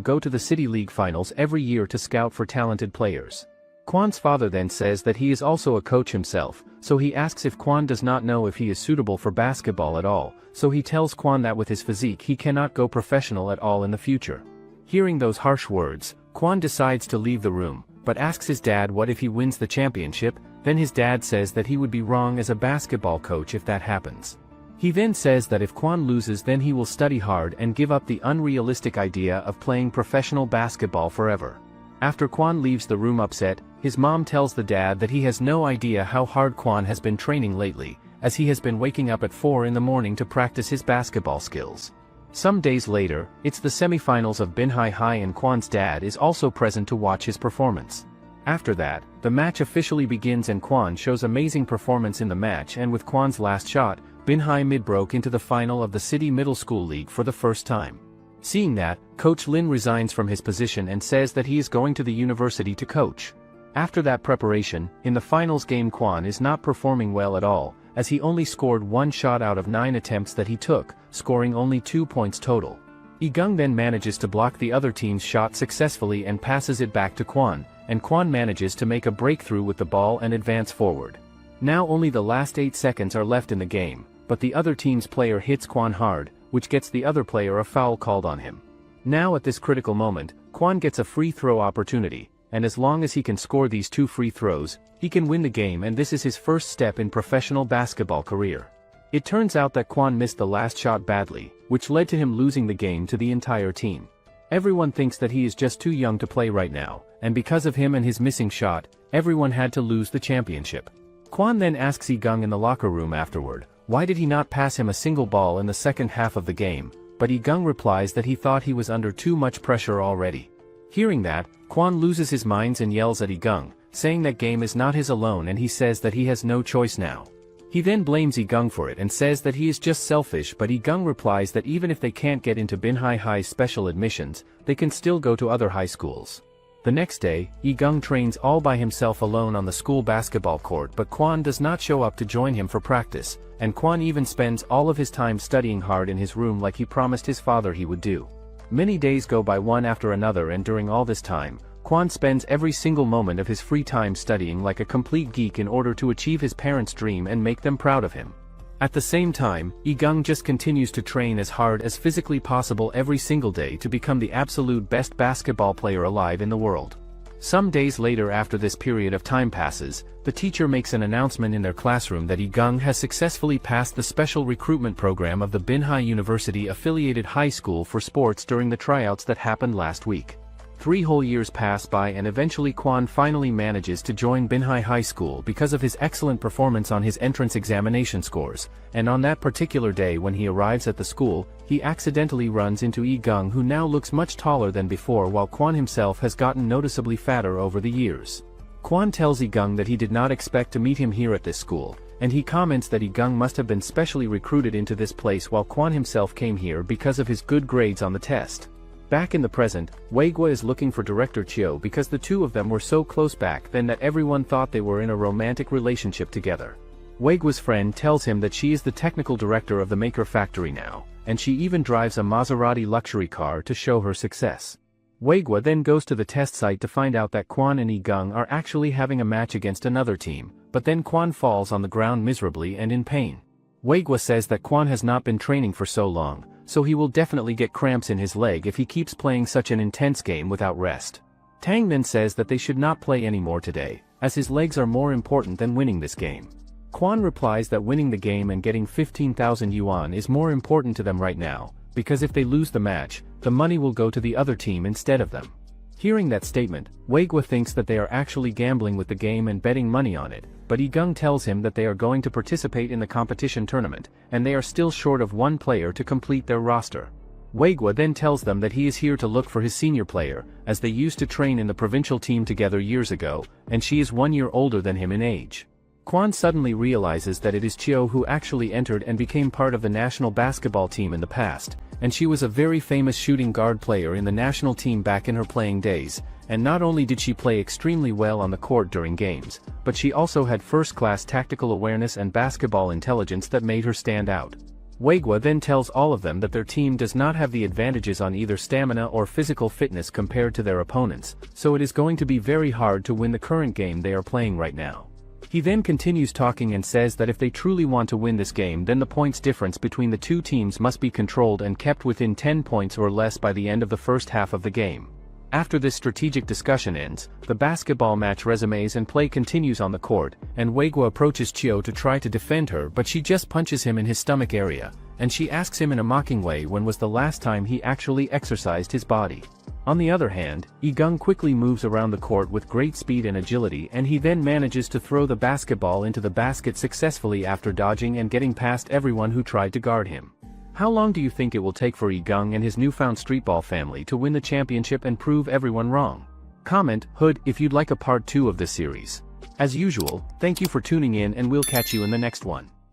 go to the City League finals every year to scout for talented players. Kwon's father then says that he is also a coach himself, so he asks if Kwon does not know if he is suitable for basketball at all, so he tells Kwon that with his physique he cannot go professional at all in the future. Hearing those harsh words, Kwon decides to leave the room, but asks his dad what if he wins the championship. Then his dad says that he would be wrong as a basketball coach if that happens. He then says that if Kwon loses then he will study hard and give up the unrealistic idea of playing professional basketball forever. After Kwon leaves the room upset, his mom tells the dad that he has no idea how hard Kwon has been training lately, as he has been waking up at 4 in the morning to practice his basketball skills. Some days later, it's the semifinals of Binhai High and Kwon's dad is also present to watch his performance. After that, the match officially begins and Kwon shows amazing performance in the match, and with Kwon's last shot, Binhai Mid broke into the final of the City Middle School League for the first time. Seeing that, Coach Lin resigns from his position and says that he is going to the university to coach. After that preparation, in the finals game Kwon is not performing well at all, as he only scored 1 shot out of 9 attempts that he took, scoring only 2 points total. Igung then manages to block the other team's shot successfully and passes it back to Kwon, and Kwon manages to make a breakthrough with the ball and advance forward. Now only the last 8 seconds are left in the game, but the other team's player hits Kwon hard, which gets the other player a foul called on him. Now at this critical moment, Kwon gets a free throw opportunity, and as long as he can score these 2 free throws, he can win the game, and this is his first step in professional basketball career. It turns out that Kwon missed the last shot badly, which led to him losing the game to the entire team. Everyone thinks that he is just too young to play right now, and because of him and his missing shot, everyone had to lose the championship. Kwon then asks Igung in the locker room afterward, why did he not pass him a single ball in the second half of the game, but Igung replies that he thought he was under too much pressure already. Hearing that, Kwon loses his mind and yells at Igung, saying that game is not his alone, and he says that he has no choice now. He then blames Igung for it and says that he is just selfish, but Igung replies that even if they can't get into Binhai High's special admissions, they can still go to other high schools. The next day, Igung trains all by himself alone on the school basketball court, but Kwon does not show up to join him for practice, and Kwon even spends all of his time studying hard in his room like he promised his father he would do. Many days go by one after another, and during all this time, Kwon spends every single moment of his free time studying like a complete geek in order to achieve his parents' dream and make them proud of him. At the same time, Igung just continues to train as hard as physically possible every single day to become the absolute best basketball player alive in the world. Some days later, after this period of time passes, the teacher makes an announcement in their classroom that Igung has successfully passed the special recruitment program of the Binhai University affiliated high school for sports during the tryouts that happened last week. 3 whole years pass by, and eventually Kwon finally manages to join Binhai High School because of his excellent performance on his entrance examination scores, and on that particular day when he arrives at the school, he accidentally runs into Igung, who now looks much taller than before, while Kwon himself has gotten noticeably fatter over the years. Kwon tells Igung that he did not expect to meet him here at this school, and he comments that Igung must have been specially recruited into this place while Kwon himself came here because of his good grades on the test. Back in the present, Waegwa is looking for Director Chio because the two of them were so close back then that everyone thought they were in a romantic relationship together. Waegwa's friend tells him that she is the technical director of the Maker Factory now, and she even drives a Maserati luxury car to show her success. Waegwa then goes to the test site to find out that Kwon and Igung are actually having a match against another team, but then Kwon falls on the ground miserably and in pain. Waegwa says that Kwon has not been training for so long, so he will definitely get cramps in his leg if he keeps playing such an intense game without rest. Tang then says that they should not play anymore today, as his legs are more important than winning this game. Kwon replies that winning the game and getting 15,000 yuan is more important to them right now, because if they lose the match, the money will go to the other team instead of them. Hearing that statement, Waegwa thinks that they are actually gambling with the game and betting money on it, but Igung tells him that they are going to participate in the competition tournament, and they are still short of 1 player to complete their roster. Weigwa then tells them that he is here to look for his senior player, as they used to train in the provincial team together years ago, and she is 1 year older than him in age. Quan suddenly realizes that it is Chiu who actually entered and became part of the national basketball team in the past, and she was a very famous shooting guard player in the national team back in her playing days, and not only did she play extremely well on the court during games, but she also had first-class tactical awareness and basketball intelligence that made her stand out. Weigwa then tells all of them that their team does not have the advantages on either stamina or physical fitness compared to their opponents, so it is going to be very hard to win the current game they are playing right now. He then continues talking and says that if they truly want to win this game, then the points difference between the two teams must be controlled and kept within 10 points or less by the end of the first half of the game. After this strategic discussion ends, the basketball match resumes and play continues on the court, and Weigwa approaches Chiu to try to defend her, but she just punches him in his stomach area, and she asks him in a mocking way when was the last time he actually exercised his body. On the other hand, Igung quickly moves around the court with great speed and agility, and he then manages to throw the basketball into the basket successfully after dodging and getting past everyone who tried to guard him. How long do you think it will take for Igung and his newfound streetball family to win the championship and prove everyone wrong? Comment, Hood, if you'd like a part 2 of this series. As usual, thank you for tuning in, and we'll catch you in the next one.